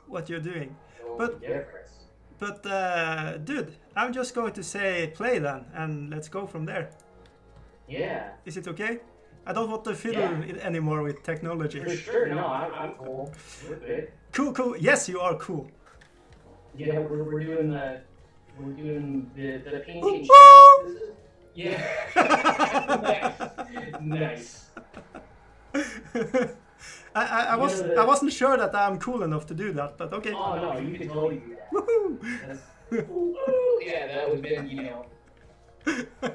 what you're doing. No But difference. dude, I'm just going to say play then, and let's go from there. Yeah. Is it okay? I don't want to fiddle anymore with technology. For sure. No, I'm cool. We're good. Cool, cool. Yes, you are cool. Yeah, we're doing the painting. Yeah. Nice. I wasn't sure that I'm cool enough to do that, but okay. Oh no, you can totally do that. Woohoo! Yeah, that would have been,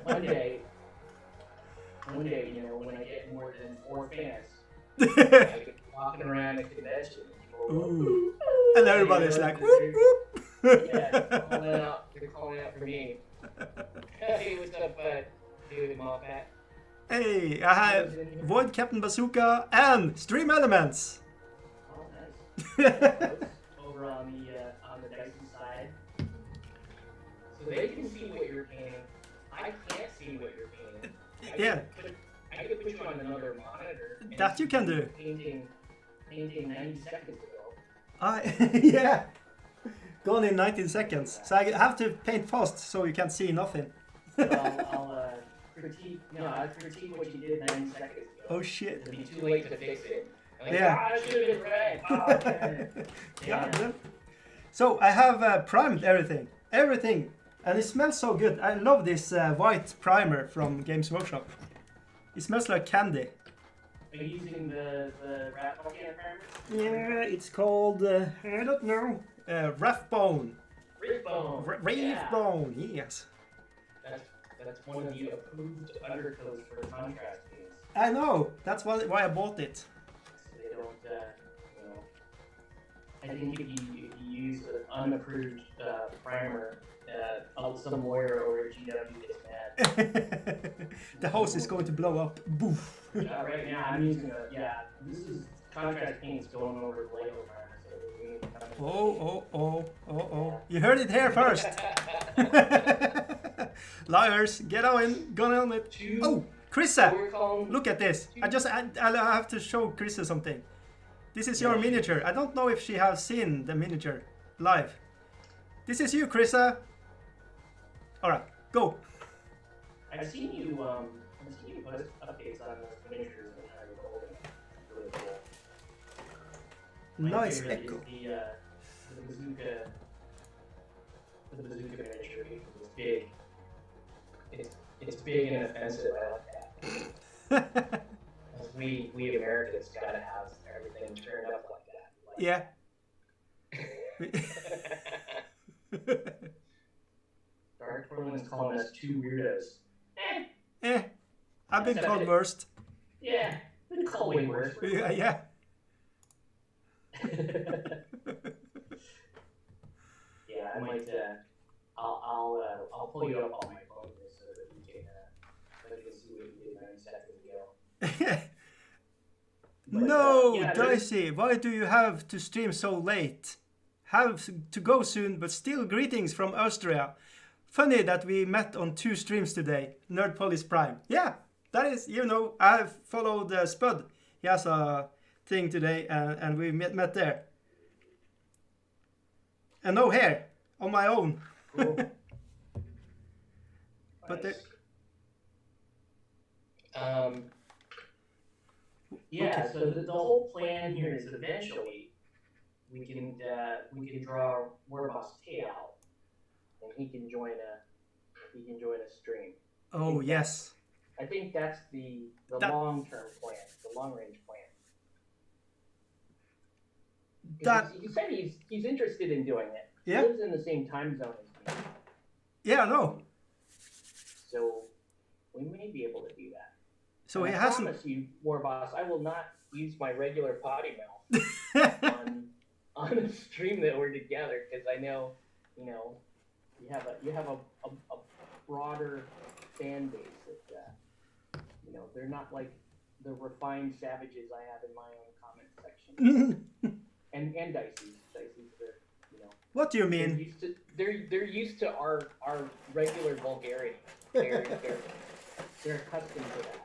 one day, when I get more than 4 fans, I could be walking around a convention. Ooh. And everybody's like, whoop, whoop. Yeah, they're calling out for me. Hey, what's up, dude, Mom Pat? Hey, I have Void Captain Bazooka and Stream Elements. Oh, nice. Over on the Dicey side. So they can see what you're painting. I can't see what you're painting. I could put you on another monitor. That you can do. Painting 90 seconds ago. Yeah. Gone in 19 seconds. So I have to paint fast so you can see nothing. I'll critique what you did 90 seconds ago. Oh shit. It'll be too late to fix it. Like, Yeah. I should have been red. Oh, Yeah. So I have primed everything. Everything. And it smells so good. I love this white primer from Games Workshop. It smells like candy. Are you using the rat volcano primer? Yeah, it's called, I don't know, Rathbone. Rathbone. Rathbone, yes. That's one of the approved undercoats for contrast paints. I know, that's why I bought it. So they don't, I think if you use an unapproved primer, some lawyer over at GW gets mad. The house is going to blow up. Boof. Right now I'm using this is contrast paints going over the Lego primer. So Oh. You heard it here first. Liars, get on, gun on it. Oh, Krista, look at this. I have to show Krista something. This is your miniature. I don't know if she has seen the miniature live. This is you, Krista. All right, go. I've seen you post updates on those miniatures and how you're holding them. Really cool. Nice echo. The bazooka miniature is big. It's big and offensive. I like that. We Americans gotta have everything turned up like that. Yeah. Dark Portland's calling us 2 weirdos. I've been called worst. Yeah, been called way worse. Yeah. Yeah, I might. I'll pull you up on my phone here so that you can see what you did 90 seconds ago. No, Dicey, why do you have to stream so late? Have to go soon, but still greetings from Austria. Funny that we met on 2 streams today. Nerd Police Prime. Yeah, that is, I've followed Spud. He has a thing today, and we met there. And no hair on my own. Cool. But nice. Yeah, so the whole plan here is eventually we can draw Warboss Tail, and he can join a stream. Oh yes. I think that's the long-term plan, the long-range plan. He said he's interested in doing it. Yeah. He lives in the same time zone as me. Yeah, I know. So we may be able to do that. So and he I hasn't. promise you, Warboss, I will not use my regular potty mouth on a stream that we're together, because I know, you have a broader fan base that they're not like the refined savages I have in my own comment section. and Dicey's What do you mean? They're used to our regular vulgarity. They're accustomed to that.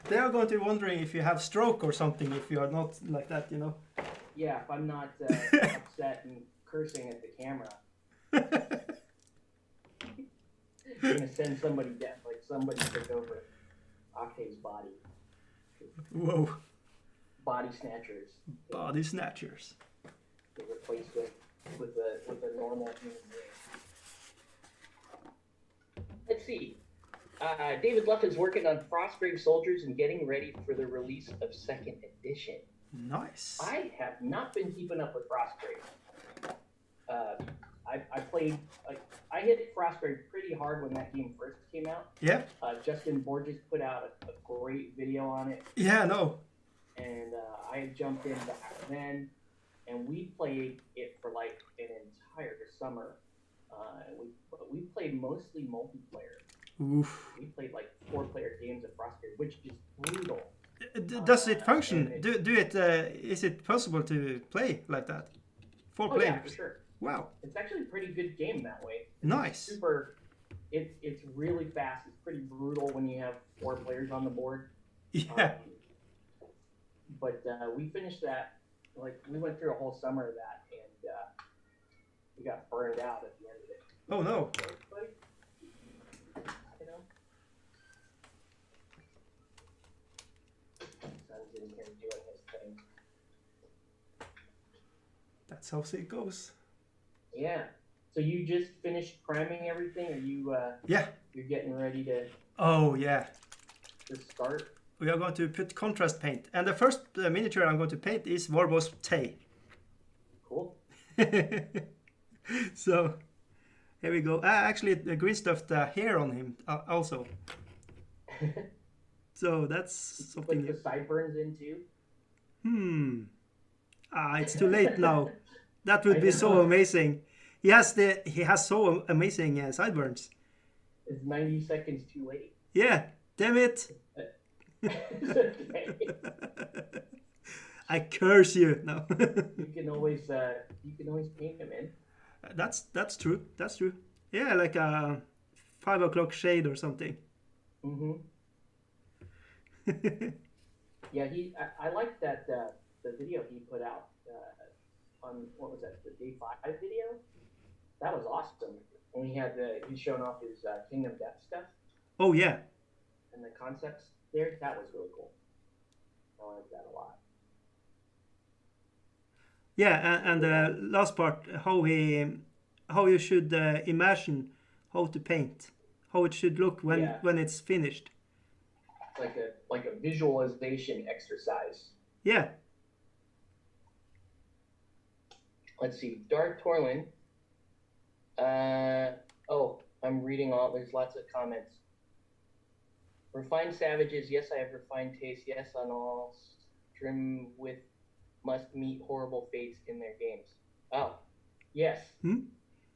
They are going to be wondering if you have stroke or something if you are not like that, yeah, if I'm not upset and cursing at the camera, you're gonna send somebody down, like somebody took over Octave's body. Whoa. Body snatchers. Body snatchers. Get replaced with a normal human being. Let's see. David Luff is working on Frostgrave Soldiers and getting ready for the release of 2nd edition. Nice. I have not been keeping up with Frostgrave. I played, I hit Frostgrave pretty hard when that game first came out. Yeah. Justin Borges put out a great video on it. Yeah, no. And I had jumped in back then, and we played it for like an entire summer. We played mostly multiplayer. Oof. We played like 4-player games of Frostgrave, which is brutal. Does it function? Is it possible to play like that? 4 players? Yeah, for sure. Wow. It's actually a pretty good game that way. Nice. It's really fast. It's pretty brutal when you have 4 players on the board. Yeah. But we finished that, like we went through a whole summer of that, and we got burned out at the end of it. Oh no. But, you know, son's in here doing his thing. That's how it goes. Yeah. So you just finished priming everything? Are you? Yeah. You're getting ready to. Oh yeah. To start. We are going to put contrast paint, and the first miniature I'm going to paint is Warbo's Tay. Cool. So here we go. Actually, the green stuffed hair on him also. So that's something. Put the sideburns in too. It's too late now. That would be so amazing. He has so amazing sideburns. It's 90 seconds too late. Yeah, damn it. I curse you. No. You can always paint them in. That's true. That's true. Yeah, like a 5 o'clock shade or something. Mhm. Yeah, I like that the video he put out on what was that, the day 5 video? That was awesome. When he had he's showing off his Kingdom Death stuff. Oh yeah. And the concepts there, that was really cool. I like that a lot. Yeah, and the last part, how you should imagine how to paint, how it should look when it's finished. Like a visualization exercise. Yeah. Let's see, Dark Torlin. I'm reading all. There's lots of comments. Refined savages. Yes, I have refined taste. Yes, on all. Trim with must meet horrible fates in their games. Oh, yes.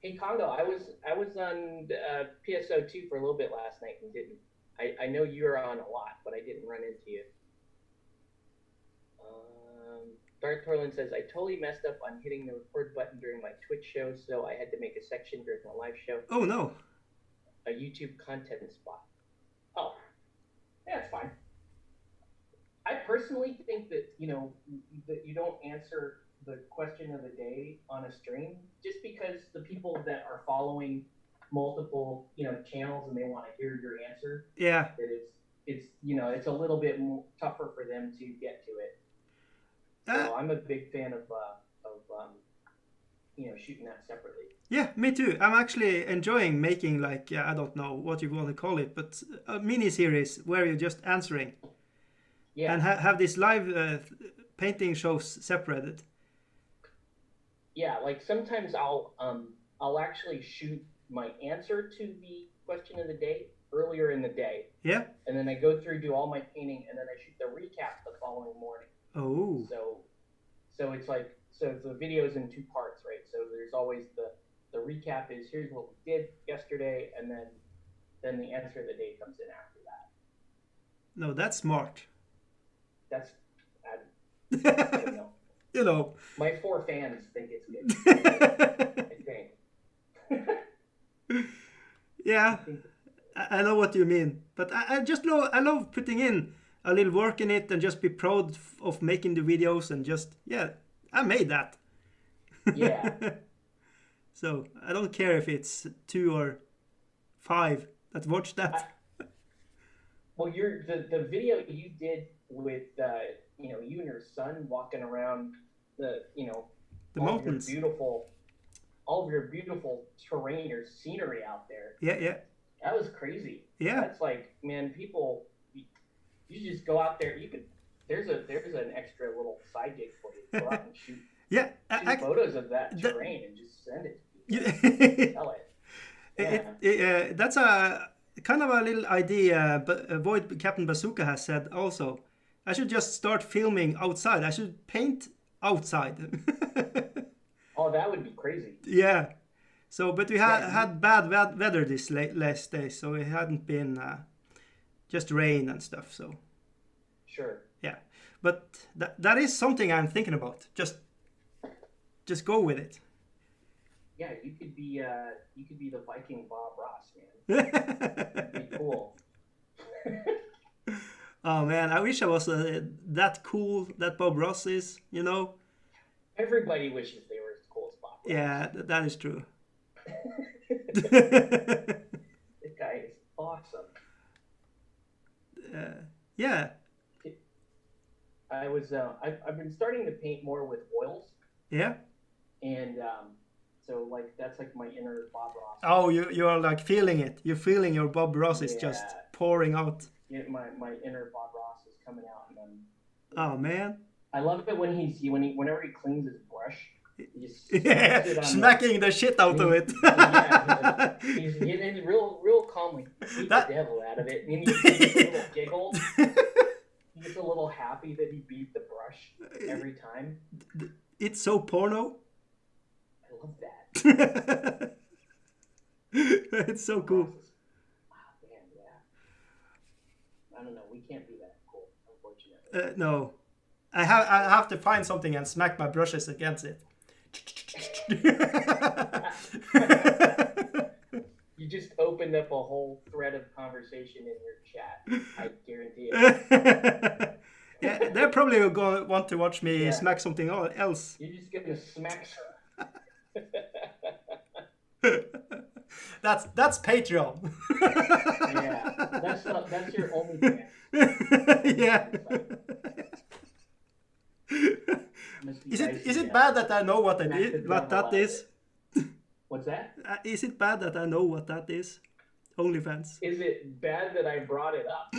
Hey Congo, I was on PSO2 for a little bit last night and didn't. I know you're on a lot, but I didn't run into you. Dark Torlin says, I totally messed up on hitting the record button during my Twitch show, so I had to make a section during a live show. Oh, no. A YouTube content spot. Oh, yeah, that's fine. I personally think that, that you don't answer the question of the day on a stream just because the people that are following multiple, channels and they want to hear your answer. Yeah. That it's a little bit more tougher for them to get to it. So I'm a big fan of shooting that separately. Yeah, me too. I'm actually enjoying making I don't know what you want to call it, but a mini series where you're just answering. Yeah. And have these live painting shows separated. Yeah, like sometimes I'll actually shoot my answer to the question of the day earlier in the day. Yeah. And then I go through, do all my painting, and then I shoot the recap the following morning. Oh. So it's the video's in 2 parts, right? So there's always the recap is here's what we did yesterday, and then the answer of the day comes in after that. No, that's smart. I don't know. My 4 fans think it's good. I think. Yeah, I know what you mean, but I love putting in a little work in it and just be proud of making the videos and just I made that. Yeah. So I don't care if it's 2 or 5 that watch that. Well, the video you did with you and your son walking around the The all mountains. Of your beautiful terrain or scenery out there. Yeah. That was crazy. Yeah. That's like, man, people, you just go out there. You could. There's an extra little side gig for you. Go out and shoot. Yeah. Photos of that terrain and just send it. Tell it. Yeah. That's a kind of a little idea. But Void Captain Bazooka has said also. I should just start filming outside. I should paint outside. Oh, that would be crazy. Yeah. So, but we had bad weather this last day, so it hadn't been just rain and stuff. So. Sure. Yeah, but that is something I'm thinking about. Just go with it. Yeah, you could be the Viking Bob Ross, man. That'd be cool. Oh man, I wish I was that cool that Bob Ross is. Everybody wishes they were as cool as Bob Ross. Yeah, that is true. This guy is awesome. Yeah. I've been starting to paint more with oils. Yeah. And so like that's like my inner Bob Ross. Oh, you are like feeling it. You're feeling your Bob Ross is just pouring out. Yeah, my inner Bob Ross is coming out, and then. Oh man. I love it whenever he cleans his brush. Smacking the shit out of it. He's getting real calmly. Beat the devil out of it, and he gets a little giggle. He gets a little happy that he beat the brush every time. It's so porno. I love that. It's so cool. Man, yeah. I don't know. We can't be that cool, unfortunately. No, I have to find something and smack my brushes against it. You just opened up a whole thread of conversation in your chat. I guarantee it. Yeah, they're probably going to want to watch me smack something else. You're just going to smack. That's Patreon. Yeah, that's your OnlyFans. Yeah. Is it bad that I know what that is? What's that? Is it bad that I know what that is? OnlyFans. Is it bad that I brought it up?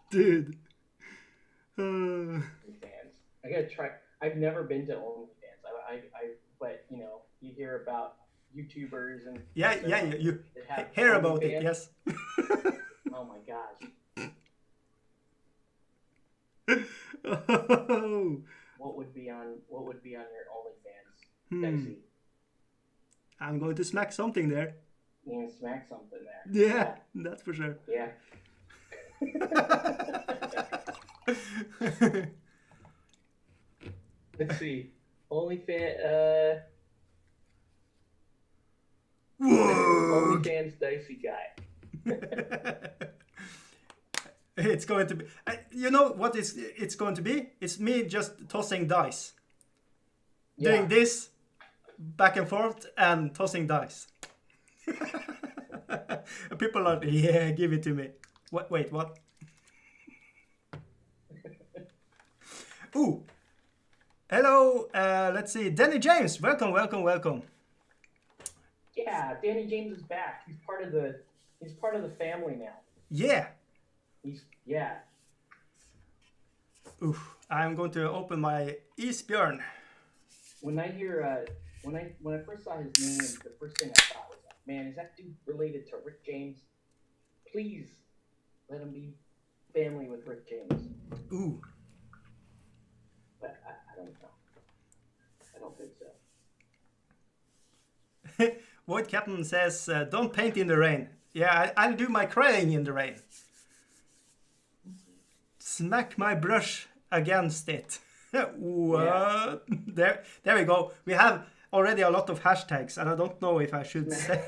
Dude. OnlyFans. I gotta try. I've never been to OnlyFans. But you hear about YouTubers and you hear about it, yes. Oh my gosh. Oh. What would be on your OnlyFans, Dicey? I'm going to smack something there. You're gonna smack something there. Yeah, that's for sure. Yeah. Let's see. OnlyFans. OnlyFans Dicey Guy. It's going to be. You know what it's going to be? It's me just tossing dice, doing this back and forth and tossing dice. People are give it to me. What? Wait, what? Ooh. Hello, let's see. Danny James, welcome. Yeah, Danny James is back. He's part of the family now. Yeah. Yeah. Oof. I'm going to open my Isbjörn. When I hear when I first saw his name, the first thing I thought was, man, is that dude related to Rick James? Please let him be family with Rick James. Ooh. But I don't know. I don't think so. Void Captain says, don't paint in the rain. Yeah, I'll do my crying in the rain. Smack my brush against it. What? Yeah. There we go. We have already a lot of hashtags, and I don't know if I should say.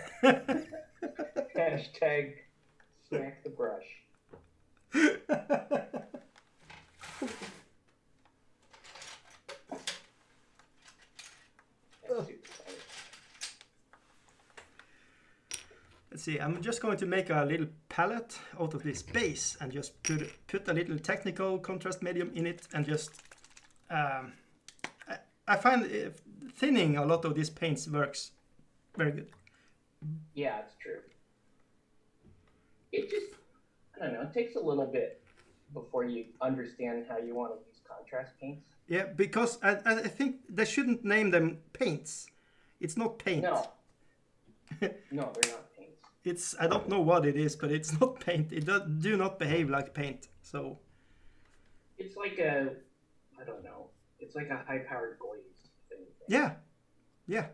Hashtag smack the brush. Let's see, I'm just going to make a little palette out of this base and just put a little technical contrast medium in it and just... I find thinning a lot of these paints works very good. Yeah, it's true. It just, I don't know, it takes a little bit before you understand how you want to use contrast paints. Yeah, because I think they shouldn't name them paints. It's not paint. No. No, they're not paints. It's, I don't know what it is, but it's not paint. It do not behave like paint, so... It's like a, I don't know, it's like a high-powered glaze thing. Yeah, yeah.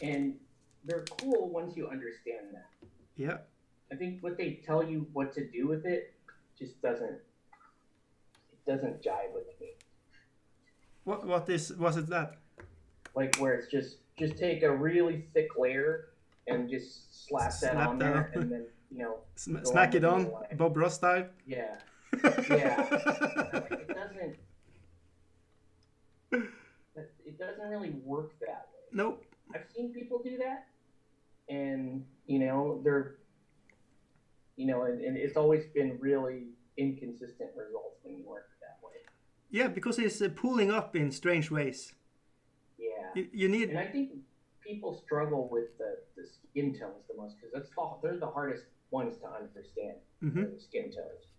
And they're cool once you understand that. Yeah. I think what they tell you what to do with it just doesn't jive with me. Was it that? Like where it's just take a really thick layer and just slap that on there and then, you know, smack it on, Bob Ross style. Yeah. Yeah. It doesn't really work that way. Nope. I've seen people do that, and you know they're, you know, and it's always been really inconsistent results when you work that way. Yeah, because it's pulling up in strange ways. Yeah. You need. And I think people struggle with the skin tones the most because they're the hardest ones to understand. Mm-hmm. The skin tones.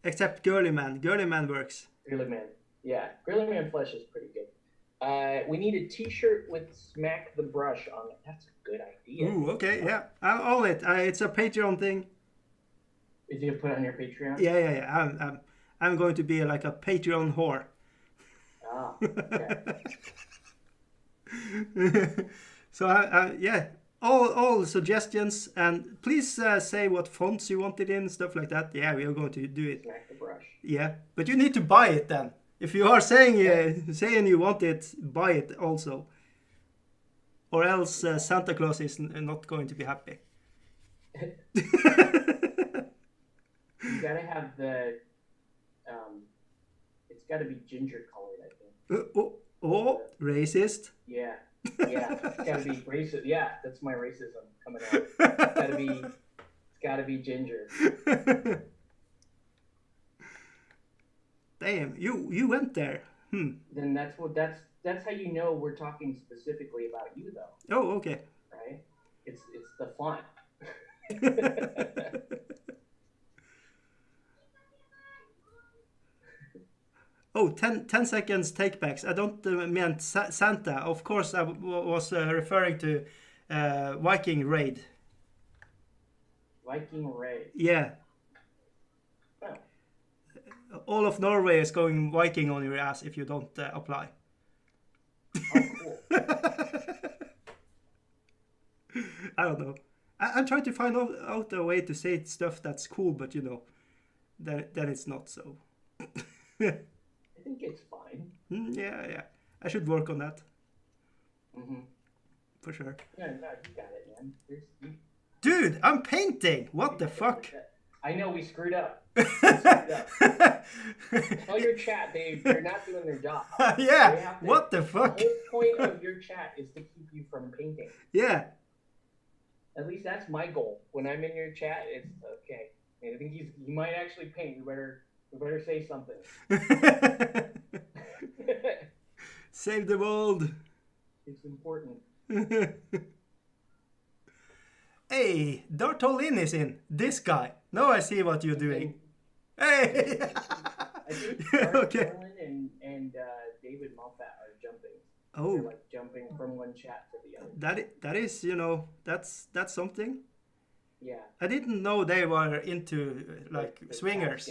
Except Girly Man. Girly Man works. Girly Man. Yeah, Girly Man flesh is pretty good. We need a T-shirt with "Smack the Brush" on it. That's a good idea. Ooh, okay, yeah. I'll own it. It's a Patreon thing. Is you put it on your Patreon? Yeah. I'm going to be like a Patreon whore. Ah, okay. So yeah, all suggestions, and please say what fonts you want it in, stuff like that. Yeah, we are going to do it. Smack the Brush. Yeah, but you need to buy it then. If you are saying you want it, buy it also. Or else Santa Claus is not going to be happy. You gotta have the, it's gotta be ginger colored, I think. Racist. Yeah, it's gotta be racist. Yeah, that's my racism coming out. It's gotta be ginger. Damn, you went there. Then that's how you know we're talking specifically about you, though. Oh, okay. Right? It's the font. Oh, 10 seconds takebacks. I don't mean Santa. Of course, I was referring to Viking Raid. Viking Raid. Yeah. Oh. All of Norway is going Viking on your ass if you don't apply. Oh, cool. I don't know. I'm trying to find out a way to say stuff that's cool, but you know, then it's not so. I think it's fine. Yeah. I should work on that. Mm-hmm. For sure. Yeah, no, you got it, man. Dude, I'm painting! What the fuck? I know, we screwed up. Tell your chat they're not doing their job. Yeah, what the fuck? The whole point of your chat is to keep you from painting. Yeah. At least that's my goal. When I'm in your chat, it's okay. And I think he might actually paint. We better say something. Save the world. It's important. Hey, Dartolin is in. This guy. Now I see what you're doing. Hey! I think Okay. Dartolin and David Moffat are jumping. Oh. They're like jumping from one chat to the other. That is, you know, that's something. Yeah. I didn't know they were into like swingers.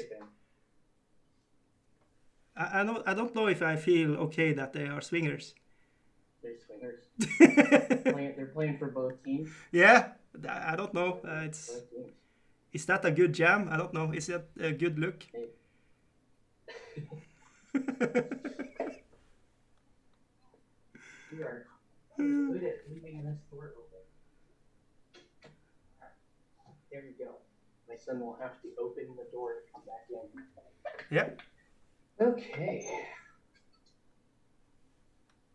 I don't know if I feel okay that they are swingers. They're swingers. They're playing for both teams. Yeah, I don't know. Is that a good jam? I don't know. Is that a good look? We are good at leaving this door open. there we go. My son will have to open the door to come back in. Yep. Okay.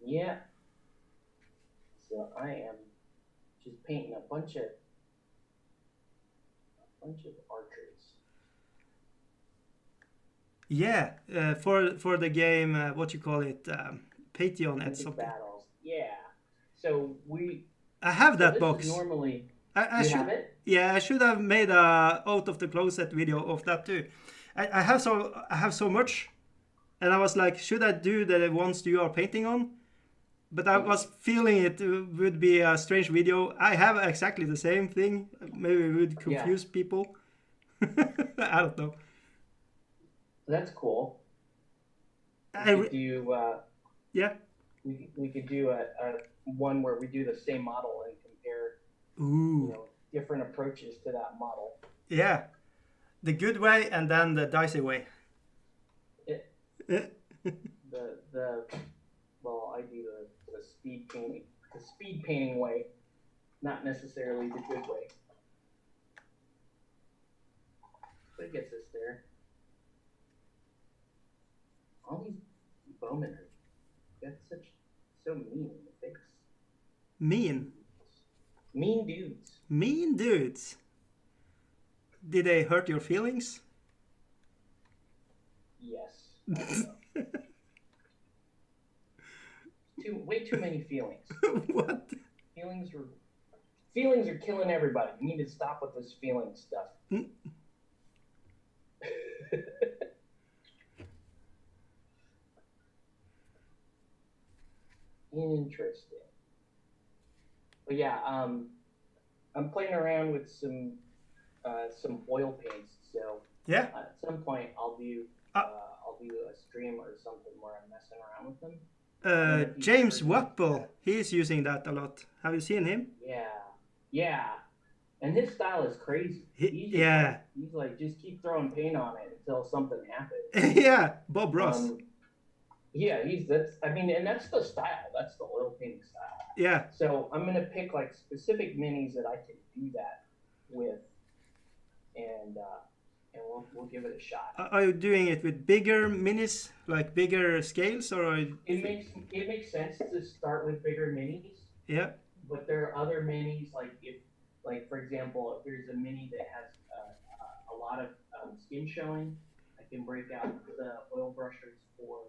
Yeah. So I am just painting a bunch of archers. Yeah, for the game, what you call it, Patreon and Big something. battles. Yeah. So I have that this box. Is normally. I You should. have it? Yeah, I should have made a out of the closet video of that too. I have so much, and I was like, should I do the ones you are painting on? But I was feeling it would be a strange video. I have exactly the same thing. Maybe it would confuse people. I don't know. That's cool. I We could do. Yeah. We could do a one where we do the same model and compare. Ooh. Different approaches to that model. Yeah. The good way and then the dicey way. Well, I do the speed painting way, not necessarily the good way. But it gets us there. All these bowmen are so mean in the face. Mean dudes. Mean dudes. Did they hurt your feelings? Yes. Way too many feelings. What? Feelings are killing everybody. You need to stop with this feeling stuff. Interesting. But yeah, I'm playing around with some oil paints. So Yeah. at some point I'll do a stream or something where I'm messing around with them. James Wapple, he's using that a lot. Have you seen him? Yeah. And his style is crazy. He's like, just keep throwing paint on it until something happens. Yeah, Bob Ross. And that's the style. That's the oil painting style. Yeah. So I'm gonna pick like specific minis that I can do that with, and we'll give it a shot. Are you doing it with bigger minis, like bigger scales, or? It makes sense to start with bigger minis. Yeah. But there are other minis, like for example, if there's a mini that has a lot of skin showing, I can break out the oil brushes for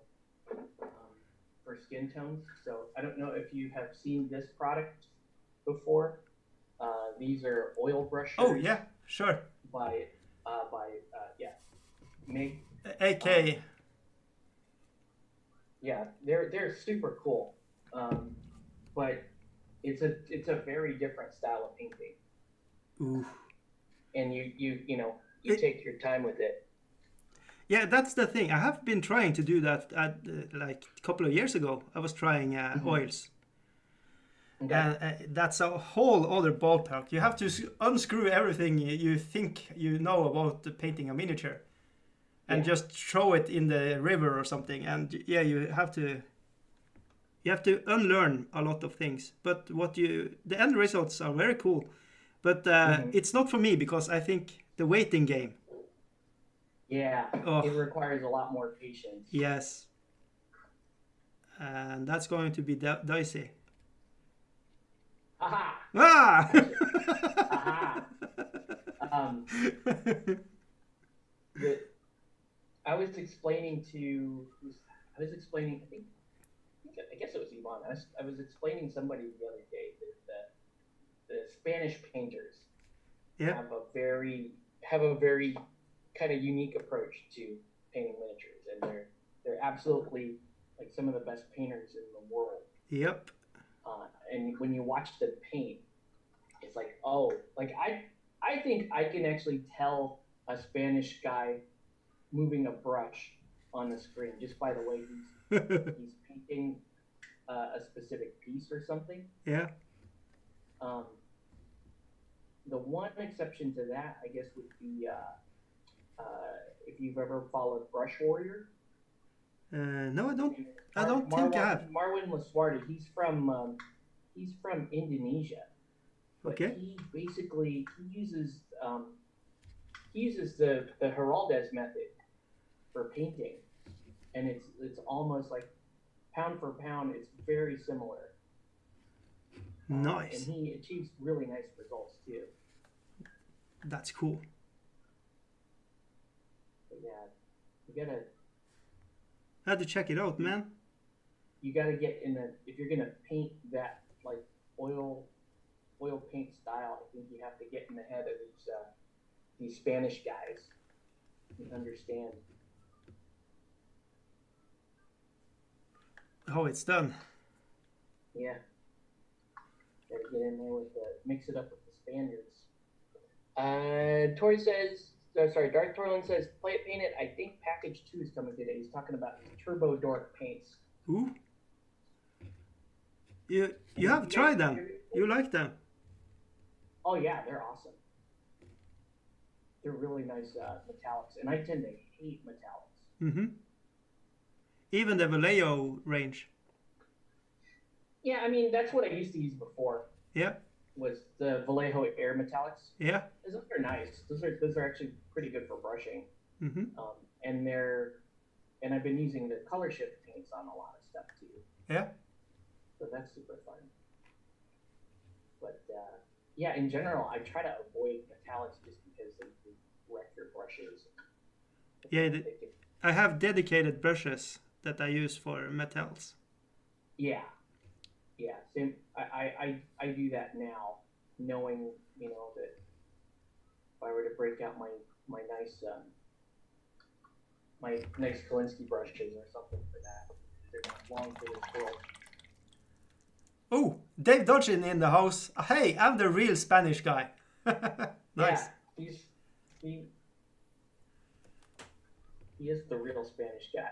skin tones. So I don't know if you have seen this product before. These are oil brushes. Oh yeah, sure. By Mig. AK. Yeah, they're super cool. But it's a very different style of painting. Ooh. And you take your time with it. Yeah, that's the thing. I have been trying to do that like a couple of years ago. I was trying oils. Okay. And that's a whole other ballpark. You have to unscrew everything you think you know about painting a miniature and just throw it in the river or something. And yeah, you have to unlearn a lot of things. But the end results are very cool. But it's not for me because I think the waiting game. Yeah, It requires a lot more patience. Yes. And that's going to be dicey. Aha! Ah! Aha! I was explaining, I guess it was Yvonne. I was explaining somebody the other day that the Spanish painters have a very kind of unique approach to painting miniatures, and they're absolutely like some of the best painters in the world. Yep. And when you watch them paint, it's like, I think I can actually tell a Spanish guy moving a brush on the screen just by the way he's painting a specific piece or something. Yeah. The one exception to that, I guess, would be if you've ever followed Brush Warrior. No, I don't. I don't think I have. Marwin Laswardi. He's from Indonesia. But Okay. He uses he uses the Heraldez method for painting, and it's almost like pound for pound, it's very similar. Nice. And he achieves really nice results too. That's cool. But yeah, you gotta. I had to check it out, man. You gotta get in the if you're gonna paint that like oil paint style. I think you have to get in the head of these Spanish guys and understand. How it's done. Yeah. Gotta get in there with mix it up with the Spaniards. Tori says, Dark Torlin says, play it, paint it. I think package 2 is coming today. He's talking about his Turbo Dork paints. Ooh. You have tried them. You like them. Oh yeah, they're awesome. They're really nice metallics, and I tend to hate metallics. Mm-hmm. Even the Vallejo range. Yeah, I mean that's what I used to use before. Yeah. Was the Vallejo Air metallics? Yeah. Those are nice. Those are actually pretty good for brushing. Mm-hmm. And I've been using the color shift paints on a lot of stuff too. Yeah. So that's super fun. But yeah, in general, I try to avoid metallics just because they wreck your brushes. Yeah, I have dedicated brushes that I use for metals. Yeah, same. I do that now, knowing that if I were to break out my nice Kolinsky brushes or something for that, they're not long for this world. Oh, Dave Dodgin in the house. Hey, I'm the real Spanish guy. Nice. Yeah, he is the real Spanish guy.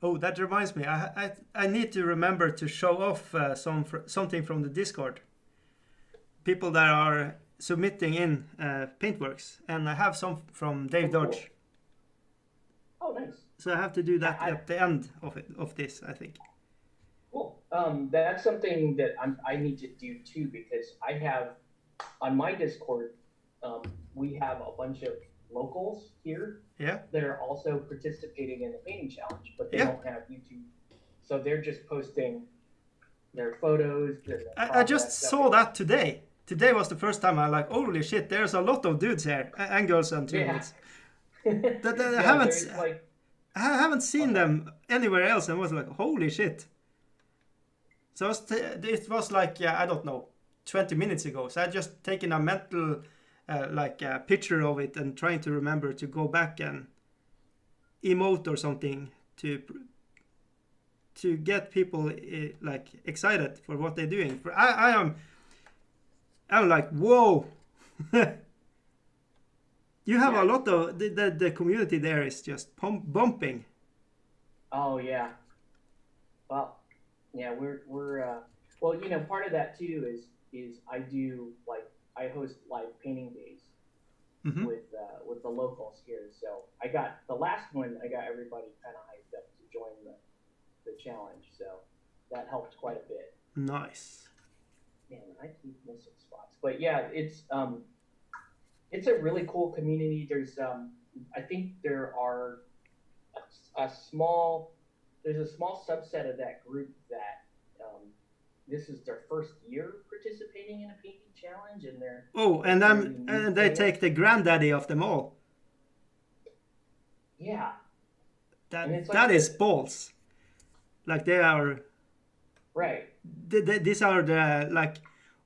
Oh, that reminds me. I need to remember to show off something from the Discord. People that are submitting in paintworks, and I have some from Dave Dodge. Oh, nice. So I have to do that at the end of this, I think. Cool. That's something that I need to do too, because I have on my Discord, we have a bunch of locals here that are also participating in the painting challenge, but they don't have YouTube, so they're just posting their photos. I just saw that today. Today was the first time I holy shit, there's a lot of dudes here and girls and twins. I haven't seen them anywhere else, and was like, holy shit. So it was like, I don't know, 20 minutes ago. So I just taken a mental picture of it and trying to remember to go back and emote or something to get people excited for what they're doing. I'm like, whoa. You have a lot of the community there is just bumping. Oh yeah. Well, yeah, we're well, part of that too is I host live painting days with the locals here. So I got the last one. I got everybody kind of hyped up to join the challenge. So that helped quite a bit. Nice. Man, I keep missing spots, but yeah, it's a really cool community. There's I think there are there's a small subset of that group that this is their first year participating in a painting challenge, and they're they take the granddaddy of them all. Yeah, that is balls. Like they are right. These are the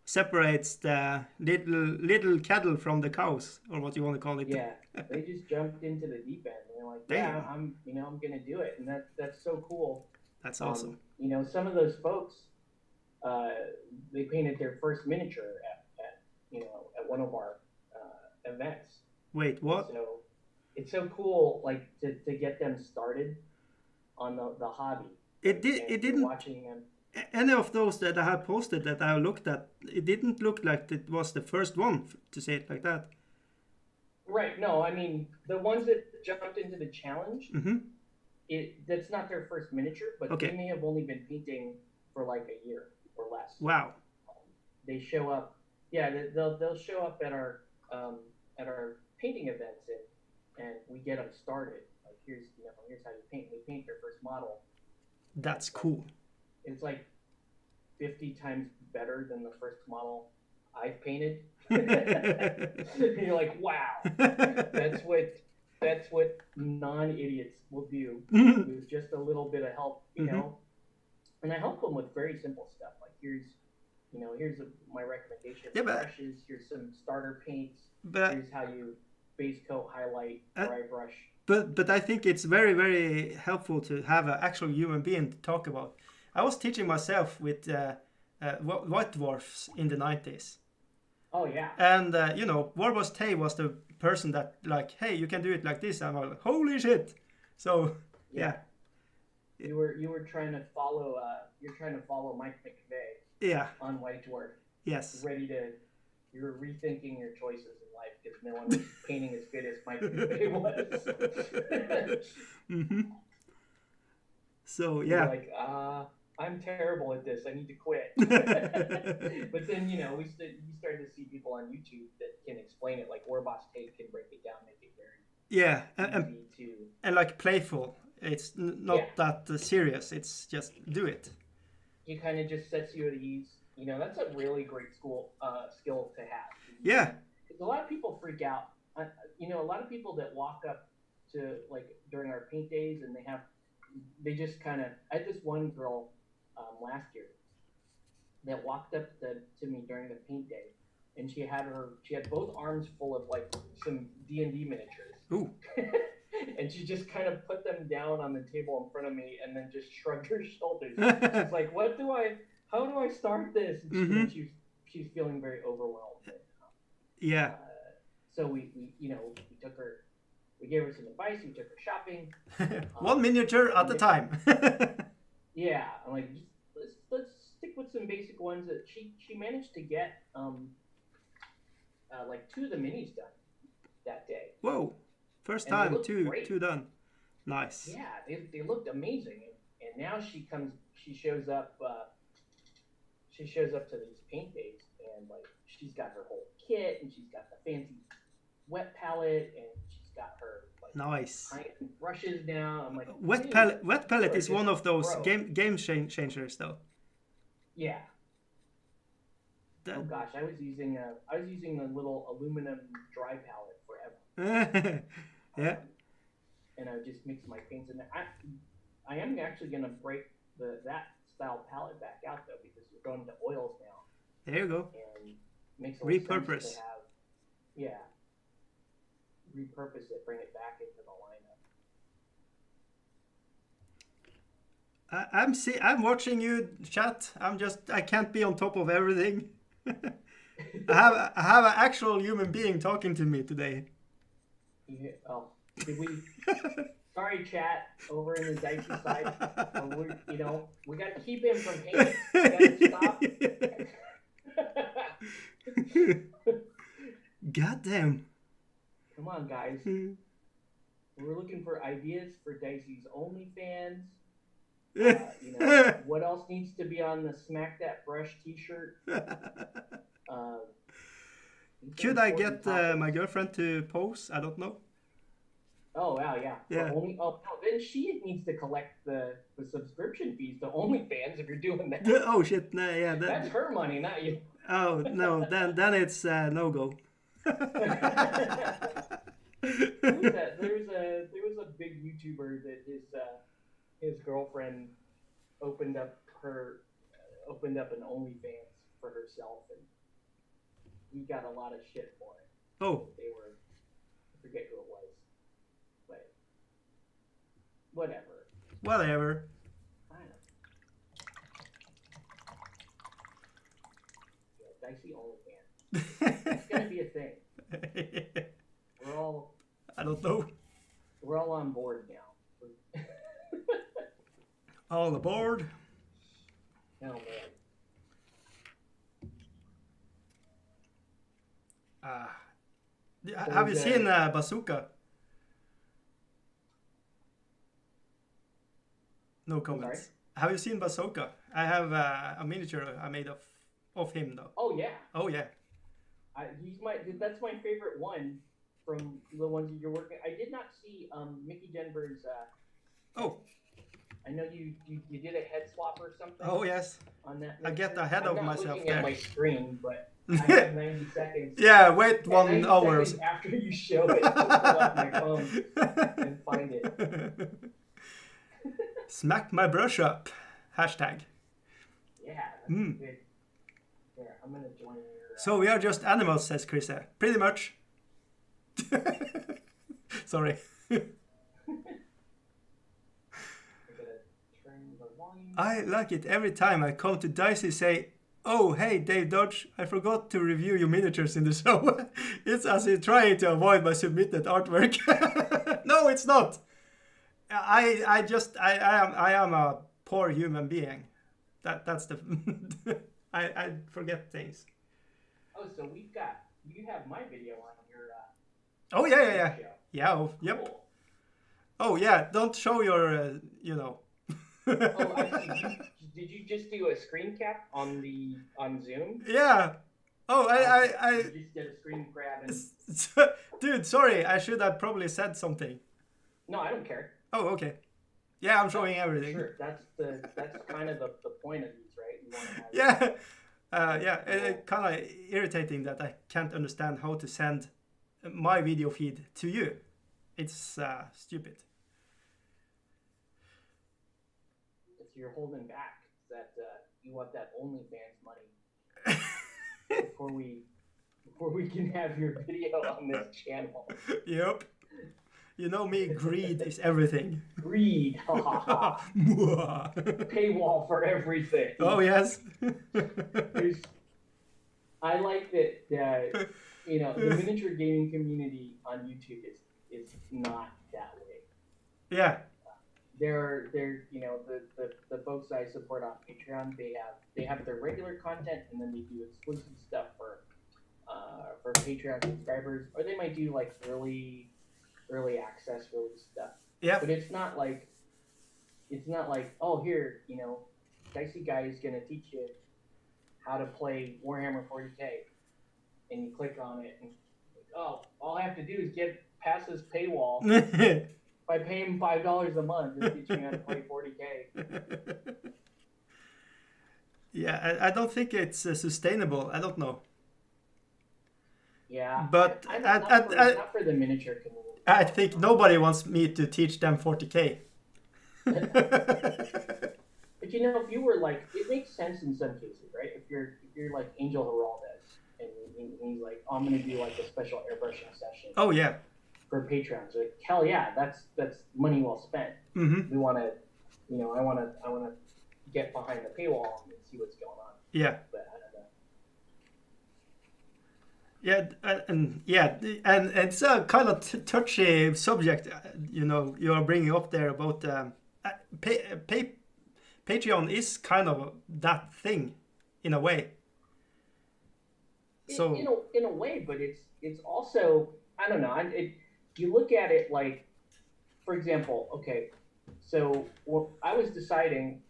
separates the little cattle from the cows, or what you want to call it. Yeah, they just jumped into the deep end. And they're like, yeah, I'm gonna do it, and that's so cool. That's awesome. Some of those folks, they painted their first miniature at one of our events. Wait, what? So it's so cool, to get them started on the hobby. It didn't. Watching them. Any of those that I have posted that I looked at, it didn't look like it was the first one, to say it like that. Right. No, I mean, the ones that jumped into the challenge, that's not their first miniature, but they may have only been painting for a year or less. Wow. They show up. yeah, they'll show up at our painting events, and we get them started. Like here's how you paint. We paint their first model. That's It's like cool. it's like 50 times better than the first model I've painted. And you're like, wow, that's what non-idiots will do with just a little bit of help, you know. And I help them with very simple stuff. Like here's my recommendation Yeah, for but brushes. Here's some starter paints. but Here's how you base coat, highlight, dry brush. but I think it's very, very helpful to have an actual human being to talk about. I was teaching myself with white dwarfs in the 90s. Oh yeah. And, Warboss Tay was the person that, like, hey, you can do it like this. I'm like, holy shit. So, yeah. You were trying to follow Mike McVeigh Yeah. on White Dwarf. Yes. You were rethinking your choices in life because no one was painting as good as Mike McVeigh was. So, You're yeah. like, I'm terrible at this. I need to quit. But then, you started to see people on YouTube that can explain it. Like Warboss Tate can break it down, make it very Yeah. easy to. And like playful. It's not that serious. It's just do it. He kind of just sets you at ease. That's a really great skill to have. Yeah. Because a lot of people freak out. A lot of people that walk up to, like, during our paint days, and they just kind of. I had this one girl last year that walked up to me during the paint day, and she had both arms full of like some D&D miniatures. Ooh. And she just kind of put them down on the table in front of me, and then just shrugged her shoulders. She's like, how do I start this? And she's feeling very overwhelmed. Yeah. So we gave her some advice. We took her shopping. One miniature at a time. Yeah, I'm like, let's stick with some basic ones that she managed to get like 2 of the minis done that day. Whoa. First And time, two done. Nice. Yeah, they looked amazing. And now she shows up to these paint days, and like she's got her whole kit, and she's got the fancy wet palette, and she's got her like nice brushes now. I'm like, wet palette is one of those game changers though. Yeah. Oh gosh, I was using a little aluminum dry palette forever. Yeah. And I would just mix my paints in there. I am actually gonna break that style palette back out though, because we're going to oils now. There you go. And makes a lot of Repurpose. sense to have, repurpose it, bring it back into the lineup. I'm watching you chat. I can't be on top of everything. I have an actual human being talking to me today. Yeah, did we? Sorry, chat over in the Dicey side. We got to keep him from painting. We got to stop. Goddamn. Come on, guys. We're looking for ideas for Dicey's OnlyFans. What else needs to be on the Smack That Brush t-shirt? Could I get my girlfriend to pose? I don't know. Oh, wow, yeah. Yeah. Then she needs to collect the subscription fees to OnlyFans if you're doing that. Oh, shit. No, yeah. That's her money, not you. Oh, no. Then it's no-go. There was a big YouTuber that his girlfriend opened up an OnlyFans for herself, and he got a lot of shit for it. Oh. I forget who it was, but whatever. Whatever. I don't know. Yeah, Dicey OnlyFans. It's gonna be a thing. I don't know. We're all on board now. All aboard. Oh man. Have you seen Bazooka? No comments. Sorry? Have you seen Bazooka? I have a miniature I made of him though. Oh yeah. Oh yeah. That's my favorite one from the ones that you're working. I did not see Mickey Denver's. Oh, I know you did a head swap or something oh yes. on that. I get mixer. ahead I'm of not myself looking there. at my screen, but I have 90 seconds. Yeah, wait And 1 90 hour. seconds after you show it to pull up my phone and find it. Smack my brush up. Hashtag. Yeah, that's good. Here, I'm gonna join your. So we are just animals, says Chris. Pretty much. Sorry. I like it every time I come to Dicey say, "Oh, hey, Dave Dodge, I forgot to review your miniatures in the show." It's as if trying to avoid my submitted artwork. No, it's not. I am a poor human being. That's the I forget things. Oh, so you have my video on your. Oh yeah. Show. Yeah. Oh, yep. Cool. Oh yeah. Don't show your Oh, I see. Did you just do a screen cap on Zoom? Yeah. Oh, I You just did a screen grab and. Dude, sorry. I should have probably said something. No, I don't care. Oh, okay. Yeah, I'm showing everything. Sure, that's kind of the point of these, right? You want to have Yeah. It's kind of irritating that I can't understand how to send my video feed to you. It's stupid. You're holding back that you want that OnlyFans money before we can have your video on this channel. Yep. You know me, greed is everything. Greed. Paywall for everything. Oh yes. I like that. The miniature gaming community on YouTube is not that way. Yeah. They're the folks I support on Patreon. They have their regular content, and then they do exclusive stuff for Patreon subscribers, or they might do like early access release stuff. Yeah. But it's not like oh, here, Dicey Guy is gonna teach you how to play Warhammer 40K, and you click on it, and oh, all I have to do is get past this paywall. If I pay him $5 a month, he'll teach me how to play 40K. Yeah, I don't think it's sustainable. I don't know. Yeah, but not for the miniature community. I think nobody wants me to teach them 40K. But if you were like, it makes sense in some cases, right? If you're like Angel Heraldez, and he's like, oh, I'm gonna do like a special airbrushing session. Oh yeah. For Patreon, so like, hell yeah, that's money well spent. Mm-hmm. We want to, I want to get behind the paywall and see what's going on. Yeah. But I don't know. Yeah, and it's a kind of touchy subject. You are bringing up there about Patreon is kind of that thing, in a way. So in a way, but it's also, I don't know. You look at it like, for example, okay, so I was deciding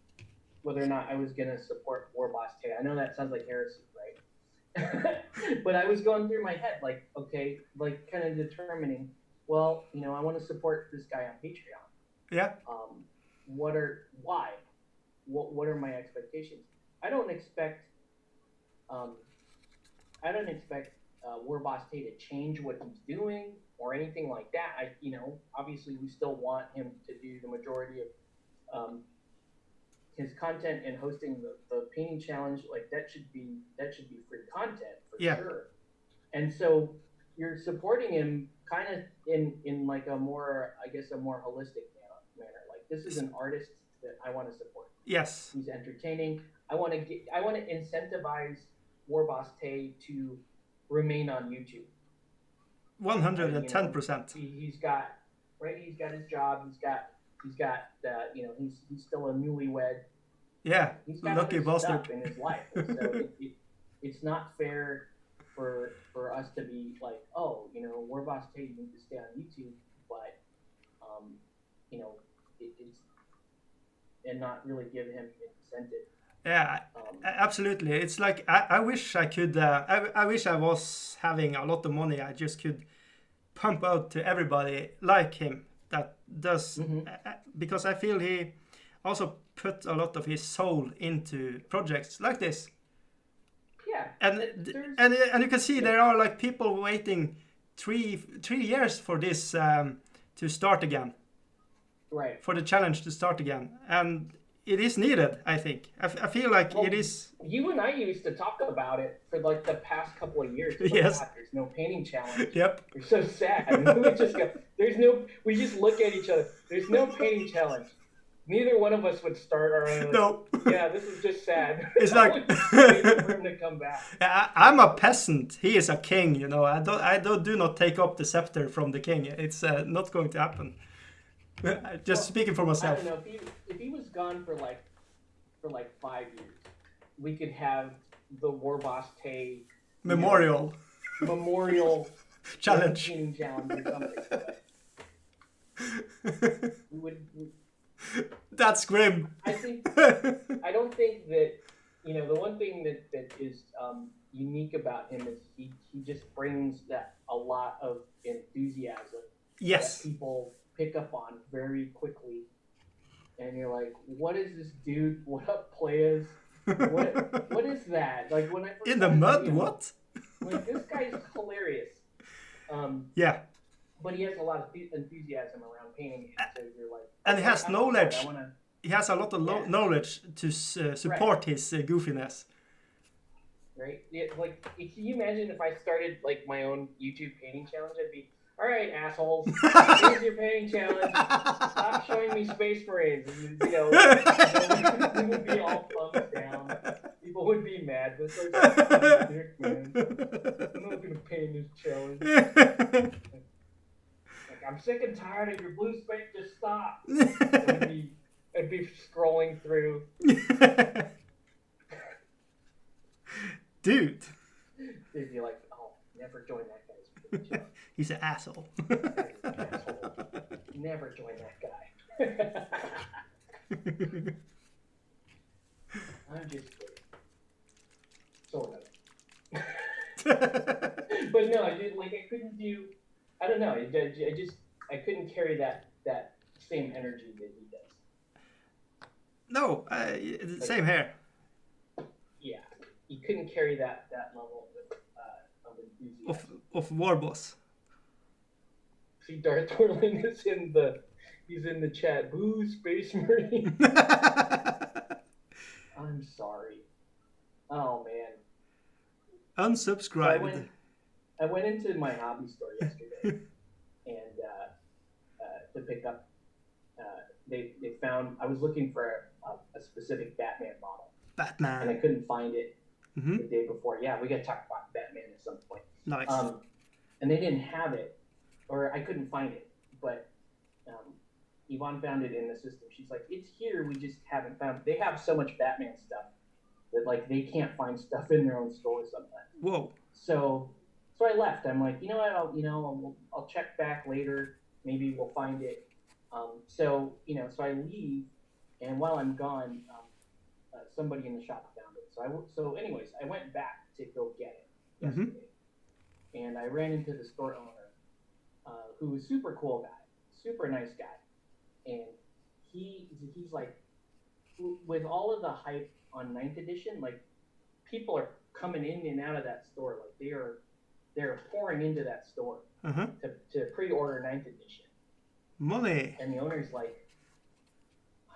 whether or not I was going to support Warboss Tay. I know that sounds like heresy, right? But I was going through my head, like, okay, like kind of determining, well, I want to support this guy on Patreon. Yeah. What are my expectations? I don't expect Warboss Tay to change what he's doing or anything like that. Obviously we still want him to do the majority of his content and hosting the painting challenge. Like that should be free content for sure. And so you're supporting him kind of in like a more, I guess, a more holistic manner. Like this is an artist that I want to support. Yes. He's entertaining. I want to incentivize Warboss Tay to remain on YouTube. 110%. He's got his job. He's got he's still a newlywed. Yeah, he's got lucky bastard in his life. And so it's not fair for us to be like, oh, Warboss Tay, you need to stay on YouTube, but it's and not really give him incentive. Yeah, absolutely. It's like I wish I could. I wish I was having a lot of money. I just could pump out to everybody like him that does, because I feel he also put a lot of his soul into projects like this. Yeah. And you can see there are like people waiting 3 years for this to start again. Right. For the challenge to start again, and it is needed. I think. I feel like it is. You and I used to talk about it for like the past couple of years. Like, Yes. God, there's no painting challenge. Yep. We're so sad. And we just go, there's no. We just look at each other. There's no painting challenge. Neither one of us would start our own. Like, No. Yeah, this is just sad. It's like waiting for him to come back. I'm a peasant. He is a king. You know. Do not take up the scepter from the king. It's not going to happen. Just speaking for myself. I don't know if he was gone for like 5 years, we could have the War Boss Tay Memorial challenge or something. That's grim. I don't think that the one thing that is unique about him is he just brings that a lot of enthusiasm. Yes. That people pick up on very quickly, and you're like, what is this dude? What up, players? What is that? Like when I first in the mud, what? Like, this guy's hilarious. Yeah. But he has a lot of enthusiasm around painting, so you're like, and he has knowledge. wanna... He has a lot of knowledge to support his goofiness. Right? Yeah, like, can you imagine if I started like my own YouTube painting challenge? I'd be, all right, assholes, here's your painting challenge. Stop showing me Space Marines. And, we would be all thumbs down. People would be mad. This is like, dick, man. I'm not gonna paint this challenge. Like, I'm sick and tired of your blue space. Just stop. I'd be scrolling through. Dude. They'd be like, oh, never join that guy's painting challenge. He's an asshole. Never join that guy. I'm just kidding. Sort of. But no, I couldn't do. I don't know. I couldn't carry that same energy that he does. No, same here. Yeah, he couldn't carry that level of enthusiasm. Of War Boss. See, Darth Orlin is he's in the chat. Boo, Space Marine. I'm sorry. Oh man. Unsubscribed. So I went into my hobby store yesterday, and to pick up. They found I was looking for a specific Batman model. Batman. And I couldn't find it the day before. Yeah, we got to talk about Batman at some point. Nice. And they didn't have it, or I couldn't find it. But Yvonne found it in the system. She's like, it's here. We just haven't found it. They have so much Batman stuff that like they can't find stuff in their own store sometimes. Whoa. So I left. I'm like, you know what? I'll check back later. Maybe we'll find it. So I leave, and while I'm gone, somebody in the shop found it. So anyways, I went back to go get it yesterday, and I ran into the store owner, who was super cool guy, super nice guy, and he's like, with all of the hype on 9th edition, like people are coming in and out of that store, like they're pouring into that store to pre-order 9th edition. Money. And the owner's like,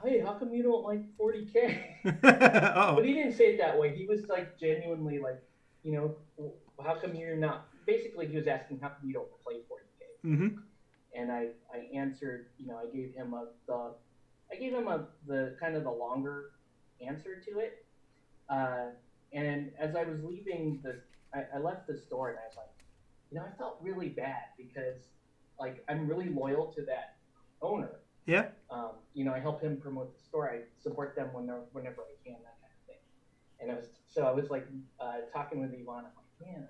hey, how come you don't like 40K? Oh. But he didn't say it that way. He was like genuinely like, how come you're not, basically he was asking how come you don't play 40K? And I answered, I gave him the kind of the longer answer to it. And as I was leaving I left the store, and I was like, I felt really bad because like I'm really loyal to that owner. Yeah. I help him promote the store. I support them whenever I can, that kind of thing. And I was like talking with Yvonne. I'm like, man,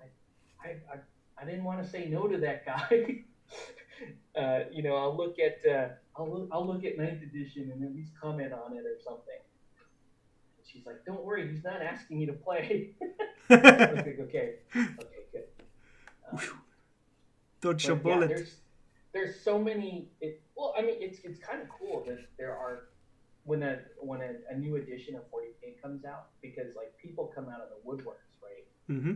I didn't want to say no to that guy. I'll look at 9th edition and at least comment on it or something. she's like, don't worry, he's not asking you to play. Okay, good. Dodge a bullet. Yeah, there's so many. Well, I mean, it's kind of cool that there are when a new edition of 40K comes out, because like people come out of the woodworks, right? Mm-hmm.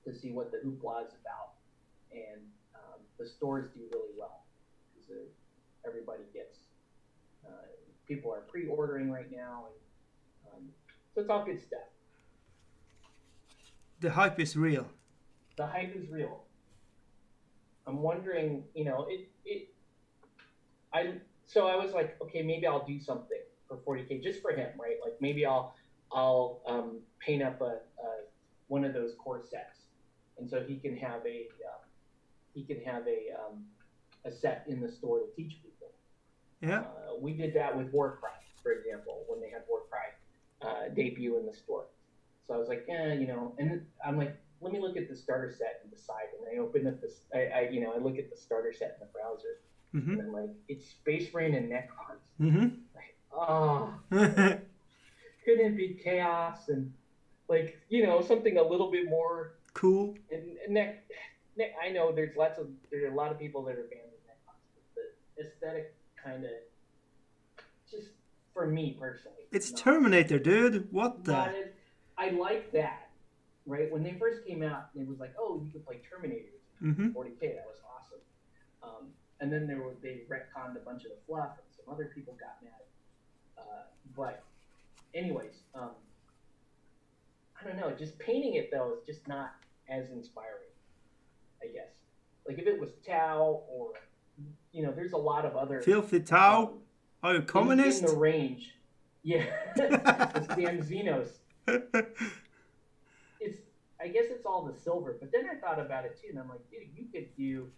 To see what the hoopla is about, and the stores do really well because everybody gets. People are pre-ordering right now, and so it's all good stuff. The hype is real. The hype is real. I'm wondering, so I was like, okay, maybe I'll do something for 40K just for him, right? Like maybe I'll paint up one of those core sets, and so he can have a set in the store to teach people. Yeah. We did that with Warcry, for example, when they had Warcry debut in the store. So I was like, and I'm like, let me look at the starter set and decide. And I open up this, I look at the starter set in the browser, Mm-hmm. and I'm like, it's Space Marine and Necrons. Mm-hmm. Like, oh, couldn't it be Chaos and like, something a little bit more cool. And I know there are a lot of people that are fans of Necrons, but the aesthetic kind of, just for me personally. It's Terminator, dude. What the? I like that, right? When they first came out, it was like, oh, you could play Terminators in 40K. That was awesome. And then they retconned a bunch of the fluff, and some other people got mad. But anyways, I don't know. Just painting it, though, is just not as inspiring, I guess. Like if it was Tau or, there's a lot of other... Filthy Tau? Are you communist? In the range. Yeah. It's damn Xenos. I guess it's all the silver, but then I thought about it too, and I'm like, dude, you could do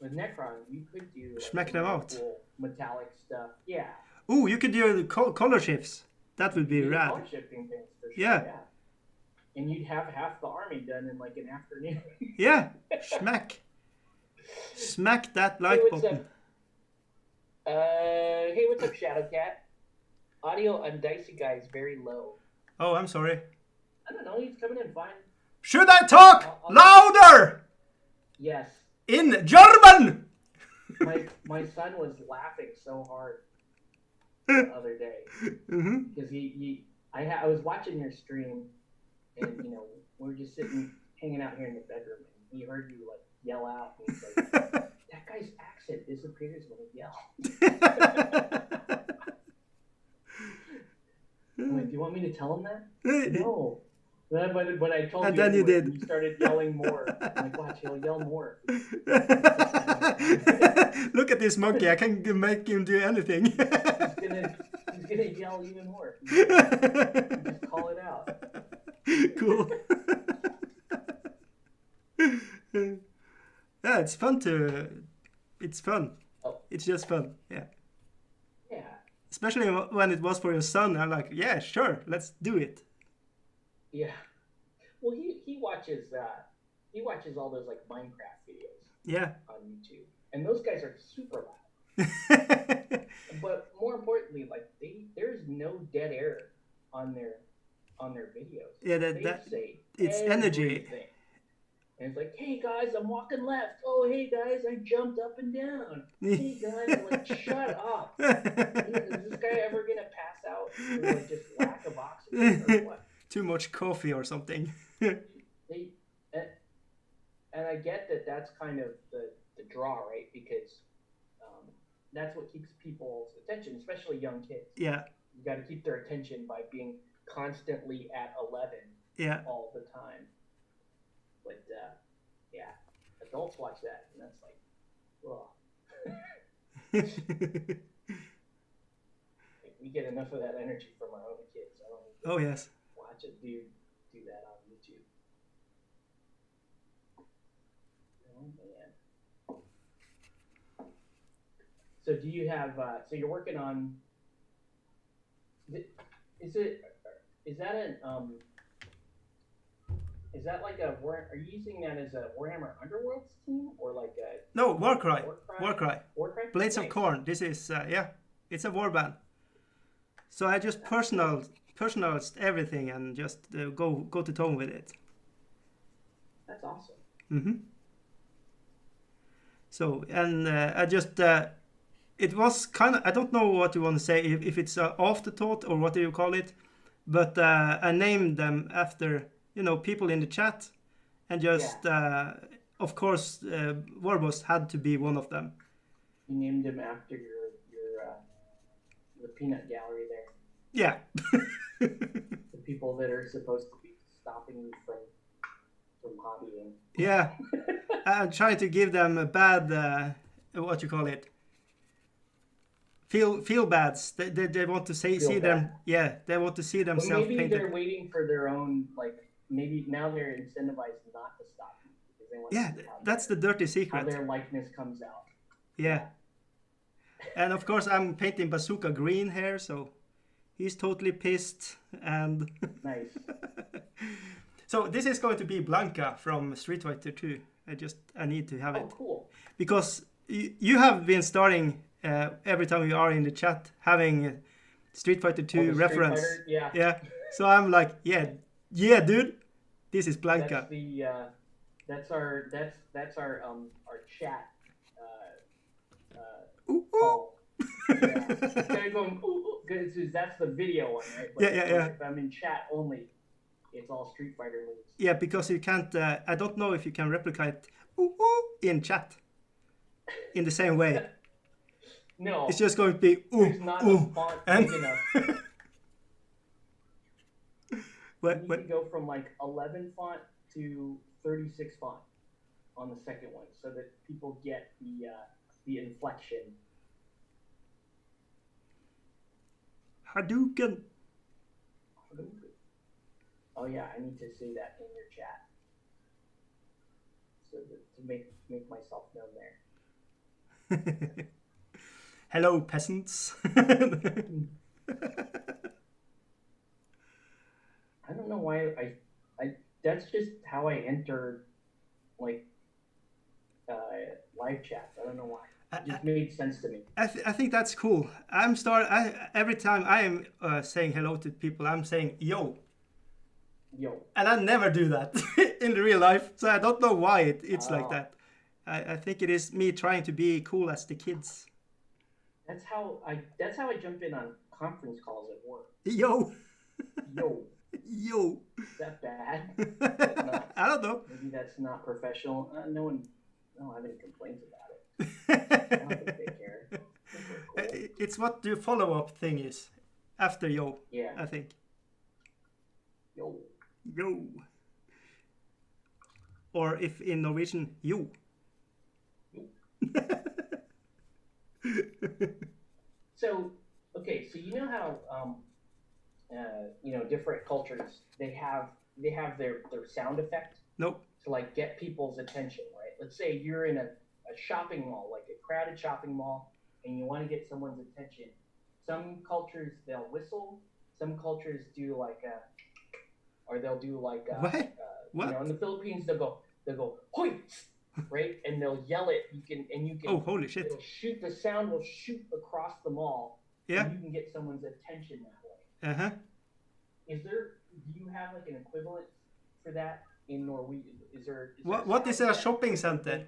with Necron, you could do smack them out, cool metallic stuff. Yeah. Ooh, you could do the color shifts. That would be rad. Color shifting things for sure. Yeah. And you'd have half the army done in like an afternoon. Yeah. Smack that like button. Hey, what's up, Shadowcat? Audio on Dicey Guy is very low. Oh, I'm sorry. I don't know. He's coming in fine. Should I talk louder? Yes. In German. My son was laughing so hard the other day because I was watching your stream, and we were just hanging out here in the bedroom, and he heard you like yell out, and he's like, "That guy's accent disappears when he yells." I'm like, do you want me to tell him that? No. But I told and you, then you did. You started yelling more. I'm like, watch, he'll yell more. Look at this monkey. I can make him do anything. He's gonna yell even more. Just call it out. Cool. Yeah, it's fun It's fun. Oh. It's just fun. Yeah. Yeah. Especially when it was for your son. I'm like, yeah, sure, let's do it. Yeah. Well, he watches all those like Minecraft videos. Yeah. On YouTube, and those guys are super loud. But more importantly, like there's no dead air on their videos. Yeah, they say it's everything. energy. And it's like, hey guys, I'm walking left. Oh, hey guys, I jumped up and down. Hey guys, I'm like, shut up. Is this guy ever gonna pass out or like just lack of oxygen or what? Too much coffee or something. And I get that that's kind of the draw, right? Because that's what keeps people's attention, especially young kids. Yeah. You got to keep their attention by being constantly at 11 all the time. But, yeah, adults watch that, and that's like, ugh. Like, we get enough of that energy from our own kids. I don't need to yes. watch a dude do that on YouTube. Oh, man. So do you have, so you're working on, is that like are you using that as a Warhammer Underworlds team or like a... No, Warcry. Warcry? Blades of Corn. This is, it's a warband. So I just personalized everything and just go to town with it. That's awesome. Mm-hmm. So, and I just, it was kind of, I don't know what you want to say, if it's afterthought or what do you call it, but I named them after, people in the chat, and just, of course, Warboss had to be one of them. You named him after your the peanut gallery there. Yeah. The people that are supposed to be stopping you from hobbying. Yeah. I'm trying to give them a bad, what you call it, feel bads. They want to see them. Yeah, they want to see themselves maybe painted. they're waiting for their own, like, maybe now they're incentivized not to stop you because they want to see that's the dirty secret. how their likeness comes out. Yeah. And of course I'm painting Bazooka green here, so he's totally pissed. And Nice. So this is going to be Blanca from Street Fighter 2. I need to have it. Oh, cool. Because you have been starting every time you are in the chat having Street Fighter 2 reference. Street Fighter, yeah. Yeah. So I'm like, yeah, dude, this is Blanca. That's our chat. Ooh, Call. Yeah. Instead of going because that's the video one, right? But yeah. If I'm in chat only, it's all Street Fighter moves. Yeah, because you can't. I don't know if you can replicate in chat in the same way. No. It's just going to be There's not a font big enough. You need to go from like 11 font to 36 font on the second one, so that people get the inflection. Hadouken. Oh yeah, I need to say that in your chat, so that, to make myself known there. Hello, peasants. I don't know why I that's just how I enter like live chats. I don't know why. It just made sense to me. I think that's cool. Every time I am saying hello to people, I'm saying yo. Yo. And I never do that in real life, so I don't know why it's like that. I think it is me trying to be cool as the kids. That's how I jump in on conference calls at work. Yo. Yo. Yo. Is that bad? I don't know. Maybe that's not professional. I don't have any complaints about it. I don't think they care. I think they're cool. It's what the follow-up thing is after yo. Yeah. I think. Yo. Yo. Or if in Norwegian, yo. So you know how different cultures they have their sound effect Nope. to like get people's attention, right? Let's say you're in a shopping mall, like a crowded shopping mall, and you want to get someone's attention. Some cultures they'll whistle. Some cultures do like they'll do like What? in the Philippines they'll go hoi, right? And they'll yell it. You can. Oh, holy shit. It'll shoot. The sound will shoot across the mall. Yeah. And you can get someone's attention that way. Uh-huh. Do you have like an equivalent for that in Norwegian? What is a shopping center?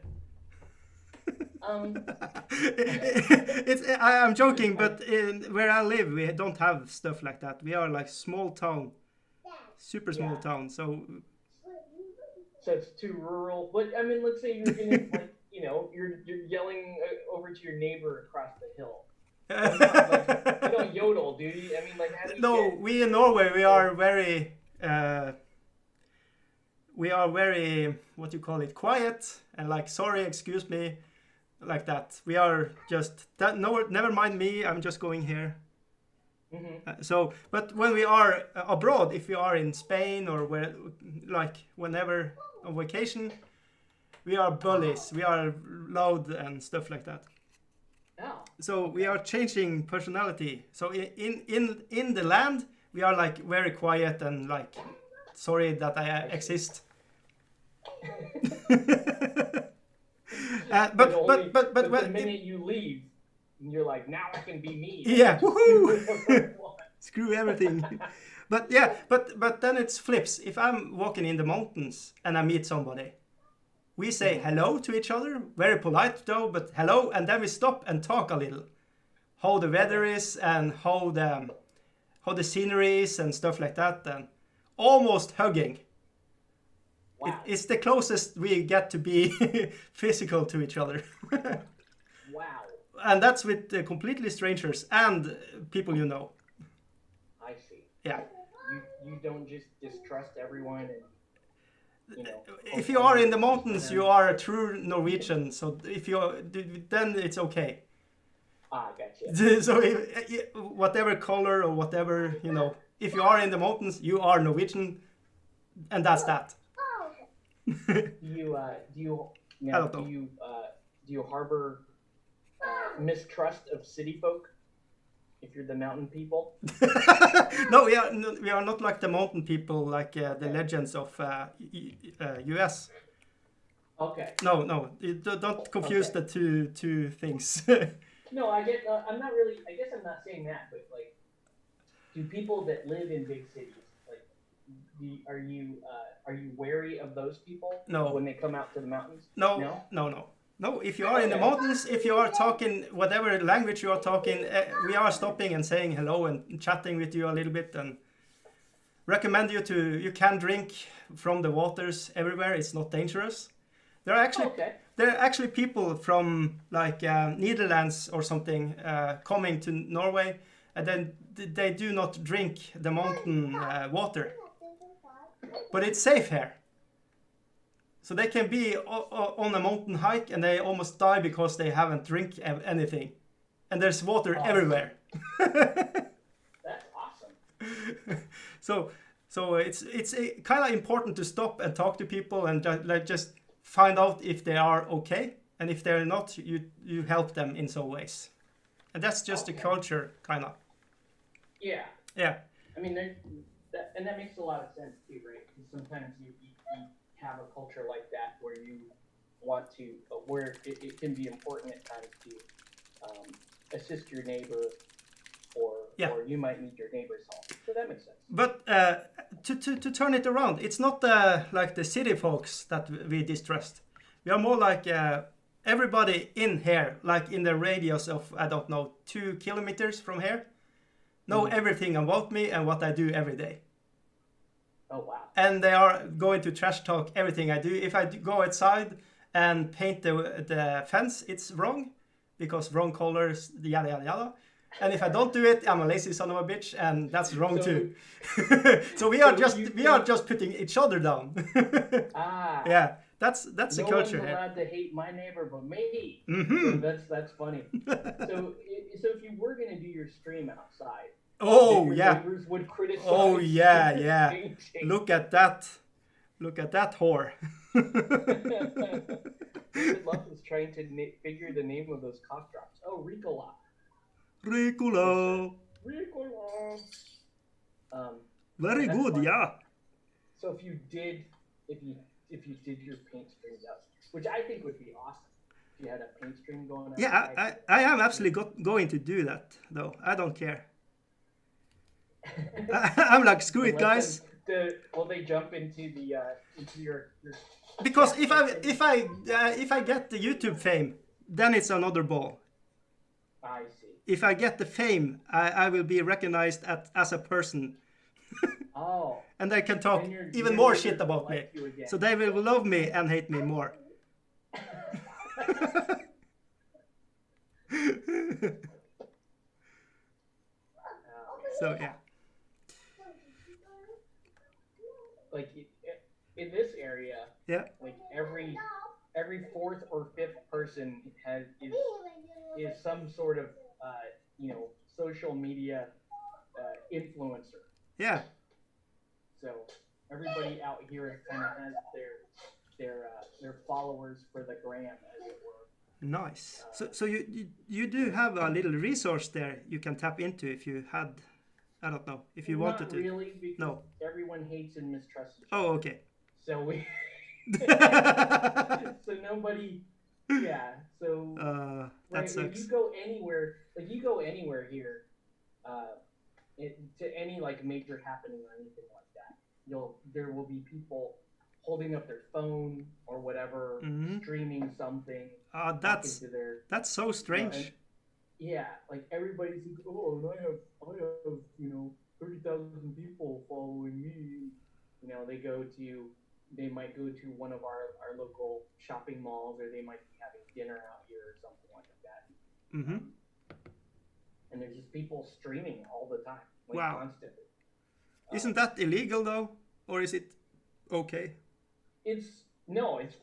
I'm joking, but where I live, we don't have stuff like that. We are like small town, super small town. So it's too rural. But I mean, let's say you're in like you're yelling over to your neighbor across the hill. You don't yodel, do you? I mean, like, how do you no, we in Norway, we are very, what do you call it, quiet, and like, sorry, excuse me, like that. We are just, never mind me, I'm just going here. Mm-hmm. But when we are abroad, if we are in Spain or whenever on vacation, we are bullies, we are loud and stuff like that. Oh. So we are changing personality. So in the land, we are like very quiet and like, sorry that I exist. But the minute you leave, you're like, now I can be me. Yeah, woohoo! Screw everything. But yeah, but then it flips. If I'm walking in the mountains and I meet somebody, we say hello to each other, very polite though, but hello, and then we stop and talk a little. How the weather is and how the scenery is and stuff like that, and almost hugging. Wow. It's the closest we get to be physical to each other. Wow. And that's with completely strangers and people you know. I see. Yeah. You don't just distrust everyone and, you know. If you are in the mountains, you are a true Norwegian. So if you're, then it's okay. Ah, gotcha. So whatever color or whatever, you know, if you are in the mountains, you are Norwegian, and that's that. Do you harbor mistrust of city folk if you're the mountain people? No, we are not like the mountain people, like the legends of US. Okay. No, don't confuse the two things. No, I get. I'm not really. I guess I'm not saying that, but like, do people that live in big cities like? Are you wary of those people? No. When they come out to the mountains? No. If you are in the mountains, if you are talking whatever language you are talking, we are stopping and saying hello and chatting with you a little bit, and recommend you can drink from the waters everywhere. It's not dangerous. There are actually people from like Netherlands or something coming to Norway, and then they do not drink the mountain water. But it's safe here. So they can be on a mountain hike and they almost die because they haven't drink anything. And there's water everywhere. That's awesome. So it's kind of important to stop and talk to people and just find out if they are okay. And if they're not, you help them in some ways. And that's just the culture, kind of. Yeah. Yeah. I mean, that makes a lot of sense too, right? Because sometimes you have a culture like that where you want to, where it can be important at times to assist your neighbor, or you might need your neighbor's help. So that makes sense. But to turn it around, it's not like the city folks that we distrust. We are more like everybody in here, like in the radius of, I don't know, 2 kilometers from here, know everything about me and what I do every day. Oh, wow. And they are going to trash talk everything I do. If I go outside and paint the fence, it's wrong because wrong colors, yada, yada, yada. And if I don't do it, I'm a lazy son of a bitch, and that's wrong too. So we are just putting each other down. Yeah, that's the culture. No one's allowed to hate my neighbor but me. Mm-hmm. So that's funny. So if you were gonna do your stream outside, neighbors would criticize. Oh yeah. Look at that whore. David Luff was trying to figure the name of those cough drops. Oh, Ricola. Ricola. Very good, funny. Yeah. So if you did your paint streams out, which I think would be awesome, if you had a paint stream going on. Yeah, I am absolutely going to do that though. I don't care. I'm like, screw it, guys. Will they jump into the into your because if I get the YouTube fame, then it's another ball. I see. If I get the fame, I will be recognized as a person. Oh. And they can talk even more shit about me. So they will love me and hate me more. So yeah. Like in this area, like every fourth or fifth person is some sort of social media influencer. Yeah. So everybody out here kind of has their followers for the gram, as it were. Nice. So you do have a little resource there you can tap into if you had, I don't know, if you wanted to. Not really, because no. Everyone hates and mistrusts each other. Oh, okay. So we. So nobody. Yeah. So. That sucks. If you go anywhere, here, to any like major happening or anything like that. There will be people holding up their phone or whatever, streaming something, talking to their. That's so strange. Yeah, like everybody's like, oh, and I have 30,000 people following me. They might go to one of our local shopping malls, or they might be having dinner out here or something like that. And there's just people streaming all the time, like constantly. Isn't that illegal though, or is it okay? It's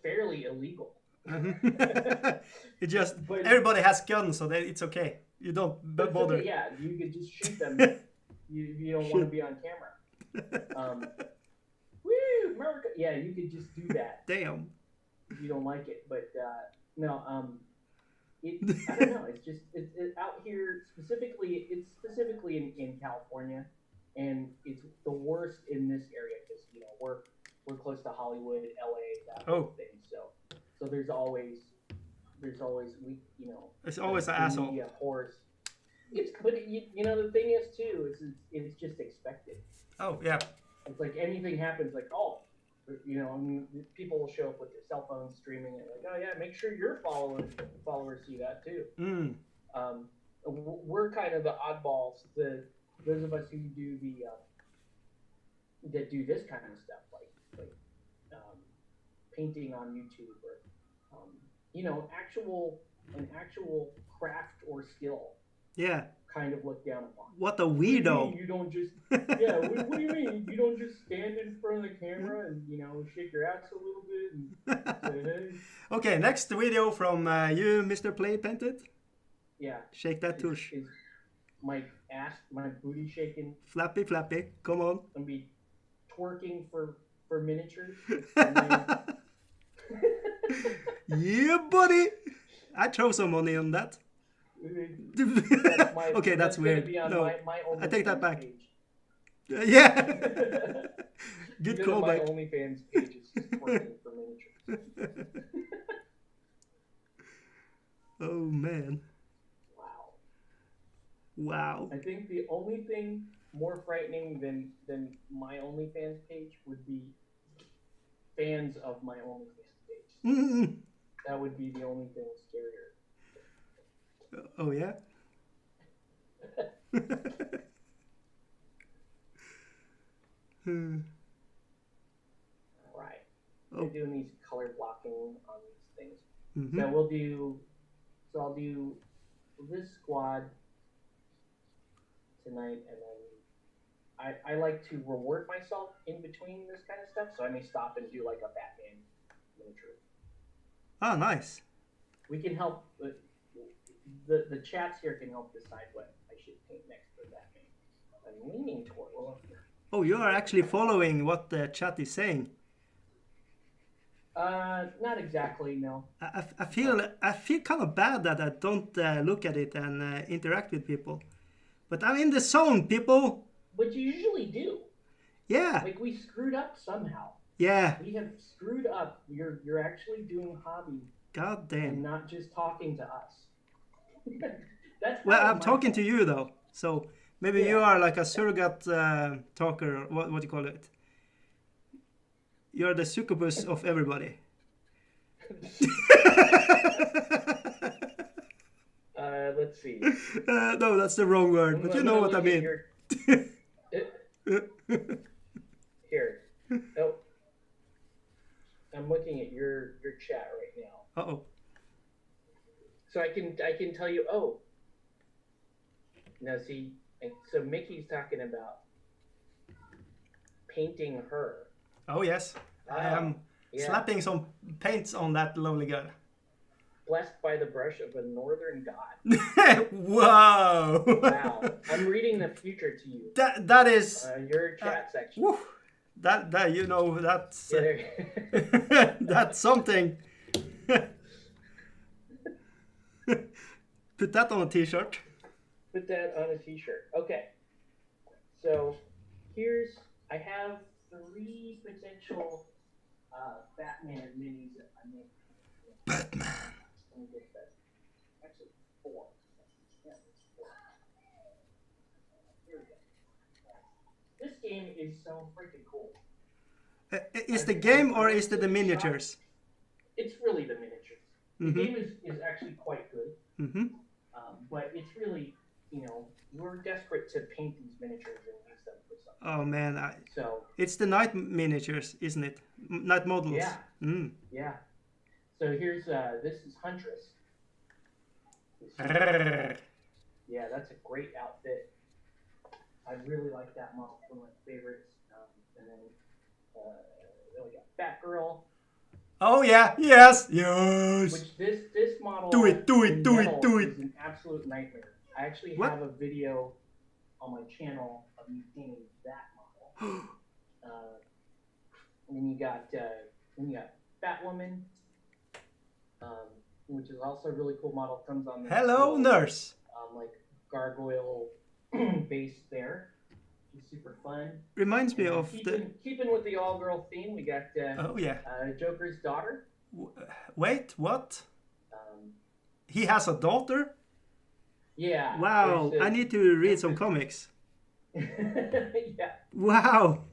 fairly illegal. It just everybody has guns, so it's okay. You don't bother. Okay, yeah, you could just shoot them. you don't want to be on camera. Woo, America! Yeah, you could just do that. Damn. If you don't like it, but no. I don't know. It's just it's out here specifically. It's specifically in California, and it's the worst in this area because we're close to Hollywood, LA, that kind of thing. So there's always It's always an asshole. Yeah, horse. But the thing is too it's just expected. Oh yeah. It's like anything happens, like people will show up with their cell phones streaming it, like, oh yeah, make sure your followers see that too. We're kind of the oddballs. Those of us who do that do this kind of stuff, like painting on YouTube or an actual craft or skill. Yeah. Kind of looked down upon. What a weirdo! You don't just what do you mean? You don't just stand in front of the camera and shake your ass a little bit and say hey. Okay, next video from you, Mr. Play Painted. Yeah. Shake that tush. Is my booty shaking. Flappy, come on. I'm be twerking for miniatures. Yeah, buddy. I throw some money on that. Okay, that's weird. No, I take that back. Yeah. Good callback. My OnlyFans page is just twerking for miniatures. Oh man. Wow. I think the only thing more frightening than my OnlyFans page would be fans of my OnlyFans page. That would be the only thing scarier. Oh yeah. Right. We're doing these color blocking on these things. Mm-hmm. So I'll do this squad tonight, and then I like to reward myself in between this kind of stuff, so I may stop and do like a Batman miniature. Oh, nice. We can help. The chats here can help decide what I should paint next for Batman. I'm leaning toward. Oh, you are actually following what the chat is saying. Not exactly, no. I feel kind of bad that I don't look at it and interact with people, but I'm in the zone, people. But you usually do. Yeah. Like we screwed up somehow. Yeah. We have screwed up. You're actually doing hobby. God damn. And not just talking to us. That's well, I'm talking to you though, so maybe you are like a surrogate talker. What do you call it? You're the succubus of everybody. Let's see. No, that's the wrong word, but you know what I mean. Here. Oh. I'm looking at your chat right now. Uh-oh. So I can tell you, now see, so Mickey's talking about painting her. Oh yes, I am slapping some paints on that lovely girl. Blessed by the brush of a northern god. Whoa! Wow, I'm reading the future to you. That is your chat section. Woo, that's that's something. Put that on a t-shirt. Put that on a t-shirt. Okay. So I have 3 potential Batman minis that I made. Batman. Let me get that. Actually, 4. Yeah, it's 4. Here we go. this game is so freaking cool. Is the game or is it the miniatures? It's really the miniatures. The game is actually quite good. But it's really, we're desperate to paint these miniatures and use them for something. Oh man, so it's the night miniatures, isn't it? Night models. Yeah. Yeah. So here's this is Huntress. Yeah, that's a great outfit. I really like that model. One of my favorites. And then we got Batgirl. Oh yeah, yes. Which this model. Do it. Is an absolute nightmare. I actually have a video on my channel of me painting that model. And then you got Batwoman, which is also a really cool model. Comes on. Hello, nurse. Like gargoyle base there. It's super fun. Reminds me of keeping with the all-girl theme. We got Joker's daughter. Wait, what? He has a daughter? Yeah. Wow, I need to read some comics. Yeah. Wow,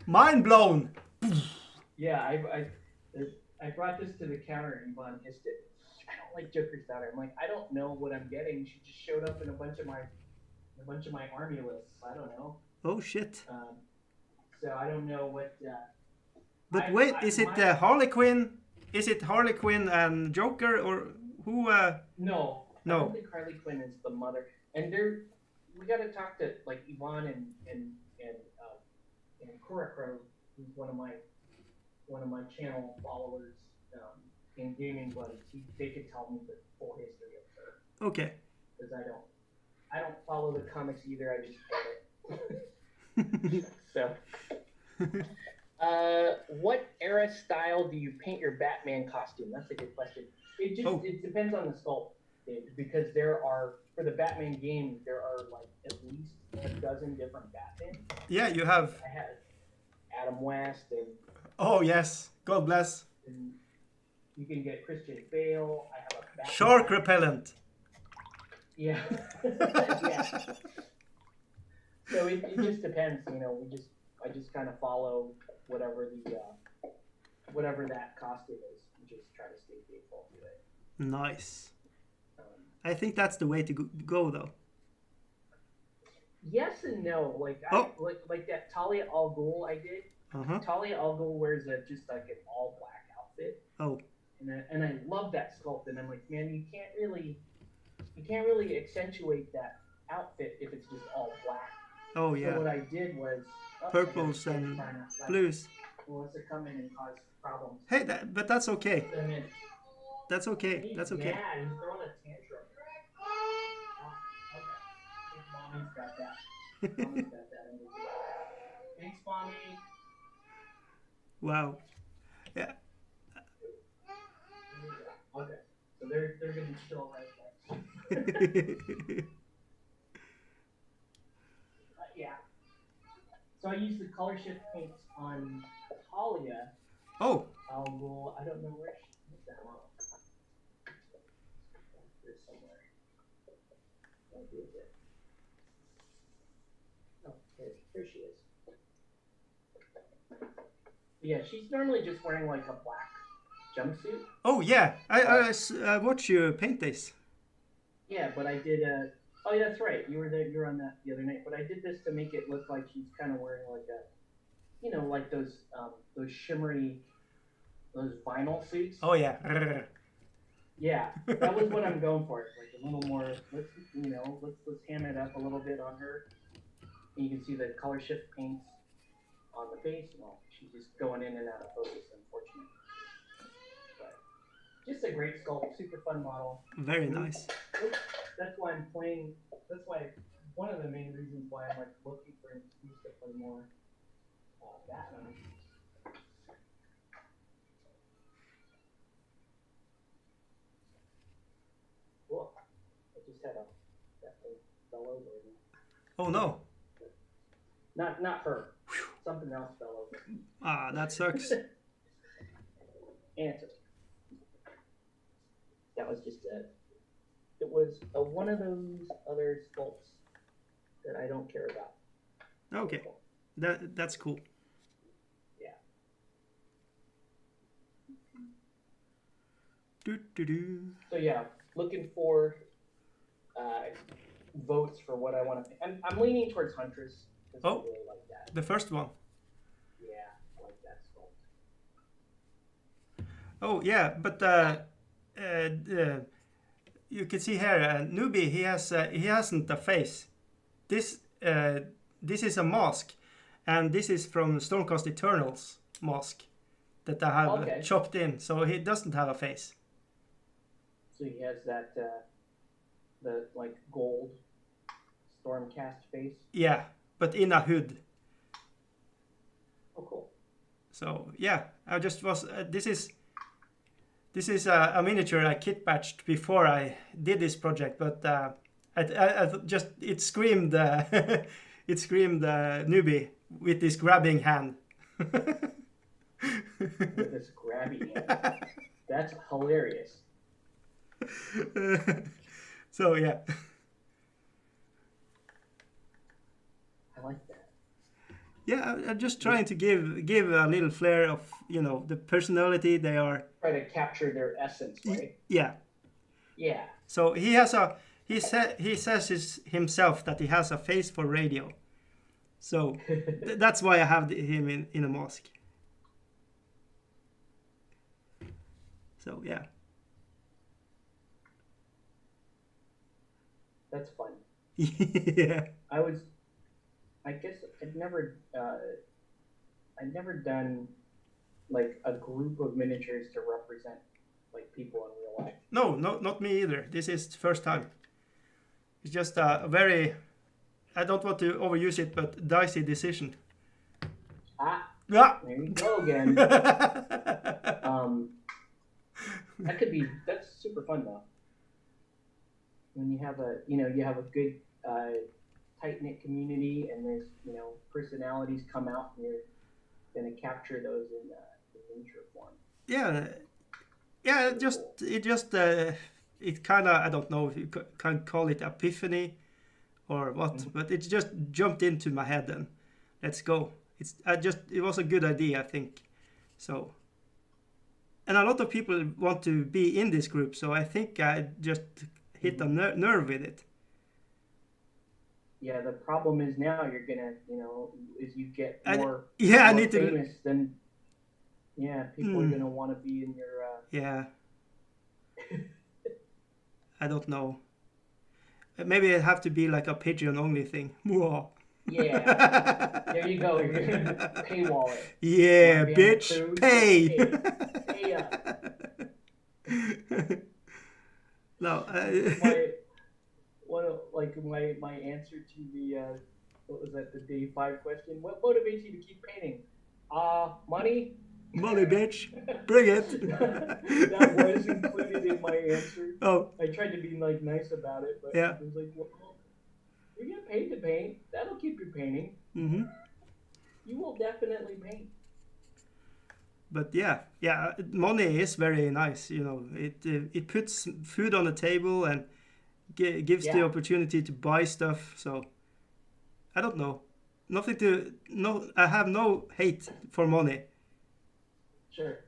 mind blown. Yeah, I brought this to the counter and Yvonne hissed it. I don't like Joker's daughter. I'm like, I don't know what I'm getting. She just showed up in a bunch of my army lists. I don't know. Oh shit. So I don't know what. But wait, is it Harley Quinn? Is it Harley Quinn and Joker or who? No. I No. don't think Harley Quinn is the mother. And we got to talk to like Yvonne and Kurokro, who's one of my channel followers in gaming buddies. They could tell me the full history of her. Okay. Because I don't follow the comics either. I just play it. So, what era style do you paint your Batman costume? That's a good question. It depends on the sculpt, because for the Batman game there are like at least a dozen different Batman. Yeah, you have. I had Adam West and. Oh yes, God bless. And you can get Christian Bale. I have a Batman. Shark repellent. Yeah. Yeah. So it just depends, I just kind of follow whatever that costume is, and just try to stay faithful to it. Nice. I think that's the way to go though. Yes and no. Like that Talia al Ghul I did. Talia al Ghul wears just like an all black outfit. Oh. And I love that sculpt, and I'm like, man, you can't really accentuate that outfit if it's just all black. Oh yeah. So what I did was purples and blues. Well, wants to come in and cause problems. Hey, but that's okay. That's okay. He's That's okay. mad. He's throwing a tantrum. Okay. Mommy's got that. Mommy's got that. Thanks, Mommy. Wow. Yeah. Okay. So they're gonna chill right there. Yeah. So I use the color shift paints on Talia. Oh. I don't know where she is that one. There's somewhere. Where is it? Oh, here she is. Yeah, she's normally just wearing like a black jumpsuit. Oh yeah, I watched you paint this. Yeah, but I did oh yeah, that's right. You were there. You were on that the other night. But I did this to make it look like she's kind of wearing like like those shimmery, those vinyl suits. Oh yeah. Yeah, that was what I'm going for. Like a little more. Let's ham it up a little bit on her. And you can see the color shift paints on the face. Well, she's just going in and out of focus, unfortunately. But just a great sculpt, super fun model. Very nice. That's why I'm playing. That's why one of the main reasons why I'm like looking for an excuse to play more Batman. Whoa! I just had that thing fell over me. Oh no. Not her. Whew. Something else fell over. Ah, that sucks. Answer. That was just it was one of those other sculpts that I don't care about. Okay. That's cool. Yeah. So yeah, looking for votes for what I want to. I'm leaning towards Huntress because I really like that. The first one. Yeah, I like that sculpt. Oh yeah, but you can see here, newbie. He hasn't a face. This is a mask, and this is from Stormcast Eternal's mask that I have chopped in. So he doesn't have a face. So he has that the like gold Stormcast face. Yeah, but in a hood. Oh, cool. So yeah, I just was. This is a miniature I kit batched before I did this project, but I just it screamed it screamed newbie with this grabbing hand. With this grabbing hand. That's hilarious. So yeah. I like that. Yeah, I'm just trying to give a little flair of, the personality they are. Try to capture their essence, right? Yeah. Yeah. So he says himself that he has a face for radio. So that's why I have him in a mask. So yeah. That's fun. Yeah. I guess I'd never done like a group of miniatures to represent like people in real life. No, not me either. This is the first time. It's just a very, I don't want to overuse it, but dicey decision. Yeah. There you go again. That's super fun though. When you have a good tight-knit community and there's, personalities come out and you're going to capture those in miniature form. Yeah. It kind of, I don't know if you can call it epiphany or what, but it just jumped into my head and let's go. It was a good idea, I think. So, and a lot of people want to be in this group, so I think I just hit a nerve with it. Yeah, the problem is now you're gonna, as you get more, famous, then people are gonna want to be in your. Yeah. I don't know. Maybe it have to be like a Patreon only thing. Yeah. There you go. You're gonna paywall it. Yeah, bitch. Pay. No. My answer to the what was that, the day 5 question? What motivates you to keep painting? Money. Money, bitch. Bring it. That was included in my answer. Oh. I tried to be nice about it, but yeah. It was like, well, you get paid to paint. That'll keep you painting. Mm-hmm. You will definitely paint. But yeah, money is very nice. It puts food on the table and gives the opportunity to buy stuff. So I don't know. I have no hate for money. Sure.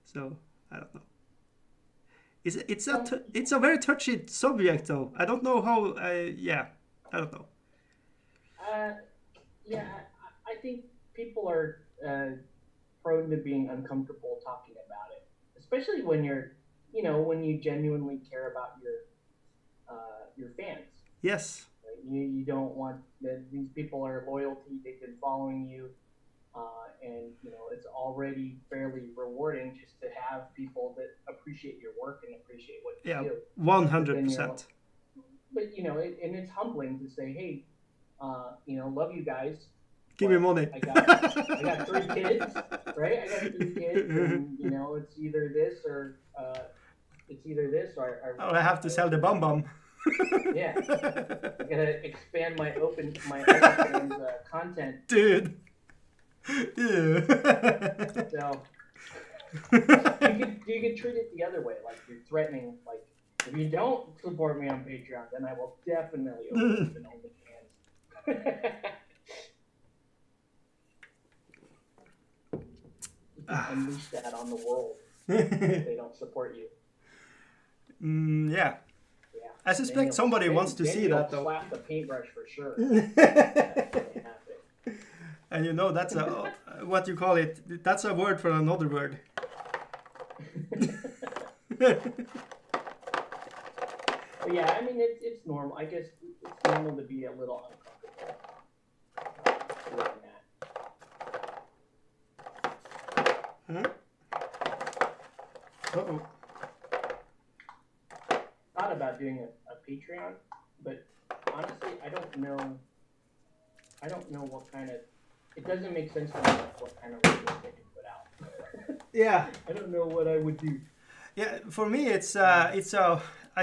So I don't know. It's a very touchy subject though. I don't know how. I don't know. I think people are prone to being uncomfortable talking about it, especially when you're, when you genuinely care about your fans. Yes. You don't want that these people are loyalty. They've been following you, and it's already fairly rewarding just to have people that appreciate your work and appreciate what you do. 100%. But and it's humbling to say, hey, love you guys. Give me money. I got 3 kids, right? I got 3 kids, and it's either this or I have to sell the bum. Yeah, I gotta expand my OnlyFans content, dude. So you could treat it the other way, like you're threatening, like if you don't support me on Patreon, then I will definitely open an OnlyFans. You can unleash that on the world if they don't support you. Yeah. Yeah. I suspect somebody wants to see that though. Slap the paintbrush for sure. And you know that's a what you call it. That's a word for another word. Yeah, I mean it's normal. I guess it's normal to be a little uncomfortable doing that. Huh? Uh-oh. Thought about doing a Patreon, but honestly, I don't know what kind of. It doesn't make sense to me what kind of videos I can put out. Yeah. I don't know what I would do. Yeah, for me it's I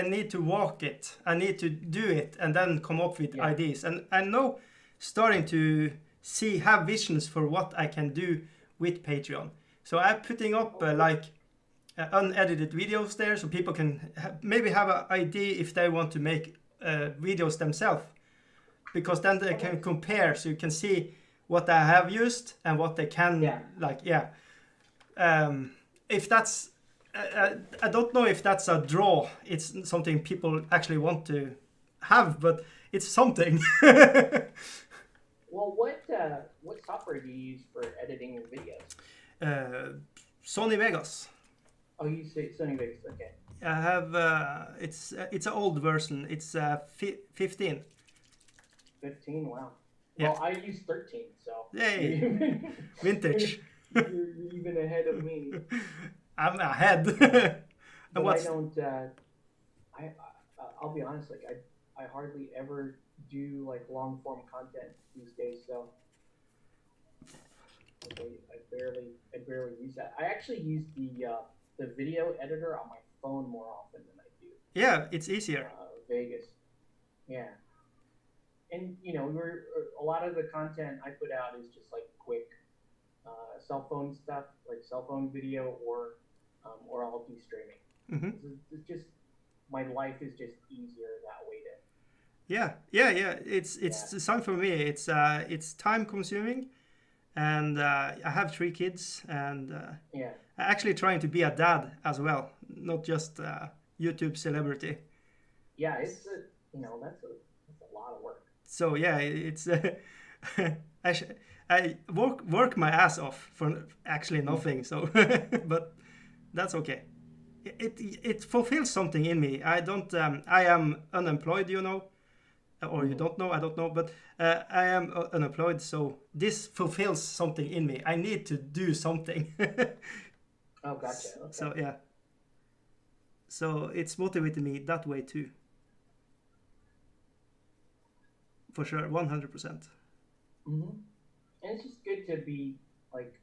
need to walk it. I need to do it and then come up with ideas. And I know starting to have visions for what I can do with Patreon. So I'm putting up unedited videos there, so people can maybe have an idea if they want to make videos themselves, because then they can compare, so you can see what I have used and what they can if that's I don't know if that's a draw. It's something people actually want to have, but it's something. Well, what software do you use for editing your videos? Sony Vegas. Oh, you say Sony Vegas, okay. I have it's an old version. It's 15. 15, wow. Yeah. Well, I use 13, so. Yay! Vintage. You're even ahead of me. I'm ahead. But I don't. I'll be honest. Like I hardly ever do like long form content these days. So I barely use that. I actually use the video editor on my phone more often than I do. Yeah, it's easier. Vegas. Yeah. And a lot of the content I put out is just like quick cell phone stuff, like cell phone video, or I'll do streaming. Mm-hmm. It's just my life is just easier that way to. Yeah. It's the same for me. It's time consuming, and I have 3 kids, and I'm actually trying to be a dad as well, not just a YouTube celebrity. Yeah, it's that's a lot of work. So yeah, it's I work my ass off for actually nothing. So, but that's okay. It fulfills something in me. I am unemployed, or you don't know. I don't know, but I am unemployed. So this fulfills something in me. I need to do something. Oh, gotcha. Okay. So yeah. So it's motivated me that way too. For sure, 100%. Mm-hmm. And it's just good to be like,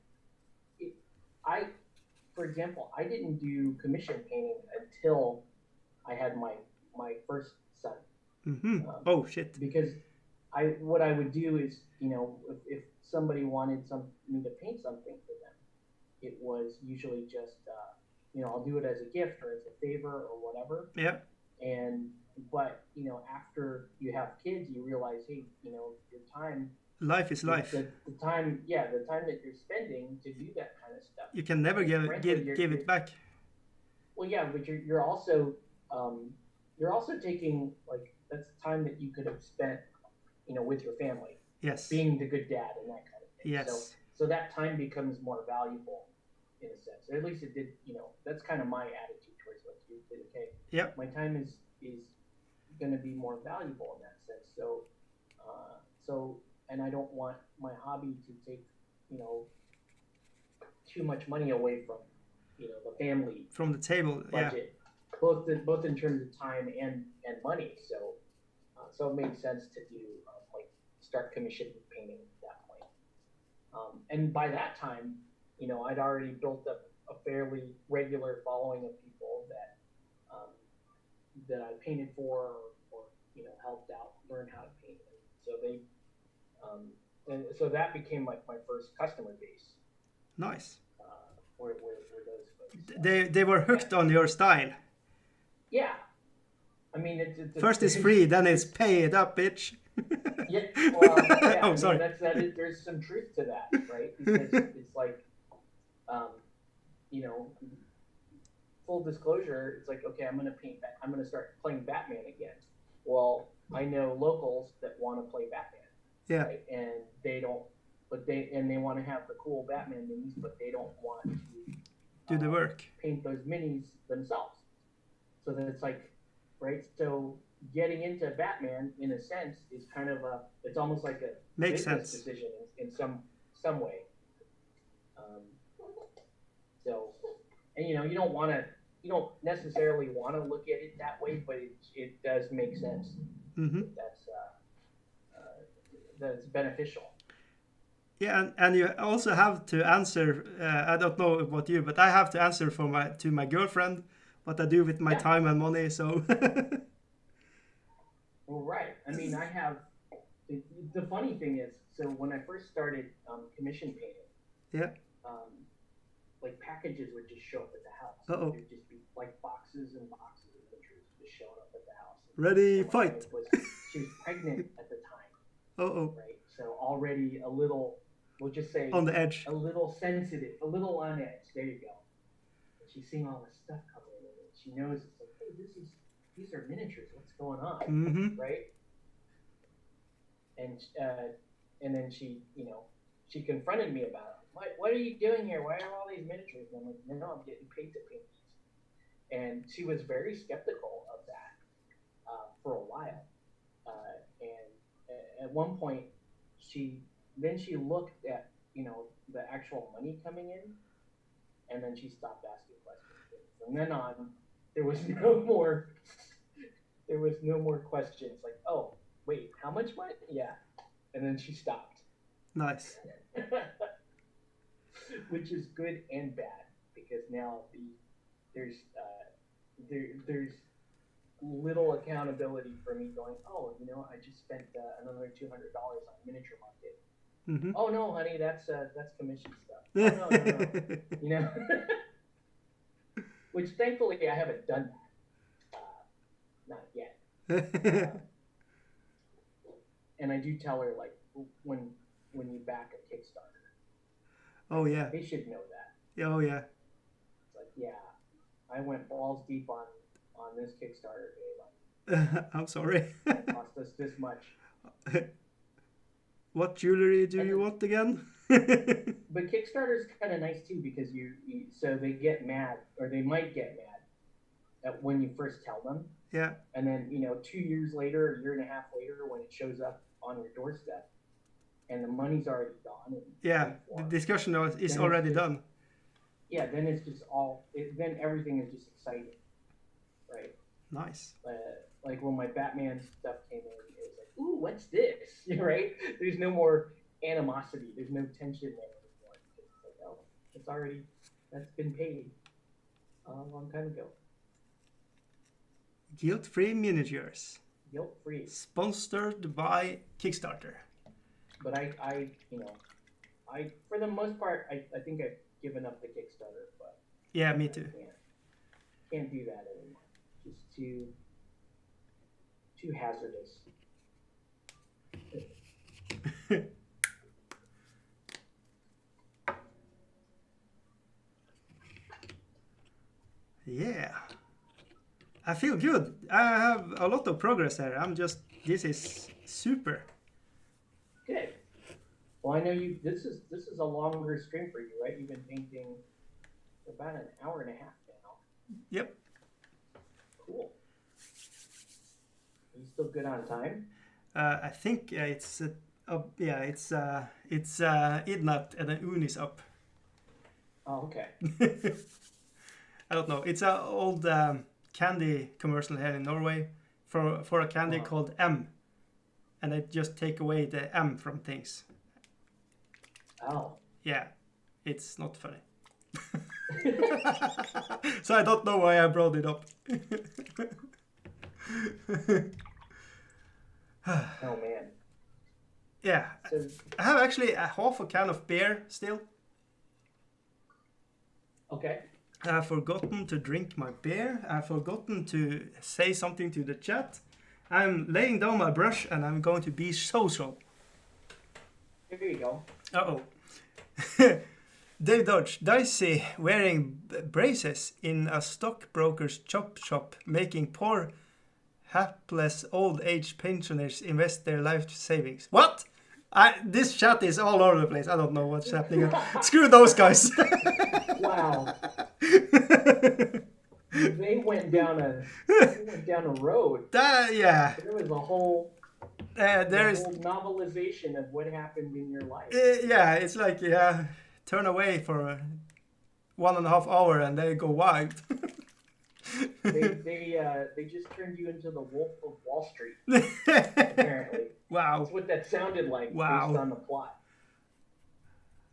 for example, I didn't do commission painting until I had my first son. Mm-hmm. Oh shit! Because what I would do is, if somebody wanted me to paint something for them, it was usually just, I'll do it as a gift or as a favor or whatever. Yeah. But after you have kids, you realize, hey, your time. Life is life. The time that you're spending to do that kind of stuff. You can never give it back. Well, yeah, but you're also taking, like, that's time that you could have spent, with your family. Yes. Being the good dad and that kind of thing. Yes. So that time becomes more valuable in a sense, or at least it did. That's kind of my attitude towards what you did. Okay. Yeah. My time is going to be more valuable in that sense. So and I don't want my hobby to take, too much money away from, the family. From the table, budget, both in terms of time and money. So it made sense to do start commission painting at that point. And by that time, I'd already built up a fairly regular following of people that I painted for or helped out learn how to paint. So they. And so that became like my first customer base. Nice. Where those folks. They were hooked on your style. Yeah. I mean, it's first it's free, then it's pay it up, bitch. Yeah, well, yeah. Oh, I mean, sorry. there's some truth to that, right? Because it's like, um, you know, full disclosure, it's like, okay, I'm gonna start playing Batman again. Well, I know locals that want to play Batman, Yeah, right? And they don't, they want to have the cool Batman minis, but they don't want to do the work. paint those minis themselves. So that it's like, right? So getting into Batman, in a sense, is kind of it's almost like a Makes business sense. decision in some way. Um, so, and you don't necessarily want to look at it that way, but it does make sense. Mm-hmm. That's beneficial. Yeah, and you also have to answer. I don't know about you, but I have to answer to my girlfriend what I do with my Yeah. time and money. So Well, right. I mean, I have. The funny thing is, so when I first started commission painting, yeah. Like packages would just show up at the house. Uh-oh. There'd just be like boxes and boxes of pictures just showing up at the house. Ready, And my fight. wife she was pregnant at the time, Uh-oh. right? So already a little, we'll just say, On the edge. a little sensitive, a little on edge. There you go. And she's seeing all this stuff coming in, and she knows it's like, hey, these are miniatures. What's going on, Mm-hmm. right? And then she confronted me about it. What are you doing here? Why are all these miniatures? And I'm like, no, I'm getting paid to paint these. And she was very skeptical of that for a while. And at one point, she looked at the actual money coming in, and then she stopped asking questions. From then on, there was no more questions. Like, oh, wait, how much money? Yeah, and then she stopped. Nice. Which is good and bad, because now there's little accountability for me going, oh, I just spent another $200 on Miniature Market. Mm-hmm. Oh no, honey, that's commission stuff. Oh, no. Which thankfully I haven't done that, not yet. And I do tell her, like, when you back a Kickstarter. Oh yeah. They should know that. Oh yeah. It's like, yeah, I went balls deep on this Kickstarter, babe. I'm sorry. It cost us this much. What jewelry do you want again? But Kickstarter's kind of nice too, because so they get mad, or they might get mad at when you first tell them. Yeah. And then 2 years later, a year and a half later, when it shows up on your doorstep, and the money's already gone. Yeah, the discussion is already done. Yeah, then it's just then everything is just exciting, right? Nice. Like when my Batman stuff came in, it was like, ooh, what's this? Right? There's no more animosity. There's no tension there anymore. It's like, oh, that's been paid a long time ago. Guilt-free miniatures. Guilt-free. Sponsored by Kickstarter. But I for the most part, I think I've given up the Kickstarter, but yeah, me too. Can't do that anymore. Just too hazardous. Yeah. I feel good. I have a lot of progress there. This is super. Good. Well, I know this is a longer stream for you, right? You've been painting for about an hour and a half now. Yep. Cool. Are you still good on time? I think it's up. Yeah, it's Idnat and then Un is up. Oh, okay. I don't know. It's an old candy commercial here in Norway for a candy called M, and they just take away the M from things. Oh. Yeah, it's not funny. So I don't know why I brought it up. Oh man. Yeah, So, I have actually a half a can of beer still. okay. I've forgotten to drink my beer. I've forgotten to say something to the chat. I'm laying down my brush and I'm going to be social. There you go. Uh-oh. Dave Dodge, Dicey wearing braces in a stockbroker's chop shop, making poor, hapless old age pensioners invest their life savings. What? This chat is all over the place. I don't know what's happening. Screw those guys. Wow. They went down a road. Yeah. There was a whole There's whole novelization of what happened in your life. yeah, it's like turn away for 1.5 hours and they go wild. They just turned you into the Wolf of Wall Street. Apparently, Wow. that's what that sounded like Wow. based on the plot.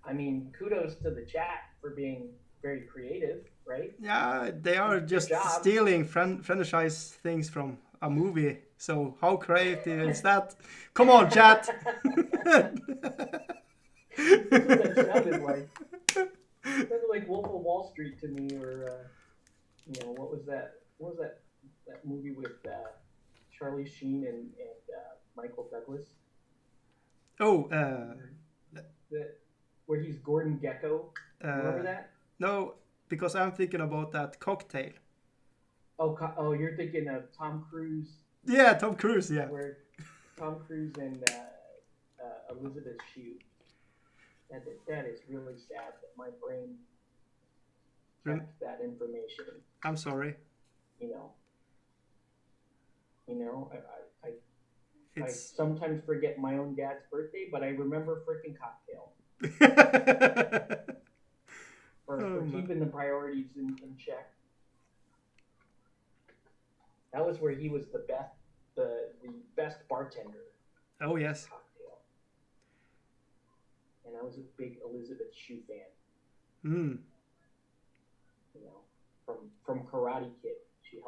I mean, kudos to the chat for being very creative, right? Yeah, they are just job. stealing franchise things from a movie. So how creative is that? Come on, chat. That's what that sounded like. It sounded like Wolf of Wall Street to me, or what was that? What was that movie with Charlie Sheen and Michael Douglas? Oh, Where he's Gordon Gekko. Remember that? No, because I'm thinking about that cocktail. Oh, you're thinking of Tom Cruise. Yeah, Tom Cruise. Yeah. Where Tom Cruise and Elizabeth Shue. That is really sad that my brain kept that information. I'm sorry. I sometimes forget my own dad's birthday, but I remember freaking cocktail. for keeping the priorities in check. That was where he was the best bartender. Oh yes. Cocktail. And I was a big Elizabeth Shue fan. Hmm. From Karate Kid, she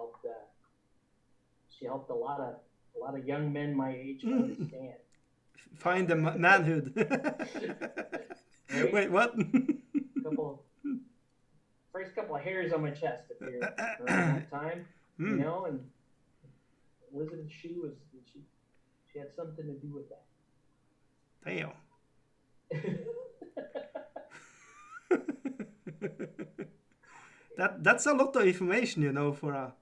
helped a lot of young men my age understand. Find the manhood. Right? Wait, what? First couple of hairs on my chest appeared around that time, and Elizabeth Shue she had something to do with that. Damn. That's a lot of information, for a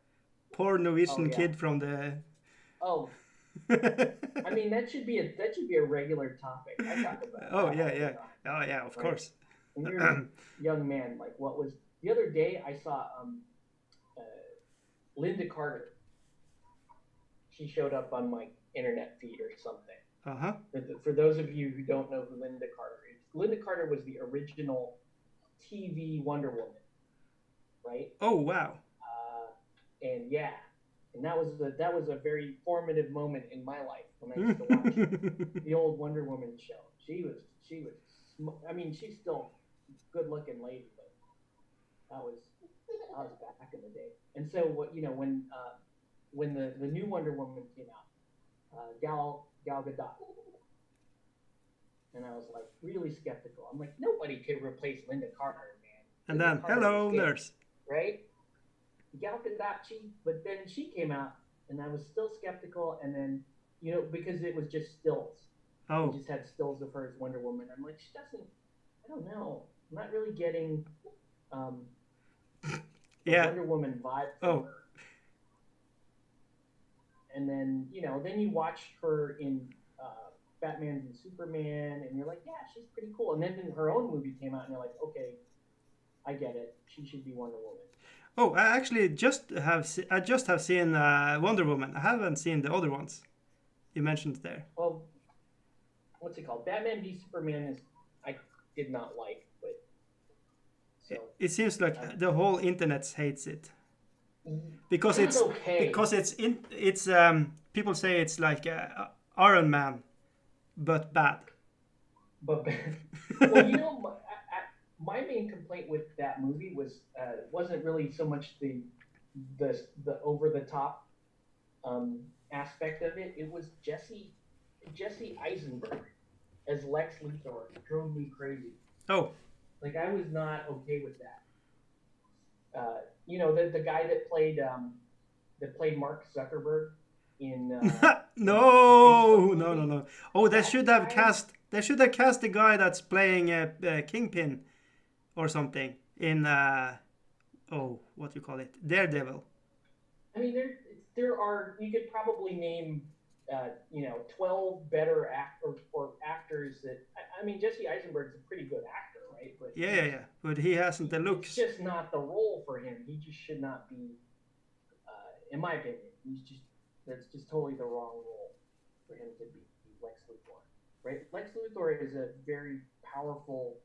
poor Norwegian kid from the. Oh. I mean, that should be a regular topic. I talk about. Oh yeah. Oh yeah, of course. And you're a young man. Like, what was the other day? I saw Linda Carter. She showed up on my internet feed or something. Uh-huh. For those of you who don't know who Linda Carter is, Linda Carter was the original TV Wonder Woman, right? Oh wow. And that was a very formative moment in my life when I used to watch the old Wonder Woman show. She was. I mean, she's still a good-looking lady, but that was back in the day. And so when the new Wonder Woman came out, Gal Gadot, and I was like really skeptical. I'm like, nobody could replace Linda Carter, man. And then, hello, nurse. Right? Gal Gadot, but then she came out, and I was still skeptical. And then, because it was just stills. Oh. We just had stills of her as Wonder Woman. I'm like, she doesn't. I don't know. I'm not really getting the Wonder Woman vibe from her. And then, then you watched her in Batman and Superman, and you're like, yeah, she's pretty cool. And then her own movie came out, and you're like, okay, I get it. She should be Wonder Woman. Oh, I actually just have seen Wonder Woman. I haven't seen the other ones you mentioned there. Well, what's it called? Batman v Superman I did not like, but so it seems like the whole internet hates it because it's people say it's like Iron Man, but bad. But well, my main complaint with that movie wasn't really so much the over the top aspect of it. It was Jesse Eisenberg as Lex Luthor drove me crazy. Oh, like I was not okay with that. The guy that played Mark Zuckerberg in No, Facebook no, no, movie. no. Oh, they That should have guy, cast. They should have cast the guy that's playing Kingpin or something in oh, what do you call it? Daredevil. I mean, there are you could probably name 12 better or actors that I mean Jesse Eisenberg's a pretty good actor, right? But Yeah, yeah, yeah. But he hasn't the it's looks. just not the role for him. He just should not be, in my opinion. That's just totally the wrong role for him to be Lex Luthor, right? Lex Luthor is a very powerful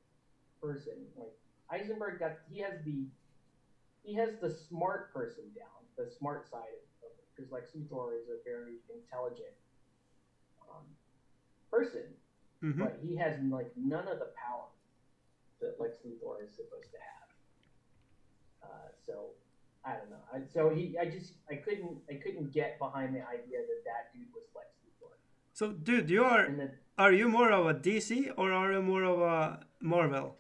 person. Like Eisenberg he has the smart person down, the smart side of it, because Lex Luthor is a very intelligent um, person, Mm-hmm. but he has like none of the power that Lex Luthor is supposed to have. So I don't know. I couldn't get behind the idea that that dude was Lex Luthor. So, dude, And then are you more of a DC or are you more of a Marvel?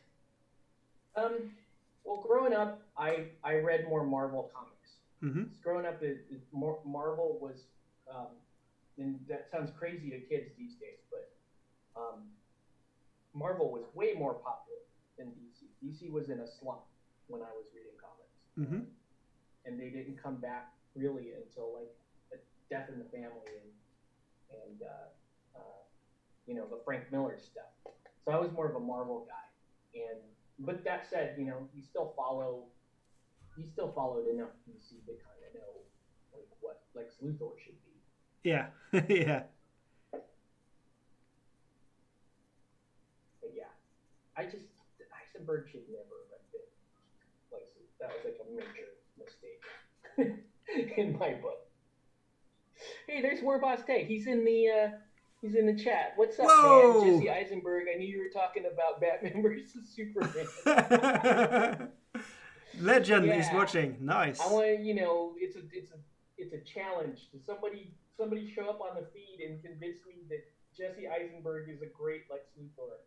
well, growing up, I read more Marvel comics. Mm-hmm. Growing up, Marvel was, and that sounds crazy to kids these days, but Marvel was way more popular than DC. DC was in a slump when I was reading comics, Mm-hmm. and they didn't come back really until like a Death in the Family and the Frank Miller stuff. So I was more of a Marvel guy, and but that said, he still followed enough DC to kind of know like what Lex Luthor should be. Yeah, yeah. But yeah, Eisenberg should never have been Lex Luthor. That was like a major mistake in my book. Hey, there's Warboss Tay. He's in the chat. What's up, man? Whoa! Jesse Eisenberg. I knew you were talking about Batman versus Superman. Legend is Yeah, watching. Nice. I want it's a challenge to somebody show up on the feed and convince me that Jesse Eisenberg is a great Lex Luthor.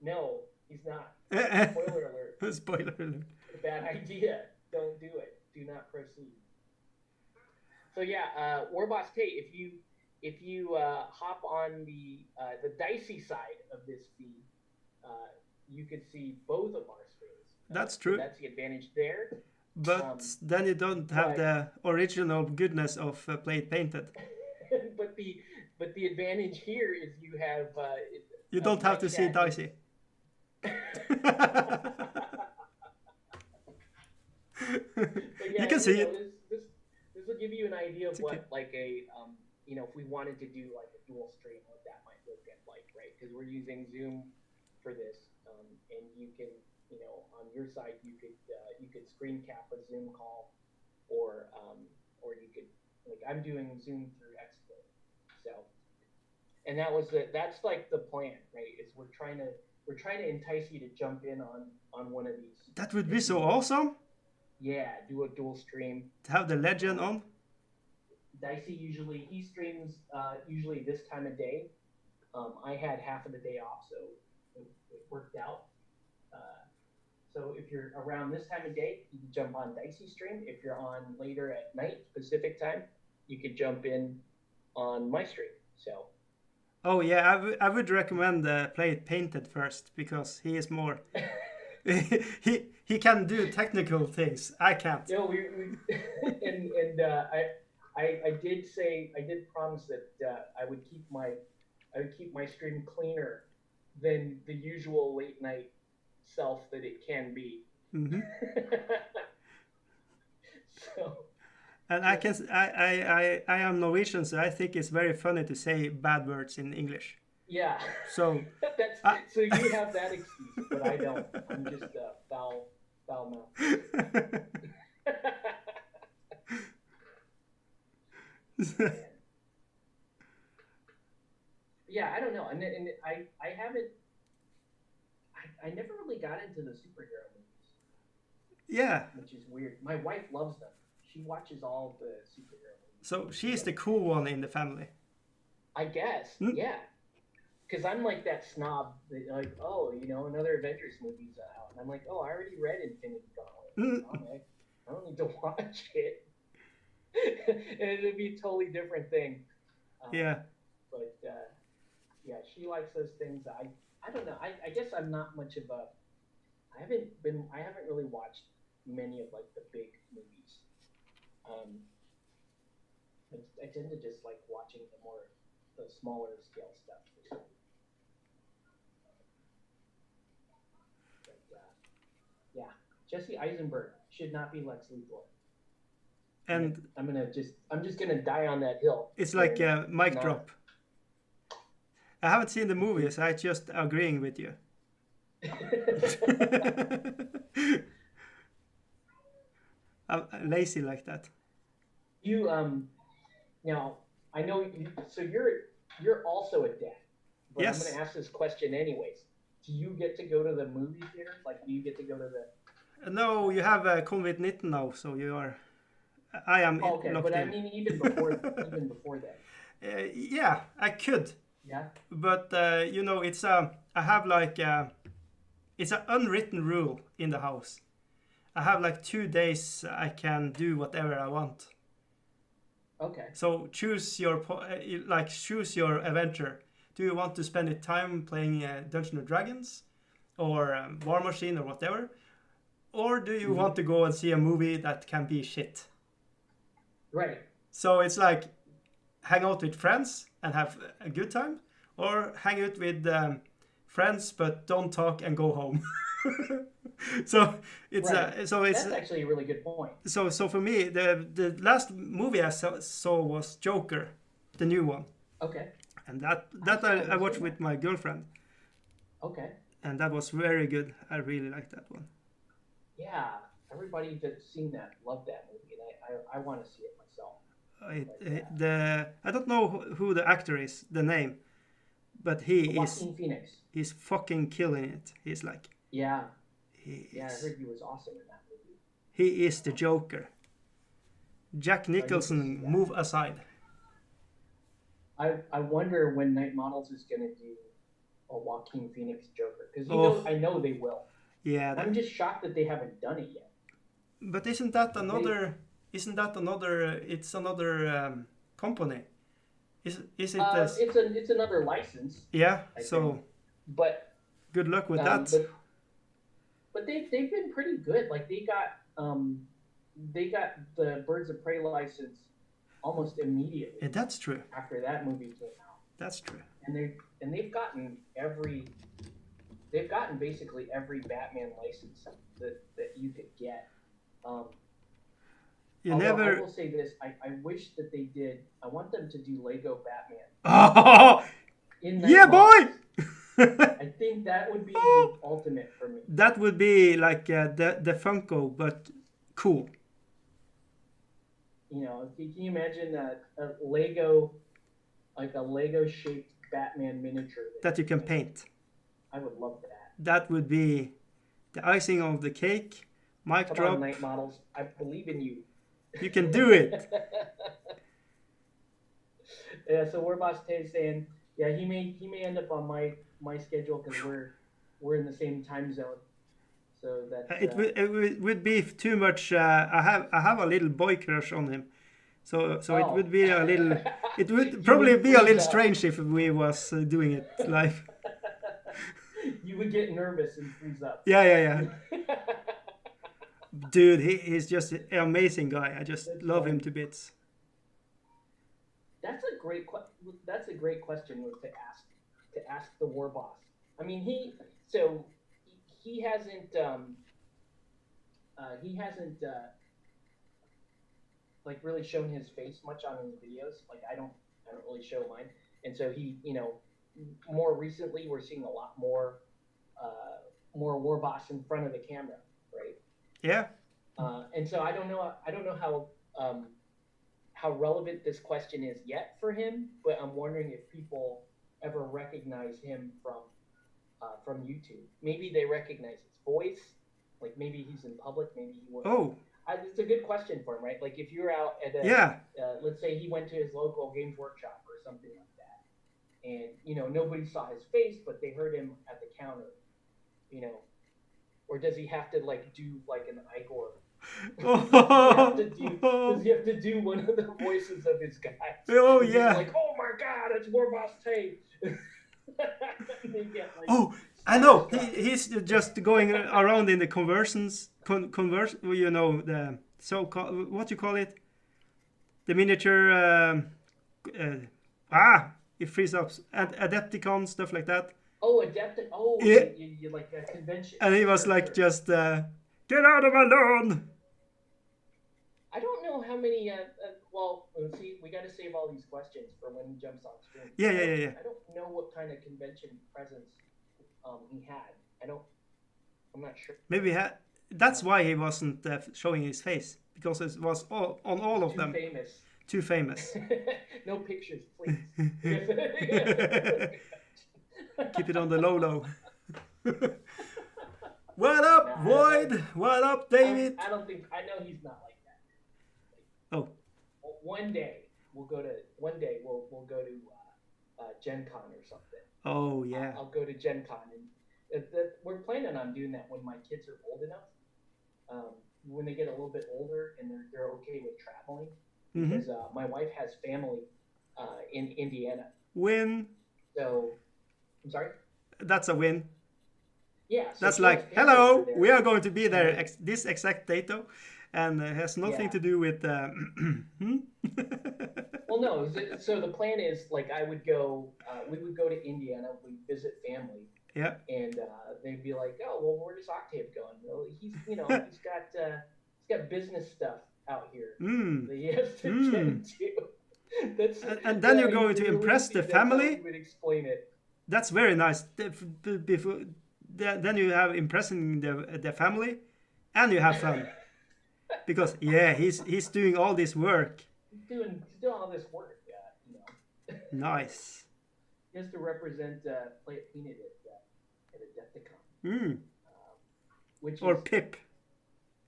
No, he's not. Spoiler alert. Spoiler alert. Bad idea. Don't do it. Do not proceed. So yeah, Warboss Tate, if you hop on the dicey side of this feed, you could see both of our screens. That's So true. that's the advantage there. But then you don't have but the original goodness of Plate Painted. but the advantage here is you have You don't have to see Dicey. Yeah, you can see it. This will give you an idea of It's what okay. like if we wanted to do like a dual stream, what that might look like, right? Because we're using Zoom for this, and you can on your side you could screen cap a Zoom call, or you could like I'm doing Zoom through Exploit, so. And that's like the plan, right? Is we're trying to entice you to jump in on one of these. That would be so awesome. Yeah, do a dual stream. To have the legend on. Dicey he streams usually this time of day. I had half of the day off, so it worked out. So if you're around this time of day, you can jump on Dicey stream. If you're on later at night Pacific time, you could jump in on my stream. So. Oh yeah, I would recommend Play It Painted first because he is more. he can do technical things. I can't. No, we and I did promise that I would keep my stream cleaner than the usual late night self that it can be. Mm-hmm. So. And I am Norwegian, so I think it's very funny to say bad words in English. Yeah. So so you have that excuse, but I don't. I'm just foul mouth. Yeah, I don't know, and I haven't. I never really got into the superhero movies. Yeah. Which is weird. My wife loves them. She watches all the superhero movies. So she's the cool one in the family. I guess, yeah. Because I'm like that snob that like, oh, another Avengers movie's out. And I'm like, oh, I already read Infinity Gauntlet. I don't need to watch it. and it'd be a totally different thing. Yeah. But yeah, she likes those things. I don't know. I guess I'm not much of a. I haven't really watched many of like the big movies. Um, I tend to just like watching the smaller scale stuff. But yeah, Jesse Eisenberg should not be Lex Luthor. And I'm just gonna die on that hill. it's like a mic not, drop. I haven't seen the movies. I just agreeing with you. I'm lazy like that. You now I know you, so you're also a dad, but Yes. I'm going to ask this question anyways. Do you get to go to the movie theater? Like, do you get to go to the? No, you have COVID-19 now, so you are. I am Okay, locked but in. I mean even before that. Yeah, I could, Yeah. but you know, it's I have like it's an unwritten rule in the house. I have like 2 days I can do whatever I want. Okay. So choose your choose your adventure. Do you want to spend your time playing Dungeons and Dragons, or War Machine or whatever, or do you want to go and see a movie that can be shit? Right. So it's like hang out with friends and have a good time, or hang out with friends but don't talk and go home. So it's Right. so it's That's actually a really good point. so for me the last movie I saw was Joker, the new one, Okay. and that I watched with my girlfriend, Okay. and that was very good. I really liked that one. Yeah. Everybody that's seen that loved that movie, and I want to see it myself. I don't know who the actor is, the name, but Joaquin Phoenix. he's fucking killing it. He's like Yeah. he Yeah, I is, heard he was awesome in that movie. he is the Joker. Jack Nicholson, move aside. I wonder when Night Models is going to do a Joaquin Phoenix Joker, because I know they will. Yeah. I'm just shocked that they haven't done it yet. But isn't that another? Isn't that another? It's another company. Is it? It's another license. Yeah. I so. think. But good luck with that. But they've been pretty good. Like they got the Birds of Prey license almost immediately. Yeah, that's true. After that movie came out. That's true. And they've gotten basically every Batman license that you could get. I will say this: I wish that they did. I want them to do Lego Batman. Oh, yeah, boy! I think that would be the ultimate for me. That would be like the Funko, but cool. You know, can you imagine a Lego shaped Batman miniature that you can paint? I would love that. That would be the icing on the cake. Mic Come drop. on, Night Models. I believe in you. You can do it. Yeah. So Warboss Tay is saying, yeah, he may end up on my schedule because we're in the same time zone. So that it would be too much. I have a little boy crush on him, so it would be a little. It would probably be a little strange if we was doing it live. You would get nervous and freeze up. Yeah. Dude, he's just an amazing guy. I just love him to bits. That's a great question to ask the war boss. I mean, he hasn't like really shown his face much on his videos. Like I don't really show mine, and so he, more recently we're seeing a lot more war boss in front of the camera, right? Yeah. And so I don't know how relevant this question is yet for him, but I'm wondering if people ever recognize him from YouTube. Maybe they recognize his voice, like maybe he's in public, maybe he was. Oh. It's a good question for him, right? Like if you're out at let's say he went to his local Games Workshop or something like that, and nobody saw his face, but they heard him at the counter, or does he have to like do like an Igor Does he have to do one of the voices of his guys? Oh He's yeah. like, oh my God, it's Warboss Tay. Oh, I know. He's just going around in the conversions, you know, the what you call it, the miniature. It frees up Adepticon stuff like that. Oh, Adept. Oh, Yeah. you like a convention. And he was like, just get out of my lawn. I don't know how many. Well, let's see. We got to save all these questions for when he jumps on stream. Yeah. I don't know what kind of convention presence he had. I'm not sure. Maybe that's why he wasn't showing his face, because it was on all of them. Too famous. No pictures, please. Keep it on the low. What up, Void? What up, David? I don't think. I know he's not like that. Oh. One day we'll go to Gen Con or something. Oh yeah. I'll go to Gen Con, and we're planning on doing that when my kids are old enough. When they get a little bit older and they're okay with traveling, because my wife has family in Indiana. Win. So, I'm sorry. That's a win. Yeah. So that's like, hello, we are going to be there this exact date, and it has nothing to do with. Well, no. So the plan is like we would go to Indiana, we'd visit family. Yeah. And they'd be like, oh, well, where does Octave going? Well, he's got business stuff out here that he has to tend to. And then you're going to impress the family. You would explain it. That's very nice. Then you have impressing the family, and you have fun, because he's doing all this work. He's doing all this work. Nice. He has to represent Play It Peanut at Adepticon. Or Pip.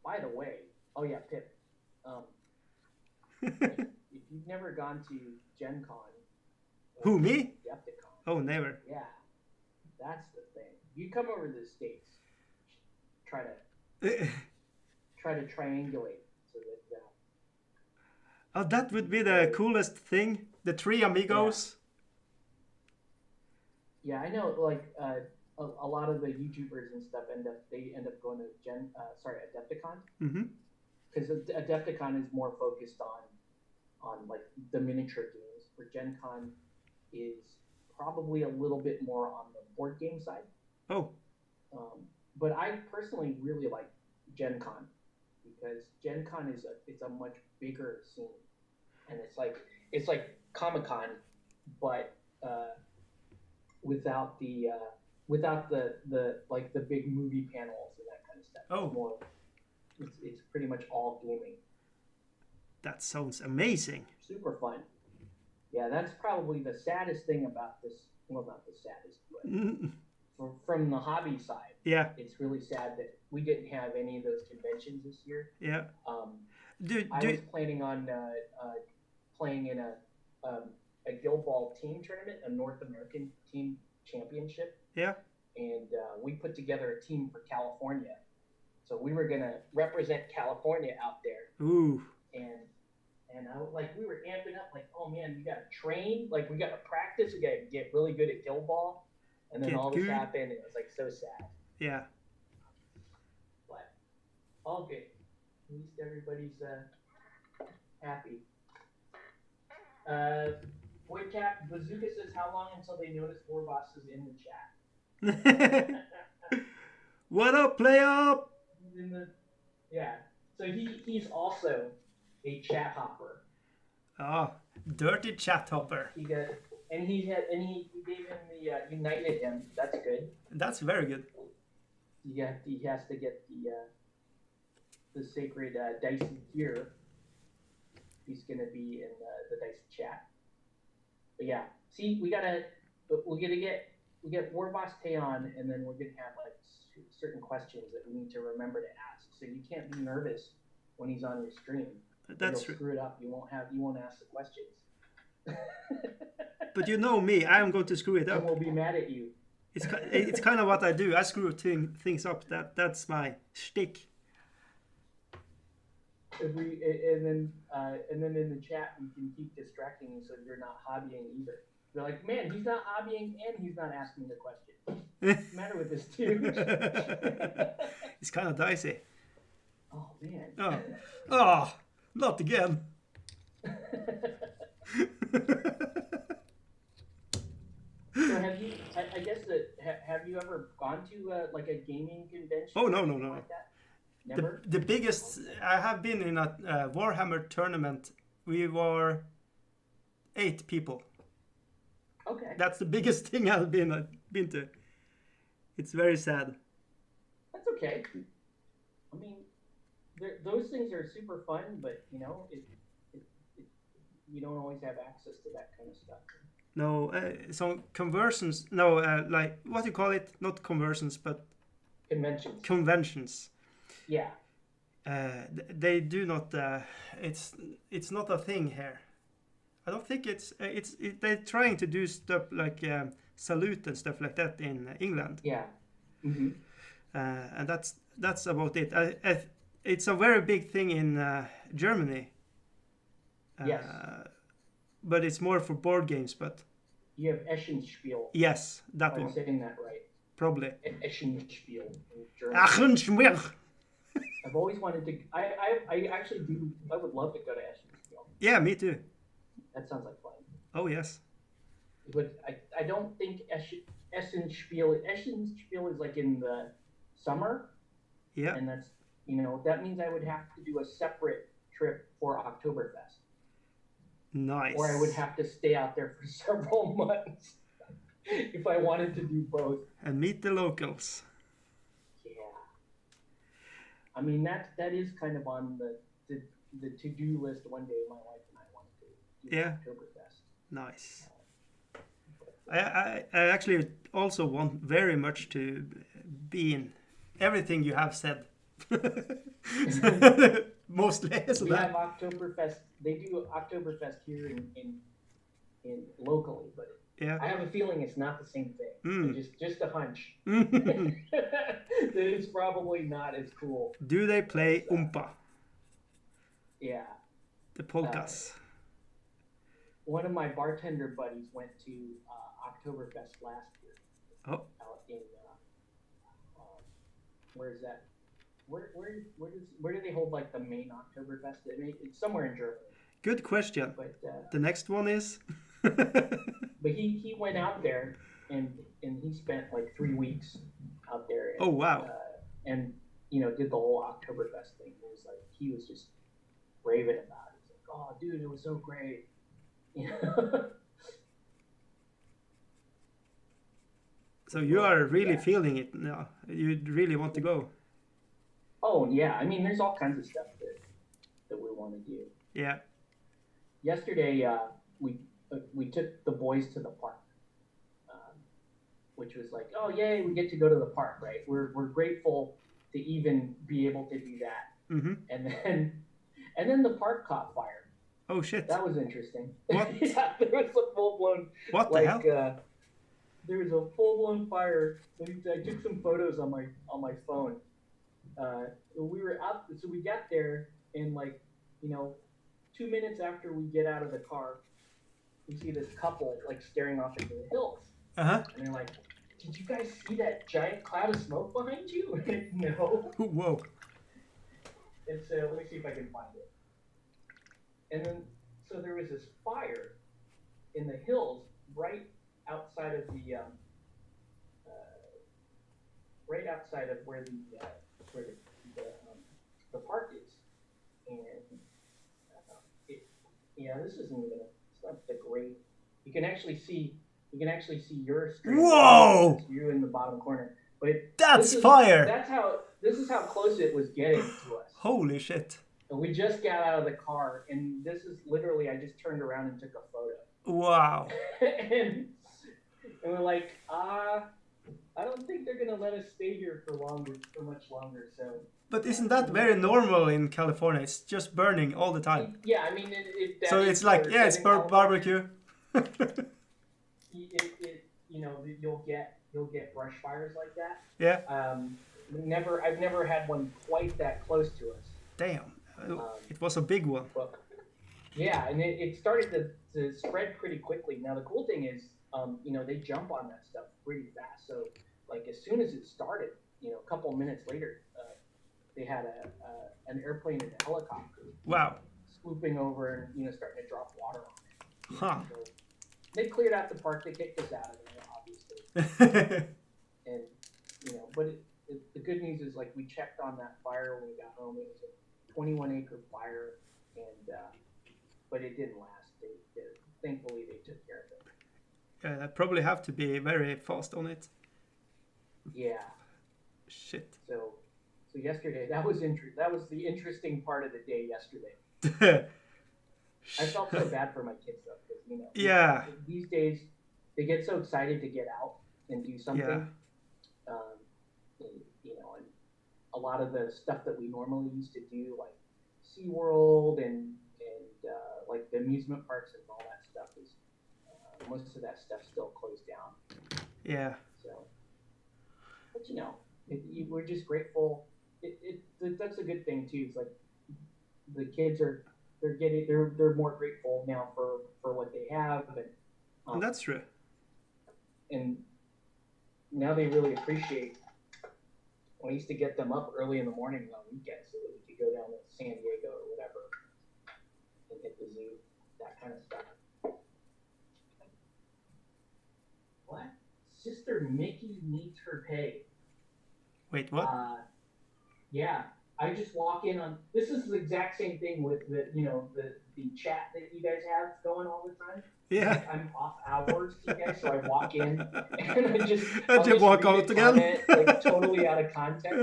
By the way, oh yeah, Pip. If you've never gone to Gen Con. Who, me? Adepticon. Oh, never. Yeah, that's the thing. You come over to the States, try to triangulate so that. Oh, that would be the coolest thing. The three amigos. Yeah, I know. Like a lot of the YouTubers and stuff end up going to Adepticon. Because Adepticon is more focused on like the miniature games, where Gen Con is probably a little bit more on the board game side. Oh. But I personally really like Gen Con, because Gen Con it's a much bigger scene, and it's like Comic-Con, but without the like the big movie panels and that kind of stuff. Oh. It's pretty much all gaming. That sounds amazing. Super fun. Yeah, that's probably the saddest thing about this. Well, not the saddest, but from the hobby side, it's really sad that we didn't have any of those conventions this year. Yeah. I was planning on playing in a Guild Ball team tournament, a North American team championship. Yeah. And we put together a team for California. So we were gonna represent California out there. Ooh. And we were amping up, like, oh man, we gotta train, like we gotta practice, we gotta get really good at Guild Ball. And then all this happened, and it was like so sad. Yeah. But all good. At least everybody's happy. Boycat Bazooka says, how long until they notice Warboss is in the chat? What up, play up? Yeah. So he's also a chat hopper. Oh, dirty chat hopper. He gave him the united him. That's good. That's very good. He has to get the sacred Dicey gear. He's gonna be in the Dicey chat. But yeah, see, we get Warboss Tay on, and then we're gonna have like certain questions that we need to remember to ask. So you can't be nervous when he's on your stream. That's true. Screw it up. You won't ask the questions. But you know me, I'm going to screw it up. And we'll be mad at you. It's kind of what I do. I screw things up. That's my shtick. if we and then in the chat we can keep distracting you so you're not hobbying either. They're like, man, he's not hobbying and he's not asking the question. What's the matter with this dude? It's kind of dicey. Oh man. Oh, not again. So have you? I guess that have you ever gone to like a gaming convention? Oh no. Like that? Never. The biggest I have been in a Warhammer tournament. We were 8 people. Okay. That's the biggest thing I've been to. It's very sad. That's okay. I mean, those things are super fun, but you know, you don't always have access to that kind of stuff. No, so conversions. No, like what do you call it? Not conversions, but conventions. Yeah. They do not. It's not a thing here. I don't think they're trying to do stuff like salute and stuff like that in England. Yeah. Mm-hmm. And that's about it. It's a very big thing in Germany. Yes. But it's more for board games. But you have Eschenspiel. Yes, that one. I'm saying that right. Probably. Eschenspiel in German. Eschenspiel. I've always wanted to. I actually do. I would love to go to Eschenspiel. Yeah, me too. That sounds like fun. Oh yes. But I don't think Eschenspiel is like in the summer. Yeah. And that's that means I would have to do a separate trip for Oktoberfest. Nice. Or I would have to stay out there for several months if I wanted to do both. And meet the locals. Yeah. I mean that is kind of on the to-do list. One day my wife and I wanted to do Oktoberfest. Nice. I actually also want very much to be in everything you have said. Mostly. So we have Oktoberfest. They do Oktoberfest here in locally, but I have a feeling it's not the same thing. Just a hunch. That it's probably not as cool. Do they play Oompa? Yeah. The polkas. One of my bartender buddies went to Oktoberfest last year. Oh. Out in where is that? Where do they hold like the main Oktoberfest? It's somewhere in Germany. Good question. But the next one is. But he went out there and he spent like 3 weeks out there. And, oh wow! And did the whole Oktoberfest thing. It was like he was just raving about it. He's like, "Oh, dude, it was so great." So you are really feeling it now. You really want to go. Oh yeah, I mean, there's all kinds of stuff that we want to do. Yeah. Yesterday, we took the boys to the park, which was like, oh yay, we get to go to the park, right? We're grateful to even be able to do that. Mm-hmm. And then the park caught fire. Oh shit! That was interesting. What? Yeah, there was a full blown. What the hell? There was a full blown fire. I took some photos on my phone. We were out, so we got there, and 2 minutes after we get out of the car, we see this couple staring off into the hills. Uh-huh. And they're like, "Did you guys see that giant cloud of smoke behind you?" No. Whoa. And so let me see if I can find it. And then, so there was this fire in the hills right outside of where the park is, and this isn't even it's not the great. You can actually see your screen. Whoa! You in the bottom corner, but fire. This is how close it was getting to us. Holy shit! And we just got out of the car, and this is literally I just turned around and took a photo. Wow. and we're like, I don't think they're gonna let us stay here for much longer. So. But isn't that very normal in California? It's just burning all the time. Yeah, I mean, so it's like, it's barbecue. You'll get brush fires like that. Yeah. I've never had one quite that close to us. Damn. It was a big one. Well, yeah, and it started to spread pretty quickly. Now the cool thing is, they jump on that stuff pretty fast. So like as soon as it started, a couple minutes later, they had an airplane and a helicopter. Wow. Swooping over and starting to drop water on it. Huh. So they cleared out the park. They kicked us out of there, obviously. And but the good news is like we checked on that fire when we got home. It was a 21-acre fire, and but it didn't last. Thankfully they took care of it. Yeah, I probably have to be very fast on it. Yeah. Shit. So yesterday that was the interesting part of the day yesterday. I felt so bad for my kids though, because yeah, these days they get so excited to get out and do something. Yeah. And a lot of the stuff that we normally used to do, like SeaWorld and like the amusement parks and all that stuff, is most of that stuff still closed down. Yeah. So, but we're just grateful. That's a good thing too. It's like the kids they're more grateful now for what they have, and that's true. And now they really appreciate. I used to get them up early in the morning on weekends so that we could go down to San Diego or whatever and hit the zoo, that kind of stuff. What? Sister Mickey needs her pay. Wait, what? Yeah, I just walk in on. This is the exact same thing with the chat that you guys have going all the time. Yeah. I'm off hours, you guys, so I walk in and I just walk out again. Comment, like totally out of context.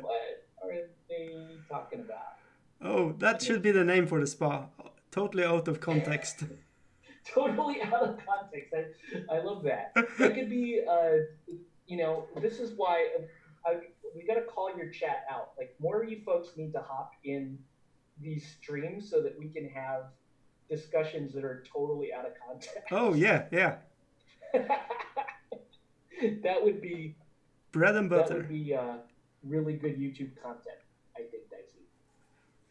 What are they talking about? Oh, that should be the name for the spa. Totally out of context. Totally out of context. I love that. That could be, this is why we got to call your chat out. Like, more of you folks need to hop in these streams so that we can have discussions that are totally out of context. Oh, yeah. That would be bread and butter. That would be really good YouTube content, I think, Dicey.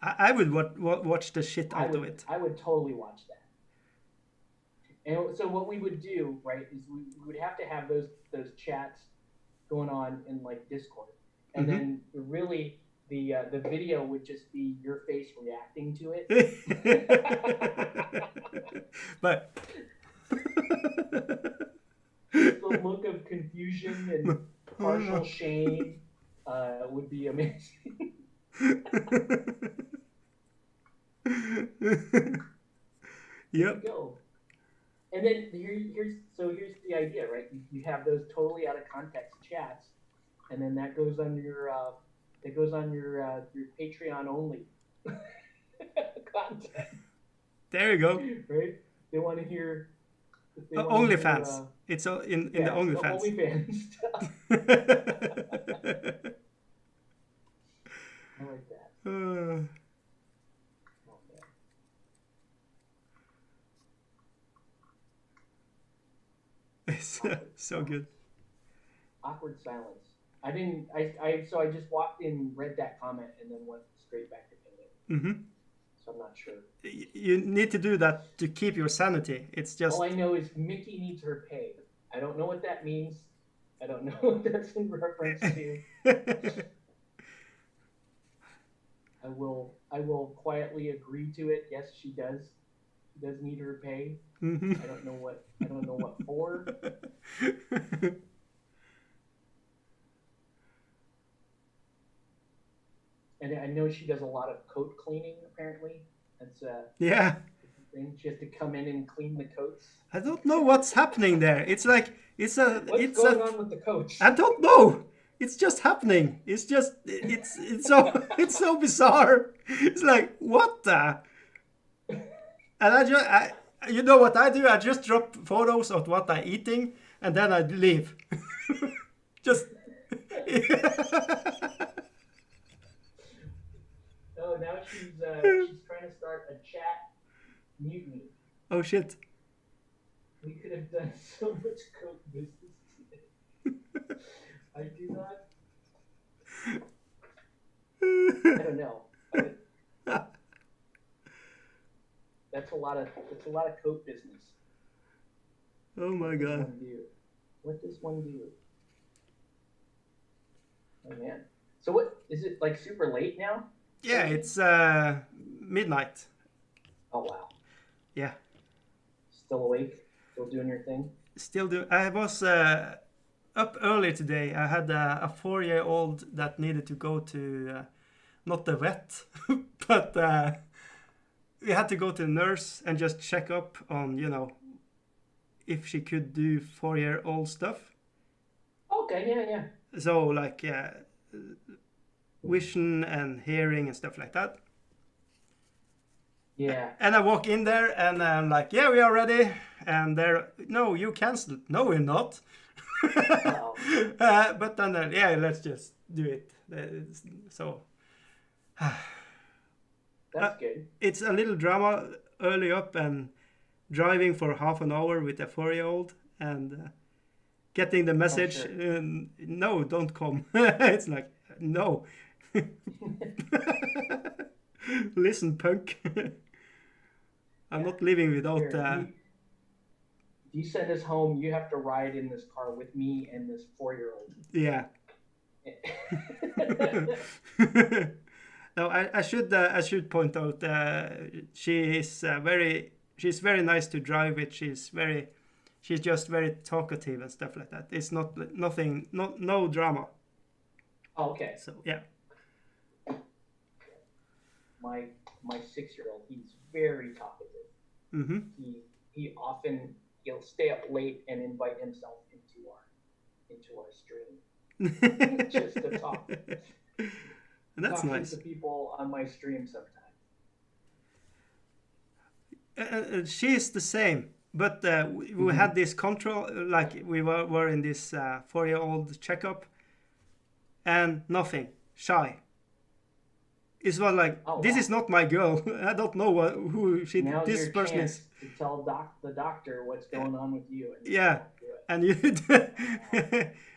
I would watch the shit out of it. I would totally watch that. And so what we would do, right, is we would have to have those chats going on in like Discord, and then really the video would just be your face reacting to it. But the look of confusion and partial shame would be amazing. Yep. Go. And then here's the idea, right? You have those totally out of context chats, and then that goes on your Patreon only content. There you go. Right? They want to hear. OnlyFans. It's in the OnlyFans. The OnlyFans stuff. I like that. It's so good. Awkward silence. I just walked in, read that comment, and then went straight back to pinging. So I'm not sure. You need to do that to keep your sanity. It's just. All I know is Mickey needs her pay. I don't know what that means. I don't know what that's in reference to. I will quietly agree to it. Yes, she does. She does need her pay. I don't know what for. And I know she does a lot of coat cleaning. Apparently, that's yeah. Thing. She has to come in and clean the coats. I don't know what's happening there. It's like What's going on with the coats? I don't know. It's just happening. It's it's so bizarre. It's like, what the? And I you know what I do? I just drop photos of what I'm eating and then I leave. Just. Oh, now she's trying to start a chat mutiny. Oh shit. We could have done so much coke business today. I do not. I don't know. that's a lot of coat business. Oh my god. What does one do? Oh man. So what is it like? Super late now? Yeah, it's midnight. Oh wow. Yeah. Still awake? Still doing your thing? Still do. I was up early today. I had a 4-year-old that needed to go to not the vet, but we had to go to the nurse and just check up on, if she could do 4-year-old stuff. Okay, yeah. So like vision and hearing and stuff like that. Yeah. And I walk in there and I'm like, yeah, we are ready. And they're, no, you canceled. No, we're not. But then, yeah, let's just do it. So. That's good. It's a little drama early up and driving for half an hour with a 4-year-old and getting the message, sure. No, don't come. It's like, no. Listen, punk. I'm not living without... If you send us home, you have to ride in this car with me and this 4-year-old. Yeah. No, I should point out she's very nice to drive with. She's just very talkative and stuff like that. It's no drama. Oh, okay. So yeah. My 6-year-old, he's very talkative. Mm-hmm. He'll stay up late and invite himself into our stream just to talk. That's talking nice. to people on my stream sometimes. She's the same, but we had this control, like we were in this 4-year-old checkup, and nothing, shy. It was like, this is not my girl. I don't know who Now's this your person chance is. to tell the doctor what's going on with you. And yeah, and you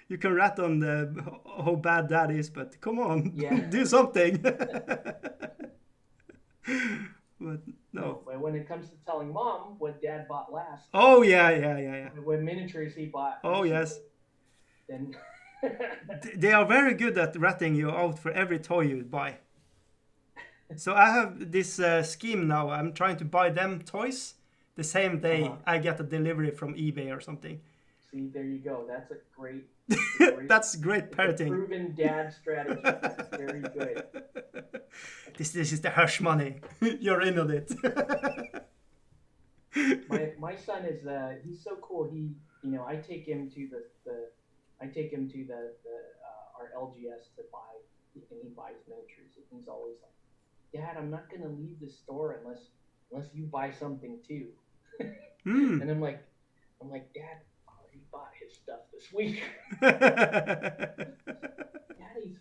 you can rat on how bad that is, but come on, do something. But no. But when it comes to telling mom what dad bought last. Oh yeah. What miniatures he bought. Oh yes. Then. They are very good at ratting you out for every toy you buy. So I have this scheme now. I'm trying to buy them toys the same day I get a delivery from eBay or something. See, there you go. That's a great that's great parenting. Proven dad strategy. That's very good. This is the hush money. You're in on it. my son is he's so cool. I take him to our LGS to buy, and he buys miniatures. And he's always like, Dad, I'm not gonna leave the store unless you buy something too. And I'm like, Dad already bought his stuff this week. Daddy's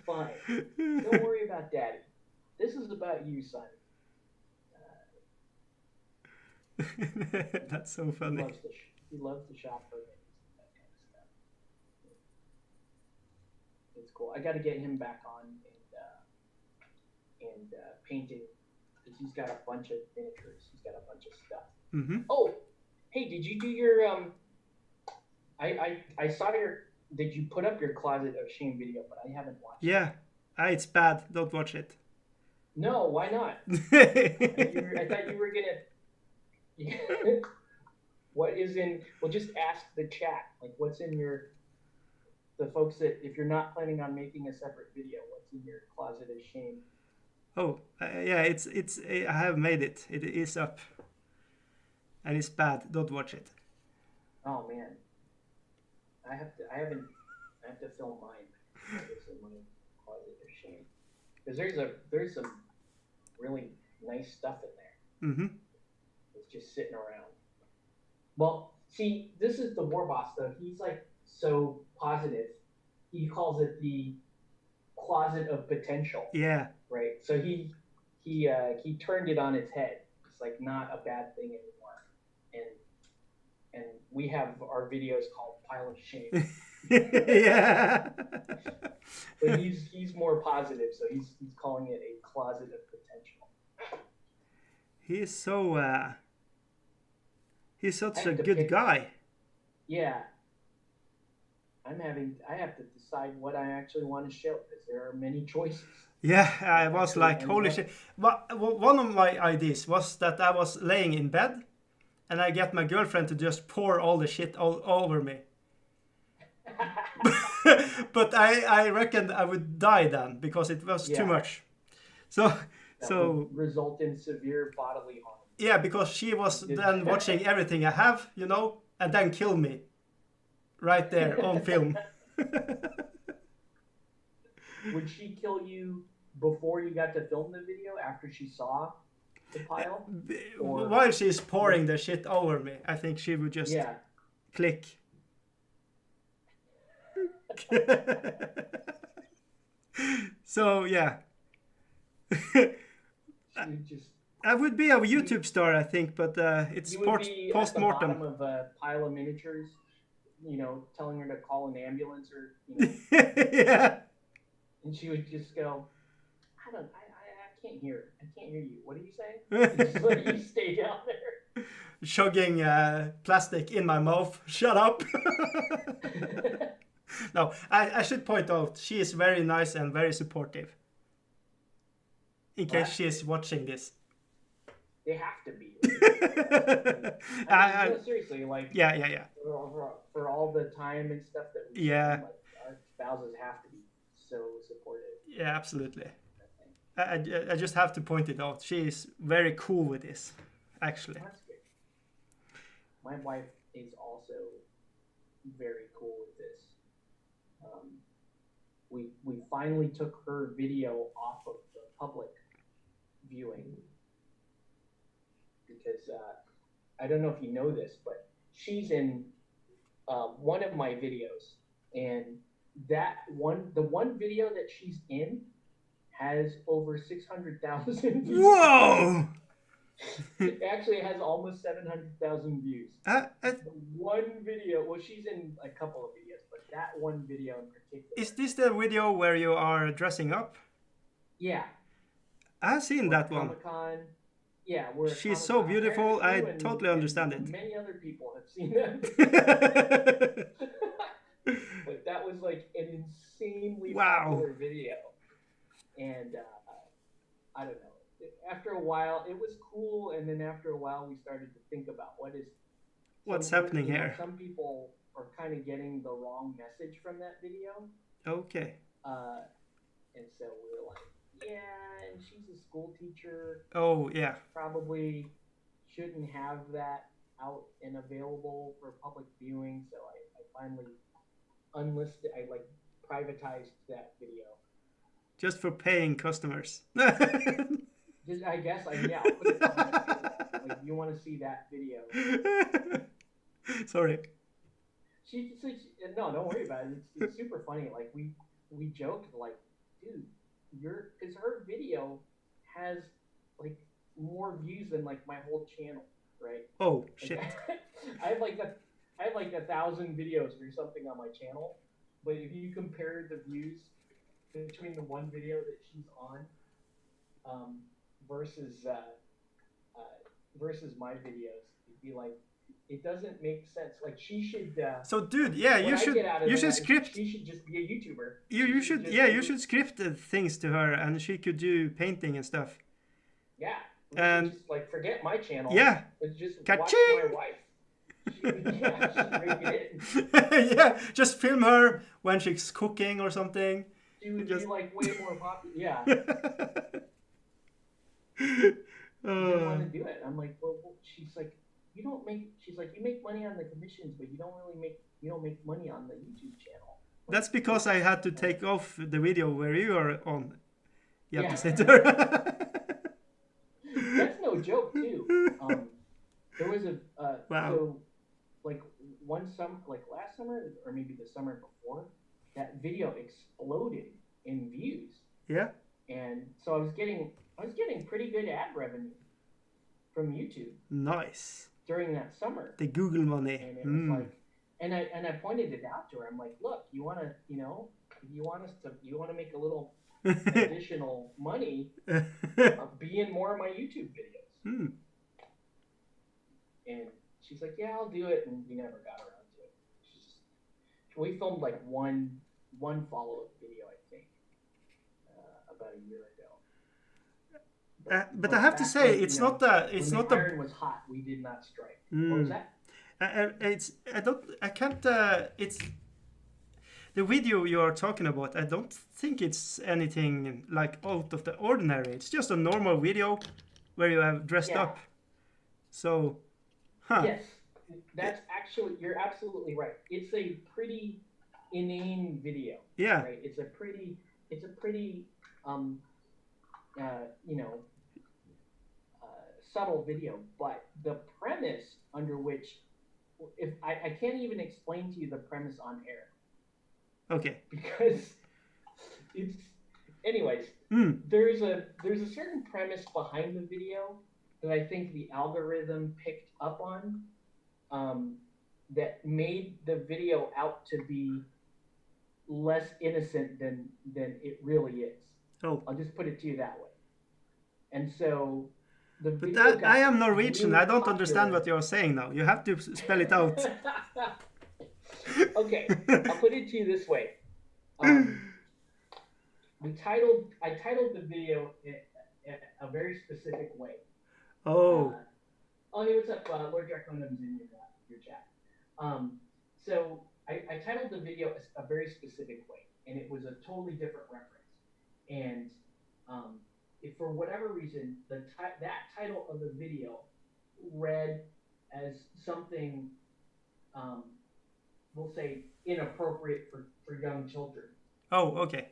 fine. Don't worry about Daddy. This is about you, son. That's so funny. He loves to shop for things, that kind of stuff. It's cool. I got to get him back on and painting, because he's got a bunch of miniatures. He's got a bunch of stuff. Mm-hmm. Oh, hey, did you do your I saw did you put up your Closet of Shame video, but I haven't watched it. Yeah, it's bad. Don't watch it. No, why not? I thought you were gonna. What is in? Well, just ask the chat. Like, what's in the folks that, if you're not planning on making a separate video, what's in your Closet of Shame? Oh, yeah, it's. I have made it. It is up, and it's bad. Don't watch it. Oh man, I have to film mine. What's in my Closet of Shame? Because there's some really nice stuff in there. Mm-hmm. It's just sitting around. Well, see, this is the war boss though. He's like so positive. He calls it the closet of potential. Yeah. Right. So he turned it on its head. It's like not a bad thing anymore. And we have our videos called Pile of Shame. Yeah. But he's more positive, so he's calling it a closet of potential. He is so He's I such have a to good pick. guy. Yeah, I have to decide what I actually want to show because there are many choices. Yeah, I It was actually like, ends holy up. shit. One of my ideas was that I was laying in bed and I get my girlfriend to just pour all the shit all over me. But I reckoned I would die then because it was too Yeah, much. So, that would so result in severe bodily harm. yeah, because she was Did then watching everything I have, and then kill me right there on film. Would she kill you before you got to film the video after she saw the pile? Or While she's pouring the shit over me, I think she would just yeah, click. So yeah. she would just. I would be a YouTube star, I think, but it's You would be at the post-mortem. bottom of a pile of miniatures, telling her to call an ambulance or, Yeah. and she would just go, I can't hear. I can't hear you. What are you saying? And just let you stay down there. Chugging plastic in my mouth. Shut up. No, I should point out she is very nice and very supportive. In case she is watching this. They have to be. Right? Seriously, like Yeah. for all the time and stuff that we spend, like our spouses have to be so supportive. Yeah, absolutely. I just have to point it out. She is very cool with this, actually. That's good. My wife is also very cool with this. We finally took her video off of the public viewing because I don't know if you know this, but she's in one of my videos, and the one video that she's in has over 600,000 views. Whoa! It actually has almost 700,000 views. One video, well, she's in a couple of videos, but that one video in particular. Is this the video where you are dressing up? Yeah. I've seen that one. Comic-Con. Yeah, she's so beautiful. I totally understand it. Many other people have seen that. But that was like an insanely popular video. And I don't know. After a while, it was cool, and then after a while, we started to think about what's happening here. Some people are kind of getting the wrong message from that video. Okay. And so we were like, yeah, and she's a school teacher. Oh, yeah. Probably shouldn't have that out and available for public viewing. So I finally unlisted, I privatized that video. Just for paying customers. I guess, yeah, I'll put it on like, you want to see that video. Sorry. No, don't worry about it. It's super funny. Like, we joked, like, dude, because her video has, like, more views than, like, my whole channel, right? Oh, shit. I have, like, 1,000 videos or something on my channel, but if you compare the views between the one video that she's on, versus my videos, it'd be like, it doesn't make sense. Like, she should. So, dude, yeah, you should script. She should just be a YouTuber. You should script things to her, and she could do painting and stuff. Yeah. And just, like, forget my channel. Yeah. Just Ka-ching! watch my wife. She would bring it in. Yeah, just film her when she's cooking or something. She would be like way more popular. Yeah. I didn't want to do it. I'm like, well, she's like, she's like, you make money on the commissions, but you don't make money on the YouTube channel. That's because I had to take off the video where you are on. You have to say to her. That's no joke, too. There was wow. So, like, last summer, or maybe the summer before, that video exploded in views. Yeah. And so I was getting pretty good ad revenue from YouTube. Nice. During that summer. The Google money. And it was like, and I pointed it out to her. I'm like, look, you want to make a little additional money, be in more of my YouTube videos. And she's like, yeah, I'll do it, and we never got around to it. We filmed like one follow-up video, I think, about a year ago. But I have to say, when, it's not the it's when not the the iron was hot, we did not strike. What was that? I can't it's the video you are talking about. I don't think it's anything like out of the ordinary. It's just a normal video where you have dressed up. So, Yes, that's actually, you're absolutely right. It's a pretty inane video. Yeah. Right. It's a pretty subtle video, but the premise under which, if I can't even explain to you the premise on air. Okay. Because it's, anyways, there's a certain premise behind the video that I think the algorithm picked up on, that made the video out to be less innocent than it really is. Oh. I'll just put it to you that way. And so the But video I am Norwegian. really I don't popular. understand what you're saying now. You have to spell it out. Okay, I'll put it to you this way. I titled the video in a very specific way. Oh. Hey, what's up? Lord Draconum's in your chat. So I titled the video a very specific way, and it was a totally different reference. And if for whatever reason that title of the video read as something, we'll say, inappropriate for young children. Oh, okay.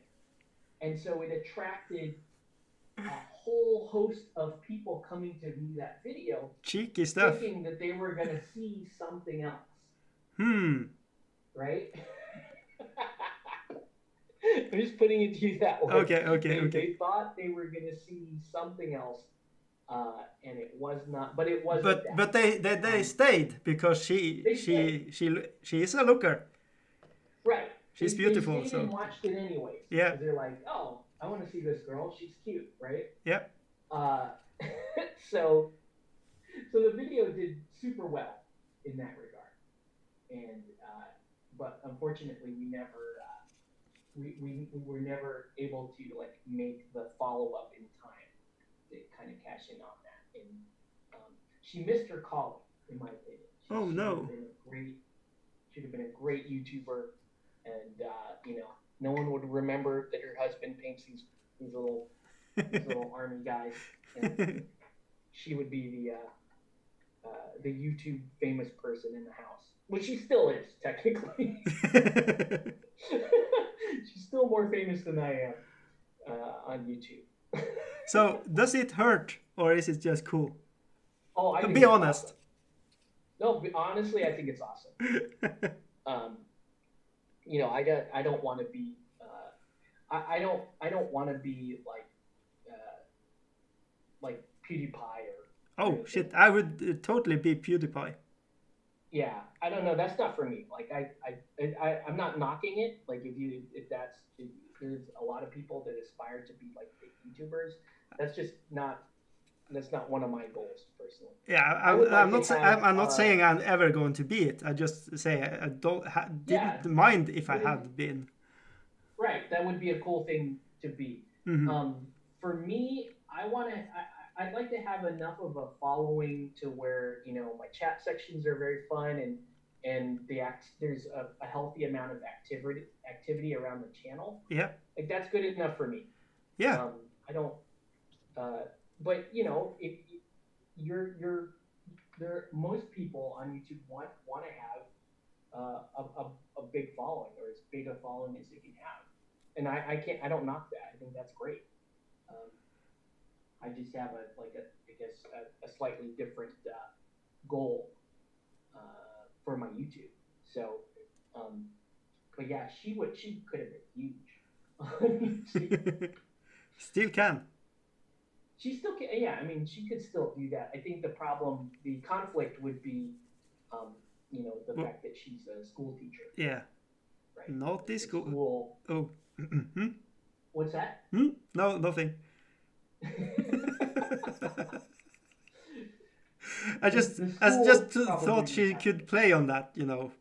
And so it attracted a whole host of people coming to view that video, cheeky stuff, thinking that they were going to see something else. Right? I'm just putting it to you that way. Okay. They thought they were going to see something else, and it was not. But it wasn't. But they stayed because she is a looker. Right. She's beautiful. They stayed so and watched it anyways. Yeah. They're like, oh, I want to see this girl. She's cute, right? Yep. So the video did super well in that regard, and but unfortunately we never we were never able to like make the follow up in time to kind of cash in on that. And she missed her calling, in my opinion. Should have been a great YouTuber, and no one would remember that her husband paints these little army guys. And she would be the YouTube famous person in the house, which she still is technically. She's still more famous than I am on YouTube. So does it hurt, or is it just cool? Oh, I think be honest. Awesome. No, honestly, I think it's awesome. I don't want to be. I don't want to be like PewDiePie or. Oh shit! I would totally be PewDiePie. Yeah, I don't know. That's not for me. Like I'm not knocking it. Like if there's a lot of people that aspire to be like big YouTubers. That's not one of my goals personally. Yeah, I'm not saying I'm ever going to be it. I just say I didn't mind if I had been. Right, that would be a cool thing to be. Mm-hmm. For me, I'd like to have enough of a following to where my chat sections are very fun and there's a healthy amount of activity around the channel. Yeah, like that's good enough for me. Yeah, I don't. But if most people on YouTube want to have a big following, or as big a following as they can have, and I don't knock that. I think that's great. I just have a slightly different goal for my YouTube. So, but yeah, she could have been huge. Still can. She still can. Yeah, I mean, she could still do that. I think the conflict would be, the fact that she's a school teacher. Yeah. Right. Not this school. Oh. What's that? No, nothing. I just thought she could play on that, you know,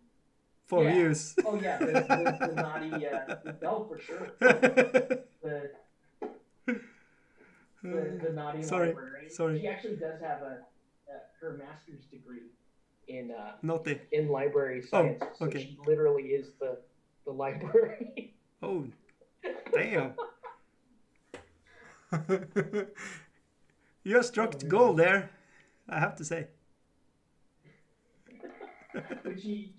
for use. Oh yeah, the naughty. No, for sure. The naughty librarian. Sorry. She actually does have her master's degree in naughty in library science. Oh, okay. So she literally is the library. Oh, damn. You struck gold there, I have to say. But she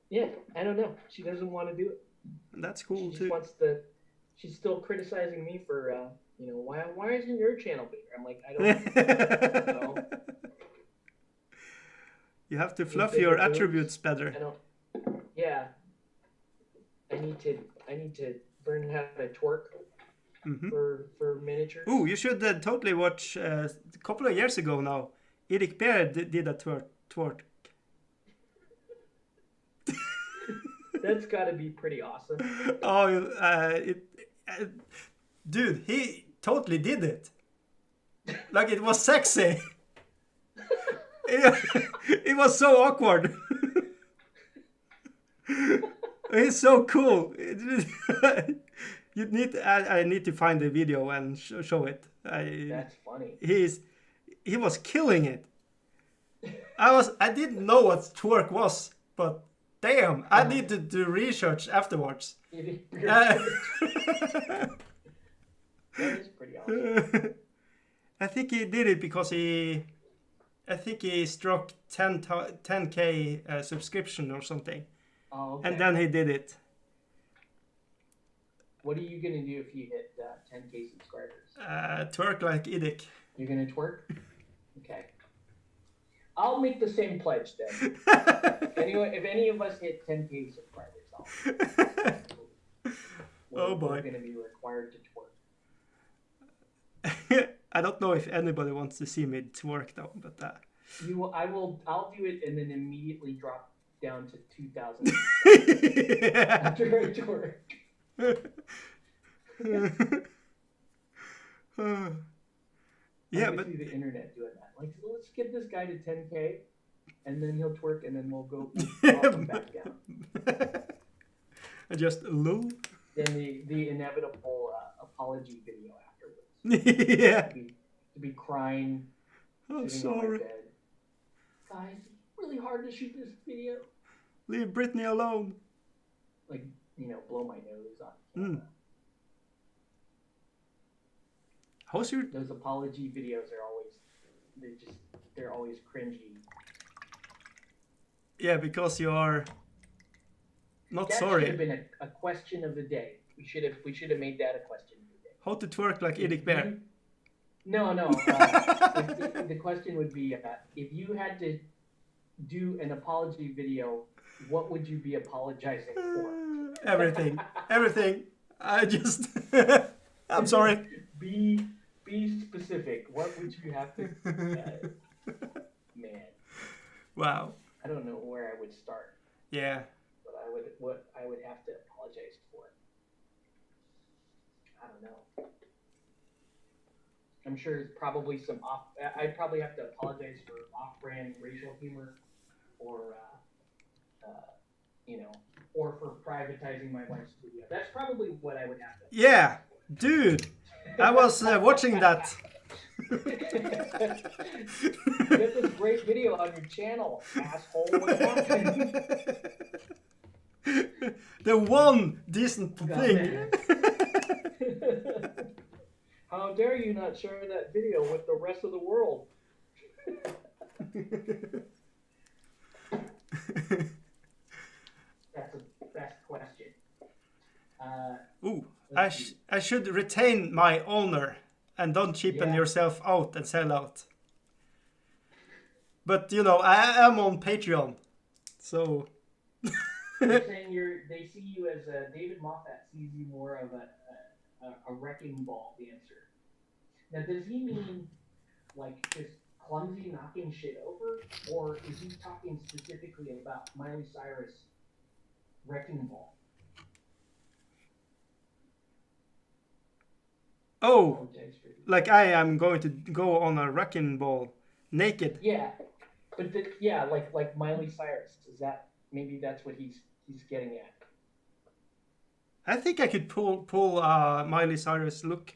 yeah, I don't know. She doesn't want to do it. That's cool she too. She's still criticizing me for you know, why isn't your channel bigger? I'm like, I don't know. You have to fluff your attributes better. I don't. Yeah. I need to learn how to twerk for miniatures. Ooh, you should totally watch a couple of years ago now. Eric Bear did a twerk. That's got to be pretty awesome. Oh, dude, he totally did it. Like it was sexy. It was so awkward. He's so cool. I need to find the video and show it. That's funny. He was killing it. I didn't know what twerk was, but damn, I need to do research afterwards. That is pretty awesome. I think he did it because he struck 10K subscription or something. Oh, okay. And then he did it. What are you gonna do if you hit 10K subscribers? Twerk like addict. You're gonna twerk? Okay. I'll make the same pledge then. Anyway, if any of us hit 10K subscribers, oh boy. We're gonna be required to twerk. I don't know if anybody wants to see me twerk though, but I'll do it and then immediately drop down to 2,000 after I twerk. Yeah, but see the internet doing that. Like, so let's get this guy to 10K, and then he'll twerk, and then we'll go drop him back down. Just lol. Then the inevitable apology video afterwards. Yeah. To be crying. Oh, sitting sorry. on my bed. Guys, it's really hard to shoot this video. Leave Britney alone. Like, you know, blow my nose on camera. How's your... Those apology videos are always, they're always cringy. Yeah, because you are not that sorry. That should have been a question of the day. We should have made that a question of the day. How to twerk like Eric Bear. No. The question would be, if you had to do an apology video, what would you be apologizing for? Everything. I just... I'm sorry. Be specific. What would you have to... man. Wow. I don't know where I would start. Yeah. What I would have to apologize for. I don't know. I'm sure it's probably I'd probably have to apologize for off-brand racial humor, or you know, or for privatizing my wife's studio. That's probably what I would have to. Yeah, dude, I was watching that. You get this great video on your channel, asshole. What happened? The one decent thing. How dare you not share that video with the rest of the world? That's a best question. Ooh, I should retain my owner and don't cheapen yourself out and sell out. But you know, I am on Patreon, so. They're saying they see you as David Moffat sees you more of a wrecking ball dancer. Now, does he mean like just clumsy knocking shit over, or is he talking specifically about Miley Cyrus wrecking ball? Oh, apologize for. like I am going to go on a wrecking ball naked. Yeah, but yeah, like Miley Cyrus. Is that maybe that's what he's getting at? I think I could pull Miley Cyrus look.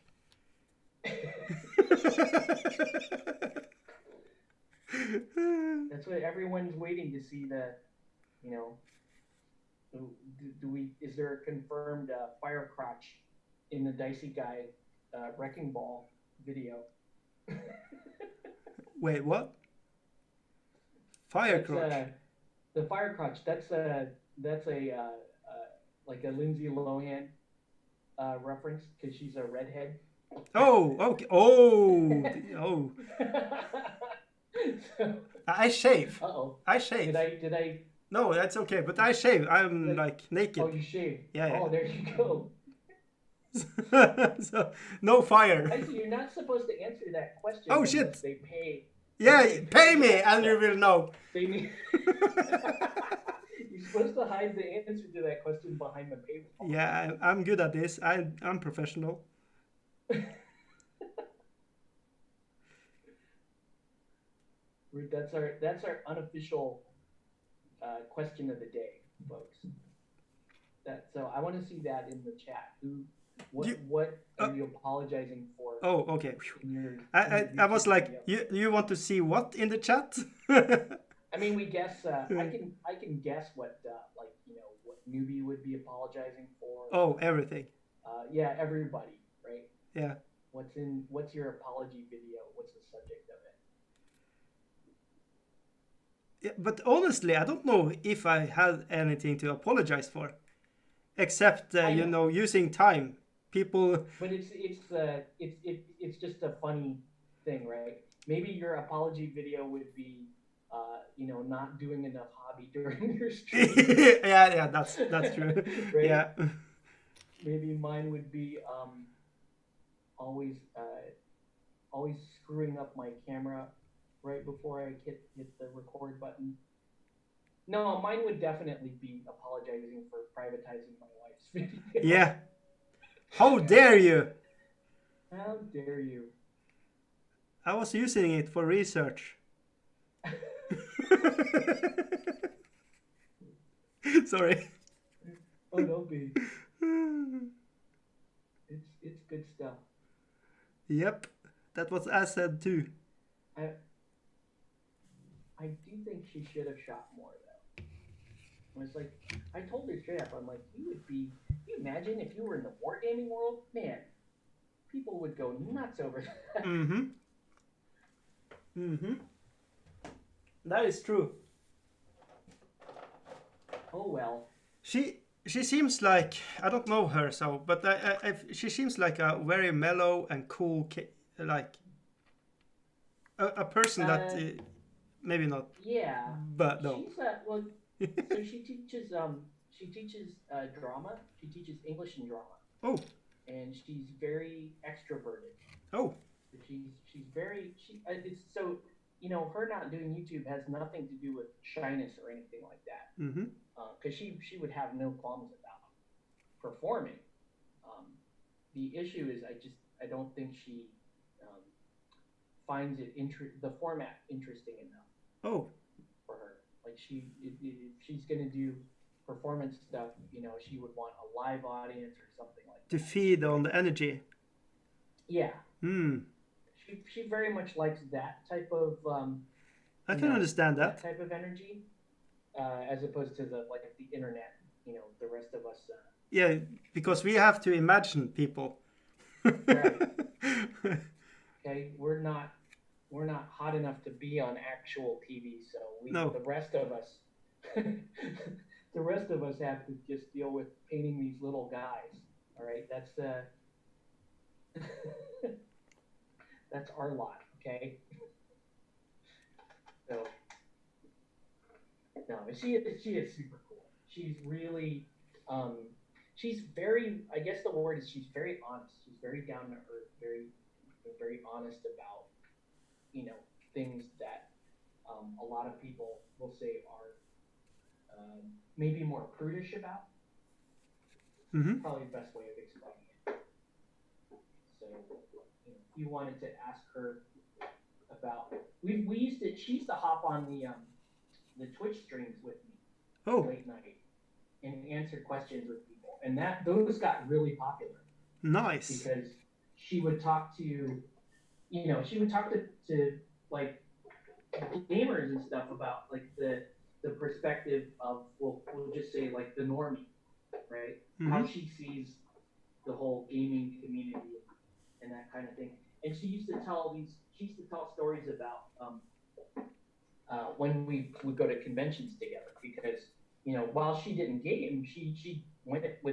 That's what everyone's waiting to see. You know, do we? Is there a confirmed fire crotch in the Dicey guy wrecking ball video? Wait, what? Fire crotch. The fire crotch. That's a like a Lindsay Lohan reference because she's a redhead. Oh, okay. Oh, oh. So, I shave. uh-oh. I shave. Did I? No, that's okay. But I shave. I'm like naked. Oh, you shave. Yeah. Oh, there you go. So no fire. Actually, you're not supposed to answer that question. Oh shit! They pay. Yeah, they pay me and you will know. They need. You're supposed to hide the answer to that question behind the paywall. Yeah, I'm good at this. I'm professional. That's our unofficial question of the day, folks. So I want to see that in the chat. What are you apologizing for? Oh, okay. In I was like, video? you want to see what in the chat? I mean, we guess. I can guess what what newbie would be apologizing for. Oh, everything. Yeah, everybody, right? Yeah. What's your apology video? What's the subject of it? Yeah, but honestly, I don't know if I had anything to apologize for, except using time. People. But it's just a funny thing, right? Maybe your apology video would be, not doing enough hobby during your stream. yeah, that's true. Right? Yeah. Maybe mine would be always screwing up my camera right before I hit the record button. No, mine would definitely be apologizing for privatizing my wife's video. Yeah. How dare you? How dare you? I was using it for research. Sorry. Oh, don't be. It's good stuff. Yep, that was I said too. I do think she should have shot more though. I was like, I told her straight up, I'm like, can you imagine if you were in the wargaming world? Man, people would go nuts over that. That is true. Oh well. She seems like, I don't know her, but she seems like a very mellow and cool like a person that maybe not. Yeah. But no. She's so she teaches drama. She teaches English and drama. Oh. And she's very extroverted. Oh. She's very it's so her not doing YouTube has nothing to do with shyness or anything like that. Because she would have no qualms about performing. The issue is I don't think she finds the format interesting enough. Oh. For her, like if she's gonna do performance stuff, she would want a live audience or something like that. To feed on the energy. Yeah. She very much likes that type of. I can understand that type of energy, as opposed to the internet. The rest of us. Yeah, because we have to imagine people. Right. Okay, we're not hot enough to be on actual TV, so the rest of us, the rest of us have to just deal with painting these little guys. All right, that's our lot, okay? So, no, she is super cool. She's really, she's very, I guess the word is she's very honest. She's very down to earth, very honest about, things that a lot of people will say are maybe more prudish about. Probably the best way of explaining it. So, if you wanted to ask her about, she used to hop on the Twitch streams with me late night and answer questions with people, and those got really popular. Nice. Because she would talk to, to like gamers and stuff about like the perspective of, we'll just say like the normie, right? Mm-hmm. How she sees the whole gaming community and that kind of thing. And she used to tell stories about when we would go to conventions together, because while she didn't game, she went with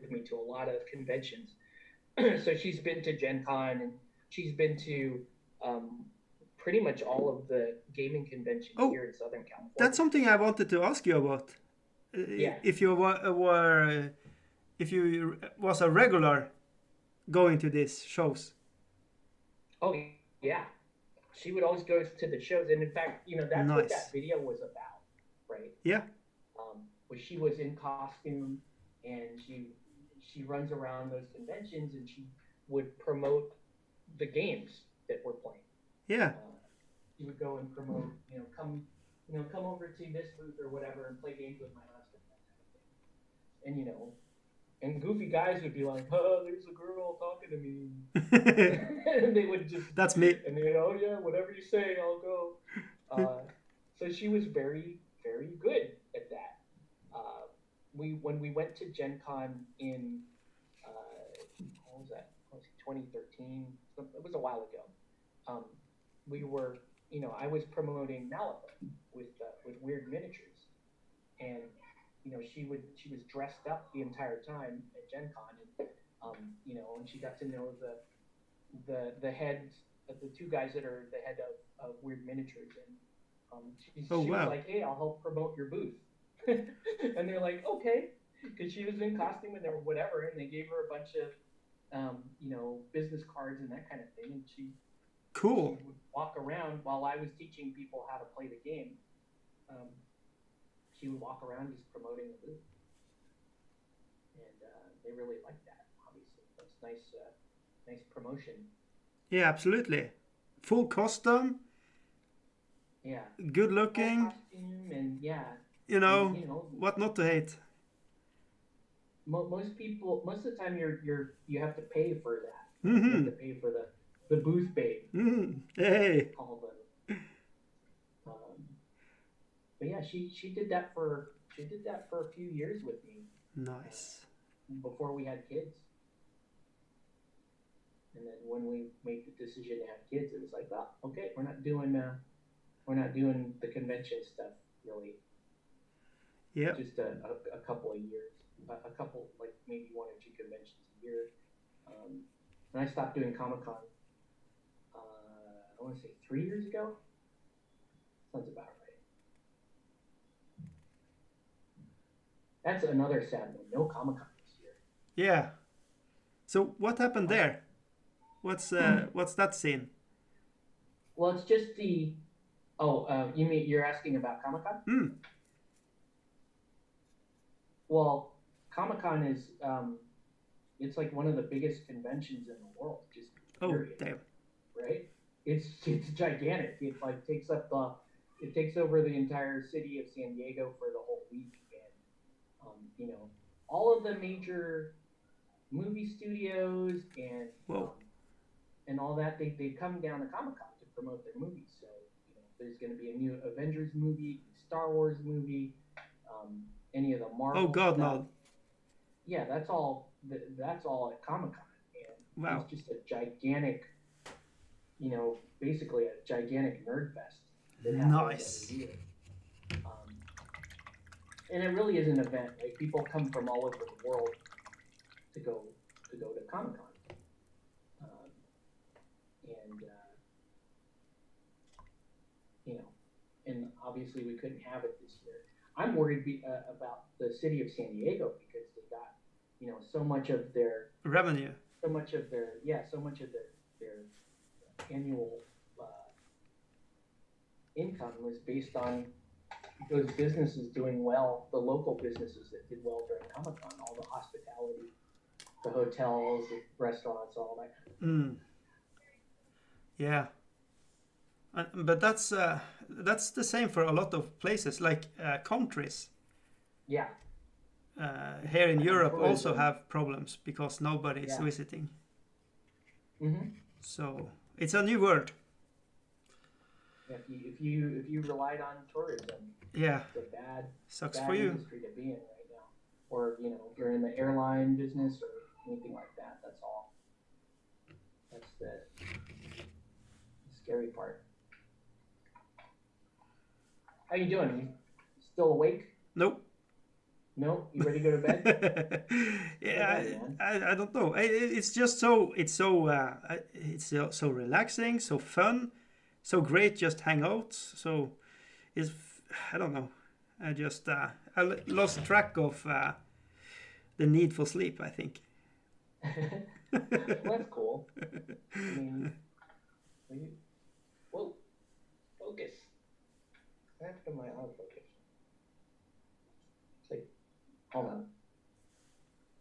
me to a lot of conventions. So she's been to Gen Con, and she's been to pretty much all of the gaming conventions here in Southern California. That's something I wanted to ask you about. If you was a regular going to these shows. Oh yeah, she would always go to the shows, and in fact, that's what that video was about, right? Yeah. Where she was in costume, and she runs around those conventions, and she would promote the games that we're playing. Yeah. She would go and promote, come over to this booth or whatever and play games with my husband, that kind of thing. And and goofy guys would be like, "Oh, there's a girl talking to me," and they would just, that's me. And they, "Oh yeah, whatever you say, I'll go." So she was very, very good at that. When we went to Gen Con in what was that? 2013. It was a while ago. We were, I was promoting Malibu with Weird Miniatures, and she was dressed up the entire time at Gen Con, and she got to know the heads, the two guys that are the head of Weird Miniatures, and she was like, "Hey, I'll help promote your booth." And they're like, "Okay," because she was in costume and whatever, and they gave her a bunch of business cards and that kind of thing, and she would walk around while I was teaching people how to play the game. She would walk around just promoting the booth, and they really liked that. Obviously, that's nice promotion. Yeah, absolutely. Full custom. Yeah. Good looking. Full costume, and yeah. What not to hate. Most of the time, you have to pay for that. Mm-hmm. You have to pay for the booth babe. Mm-hmm. Hey. But yeah, she did that for a few years with me. Nice. Before we had kids, and then when we made the decision to have kids, it was like, "Oh, okay, we're not doing the convention stuff really." Yeah. Just a couple of years, a couple, like maybe 1 or 2 conventions a year. And I stopped doing Comic-Con, I want to say 3 years ago. Sounds about right. That's another sad one. No Comic-Con this year. Yeah. So what happened there? What's that scene? Well, it's just the. Oh, you mean you're asking about Comic-Con? Hmm. Well, Comic-Con is it's like one of the biggest conventions in the world. Just period, damn. Right? It's gigantic. It like takes over the entire city of San Diego for the whole week, and all of the major movie studios and all that they come down to Comic-Con to promote their movies. So there's going to be a new Avengers movie, Star Wars movie. Any of the Marvel. Oh God, stuff. no. Yeah, that's all at Comic-Con, and wow. It's just a gigantic, basically a gigantic nerd fest. Nice. Every year. And it really is an event. Like people come from all over the world to go to Comic-Con, and obviously we couldn't have it this year. I'm worried about the city of San Diego because they got, so much of their revenue, so much of their annual income was based on those businesses doing well, the local businesses that did well during Comic-Con, all the hospitality, the hotels, the restaurants, all that. Yeah. But that's the same for a lot of places, like countries. Yeah. Here in Europe tourism. also have problems because nobody is Yeah. visiting. Mm-hmm. So it's a new world. If you relied on tourism, Yeah. it's a bad for you. industry to be in right now. Or if you're in the airline business or anything like that, that's all. That's the scary part. How you doing? You still awake? Nope. No? You ready to go to bed? Yeah, I don't know. It's just so so relaxing, so fun, so great. Just hang out. So it's I don't know. I just I lost track of the need for sleep, I think. Well, that's cool. I mean, whoa, focus. After my autofocus. It's like, hold on.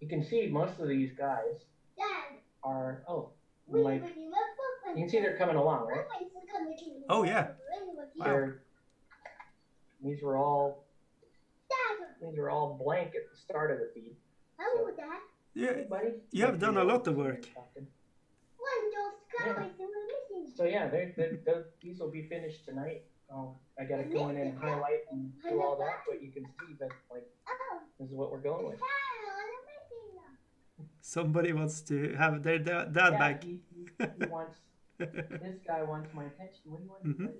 You can see most of these guys are, like, you can see they're coming along, right? Oh yeah. Wow. These were all blank at the start of the feed. So, Yeah, hey, buddy. you have done a lot of work. Yeah. So yeah, these will be finished tonight. I gotta go in and highlight and do all that, but you can see that this is what we're going with. Somebody wants to have their dad back. He wants. This guy wants my attention. What do you want, buddy?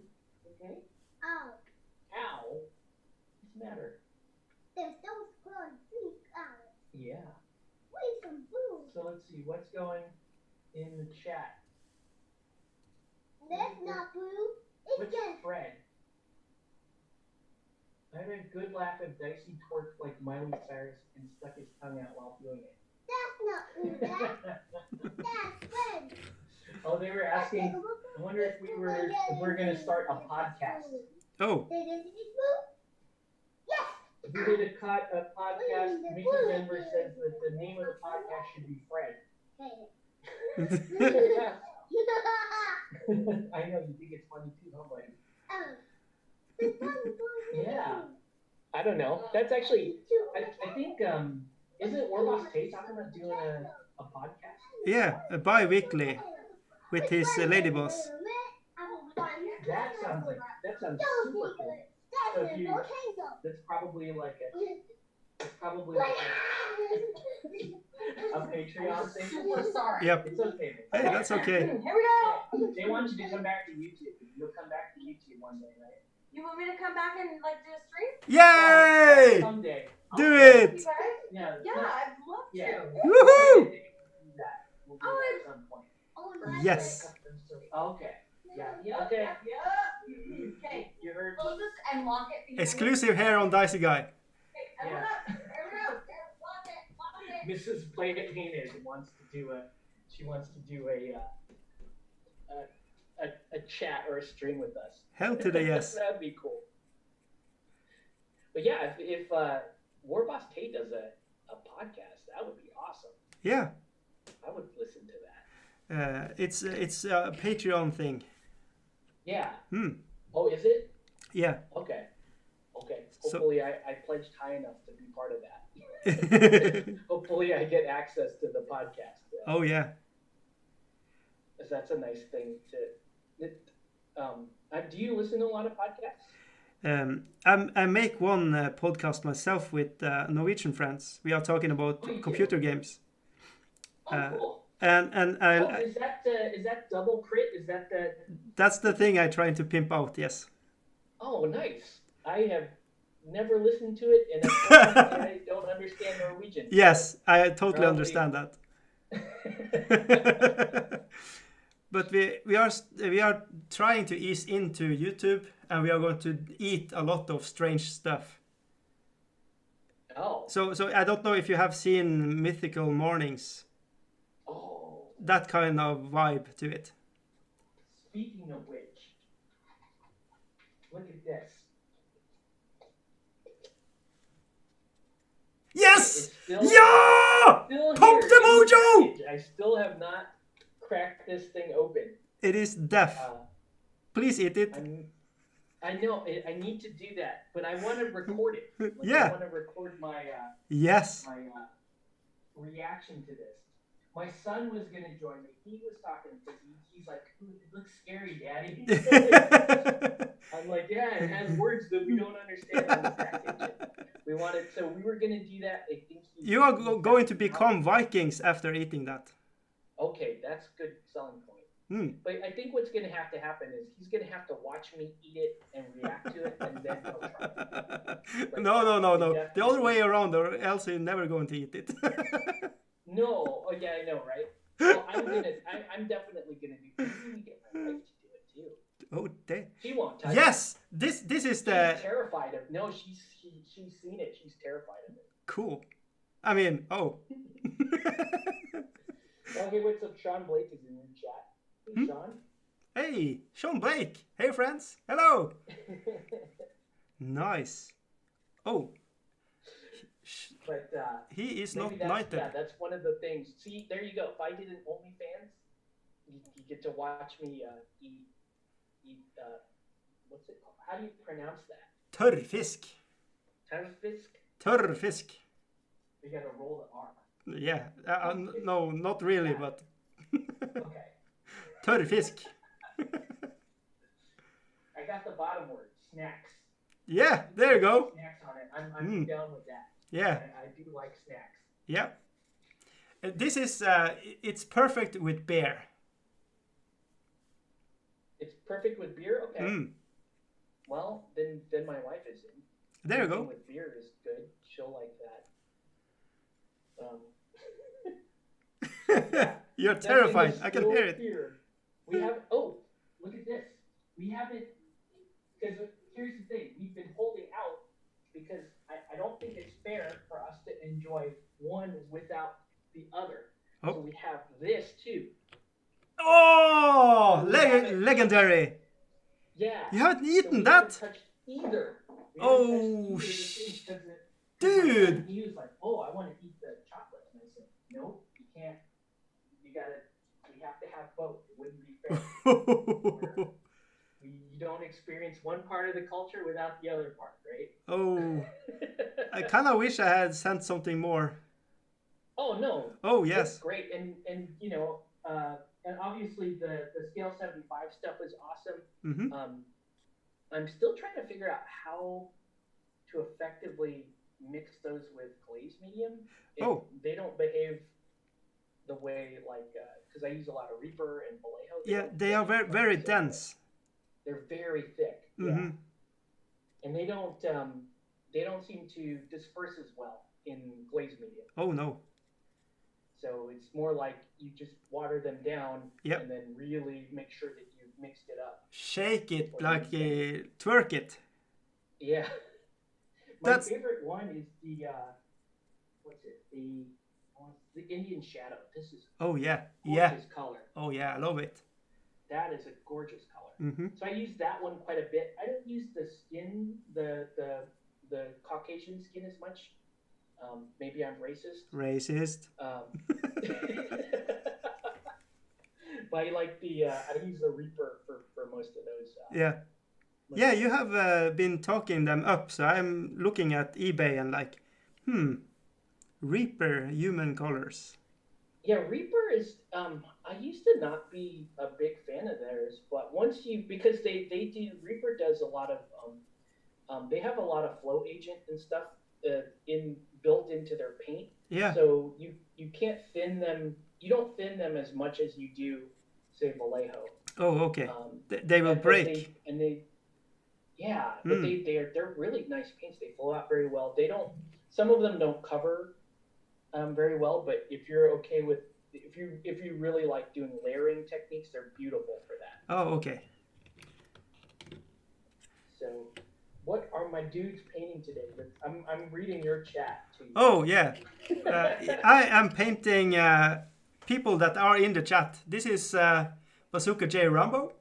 Okay. Ow. What's the matter? Yeah. So let's see what's going in the chat. That's not blue. What's Fred? I had a good laugh at Dicey twerked like Miley Cyrus and stuck his tongue out while doing it. That's not blue. That's red. Oh, they were asking. I wonder if we're gonna start a podcast. Oh. Yes. If we did a podcast, Mickey Denver says that the name of the podcast should be Fred. I know you think it's funny too, huh, buddy? Yeah. I don't know. That's actually. I think. Isn't Warboss Tate talking about doing a podcast? Yeah, bi-weekly with his lady boss. That sounds super cool. So if you, that's probably like a Patreon thing. Sorry. Yep. It's okay. Hey, that's okay. Here we go. They want you to come back to YouTube. You'll come back to YouTube one day, right? You want me to come back and like do a stream? Yay! Someday. Do it! You guys? Yeah. Yeah, I'd love to. Yeah. Woohoo! We'll do that at some point. Yes. Okay. Yeah. Okay. Okay. You heard. Close this and lock it. Exclusive here on Dicey Guy. Yeah. Lock it. Mrs. Play It Painted wants to do a chat or a stream with us. Hell to the yes. That'd be cool. But yeah, if Warboss Tate does a podcast, that would be awesome. Yeah. I would listen to that. It's a Patreon thing. Yeah. Hmm. Oh, is it? Yeah. Okay. So- Hopefully I pledged high enough to be part of that. Hopefully I get access to the podcast. Oh yeah. Because that's a nice thing to. Do you listen to a lot of podcasts? I make one podcast myself with Norwegian friends. We are talking about computer games. Oh, cool. And Is that double crit? Is that the? that's the thing I'm trying to pimp out. Yes. Oh, nice. I have never listened to it, and I don't understand Norwegian. Yes, I totally Probably. understand that. But we are trying to ease into YouTube, and we are going to eat a lot of strange stuff. Oh. So I don't know if you have seen Mythical Mornings. Oh. That kind of vibe to it. Speaking of which, look at this. Yes! It's still, Yeah! Oh! Still Pump here the in mojo! package. I still have not cracked this thing open. It is death. Please eat it. I know I need to do that, but I want to record it. Like, Yeah. I want to record my Yes. my reaction to this. My son was gonna join me. He was talking because he's like, "Ooh, it looks scary, Daddy." I'm like, yeah, it has words that we don't understand on the package. We were gonna do that. I think You are going to become Vikings after eating that. Okay, that's a good selling point. But I think what's gonna have to happen is he's gonna have to watch me eat it and react to it, and then he'll try it. Like, No. The other way around, or else you're never going to eat it. No. Oh yeah, I know, right? Well, I'm definitely gonna do. I'm gonna get my wife to do it too. Oh, damn. She won't touch Yes, this is She's the terrified of. No, she's seen it. She's terrified of it. cool. I mean, oh. Okay, what's up? Sean Blake is in the chat. Hey, Sean. Hey, Sean Blake. Hey, friends. Hello. Nice. Oh. But He is not maybe knighted. yeah, that's one of the things. See, there you go. If I did an OnlyFans, you get to watch me eat. What's it called? How do you pronounce that? Tørrfisk. Tørrfisk. Tørrfisk. You gotta roll the R. Yeah. No, not really, but. Okay. Tørrfisk. I got the bottom word. Snacks. Yeah, there you go. Snacks on it. I'm down with that. Yeah. I do like snacks. Yeah. This is it's perfect with beer. It's perfect with beer. Okay. Well, then my wife is in. There you go. With beer is good. She'll like that. You're terrified. I can hear it. Here. We have. Oh, look at this. We haven't. Because here's the thing. We've been holding out because I don't think it's fair for us to enjoy one without the other. Oh. So we have this too. Oh, legendary. Yeah. You haven't eaten we that? haven't touched either. We haven't touched either of the things 'cause dude. He was like, "Oh, I want to eat the chocolate," and I said, "Nope, you can't. You gotta. We have to have both. It wouldn't be fair. You don't experience one part of the culture without the other part, right?" Oh, I kind of wish I had sent something more. Oh no. Oh yes. That's great, and you know, and obviously the scale 75 stuff is awesome. Mm-hmm. I'm still trying to figure out how to effectively mix those with glaze medium. They don't behave the way like because I use a lot of Reaper and Vallejo. Yeah, they are very very dense. They're very thick. Mm-hmm. Yeah. And they don't seem to disperse as well in glaze medium. Oh no. So it's more like you just water them down Yep. and then really make sure that you've mixed it up. Shake it like twerk it. Yeah. My favorite one is the what's it? The Indian Shadow. This is oh yeah. gorgeous color. Oh yeah, I love it. That is a gorgeous color. Mm-hmm. So I use that one quite a bit. I don't use the skin, the Caucasian skin as much. Maybe I'm racist. Racist. But I like I use the Reaper for most of those. Yeah. Yeah, you have been talking them up, so I'm looking at eBay and like, Reaper human colors. Yeah, Reaper is. I used to not be a big fan of theirs, but once because they do Reaper does a lot of they have a lot of flow agent and stuff built into their paint. Yeah. So you can't thin them. You don't thin them as much as you do, say, Vallejo. Oh, okay. They will break. But they're really nice paints. They flow out very well. They don't. Some of them don't cover very well, but if you're okay with if you really like doing layering techniques, they're beautiful for that. Oh, okay. So, what are my dudes painting today? I'm reading your chat too. Oh yeah, I am painting people that are in the chat. This is Bazooka J Rambo,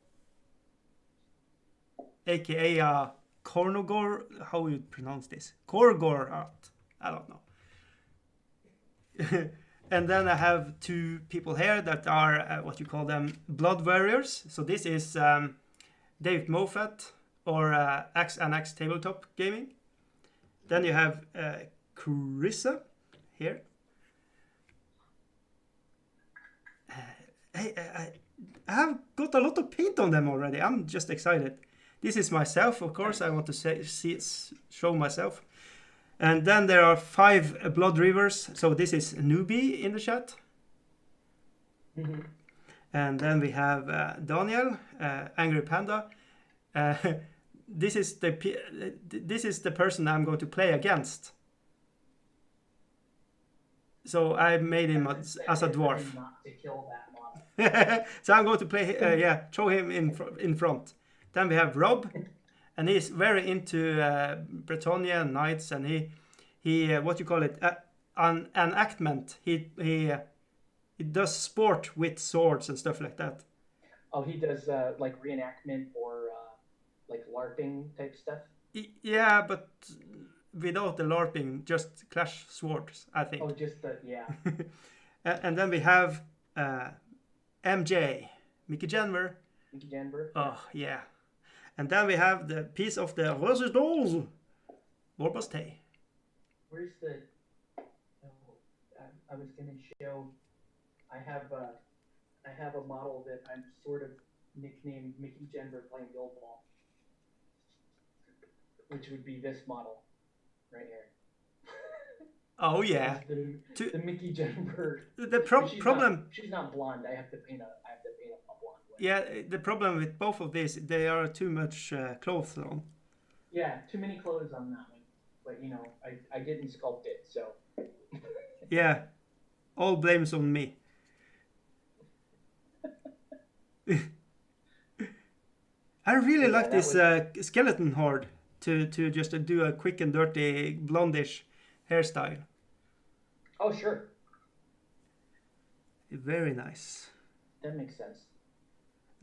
aka Kornogor. How you pronounce this? Korgor art. I don't know. And then I have two people here that are what you call them, blood warriors. So this is Dave Moffat or X and X Tabletop Gaming. Then you have Carissa here. Hey, I have got a lot of paint on them already. I'm just excited. This is myself, of course. I want to show myself. And then there are 5 blood rivers. So this is newbie in the chat. Mm-hmm. And then we have Daniel, Angry Panda. This is the person I'm going to play against. So I made him as a dwarf. Not to kill that model. So I'm going to play, throw him in front. Then we have Rob, and he's very into Bretonnia knights, and he what you call it, an enactment. He does sport with swords and stuff like that. Oh, he does like reenactment or like LARPing type stuff. Yeah, but without the LARPing, just clash swords, I think. Oh, just yeah. And then we have MJ, Mickey Janver. Mickey Janver. Oh yeah. And then we have the piece of the Resistance, Warbaste. Where's the? Oh, I was gonna show. I have a model that I'm sort of nicknamed Mickey Janver playing Guild Ball, which would be this model right here. Oh yeah. The Mickey Janver. The problem. She's not blonde. I have to paint a blonde one. Yeah, the problem with both of these, they are too much clothes on. Yeah, too many clothes on that one. But you know, I didn't sculpt it, so. Yeah, all blames on me. I really like this skeleton horde to just do a quick and dirty blondish hairstyle. Oh sure. Very nice. That makes sense.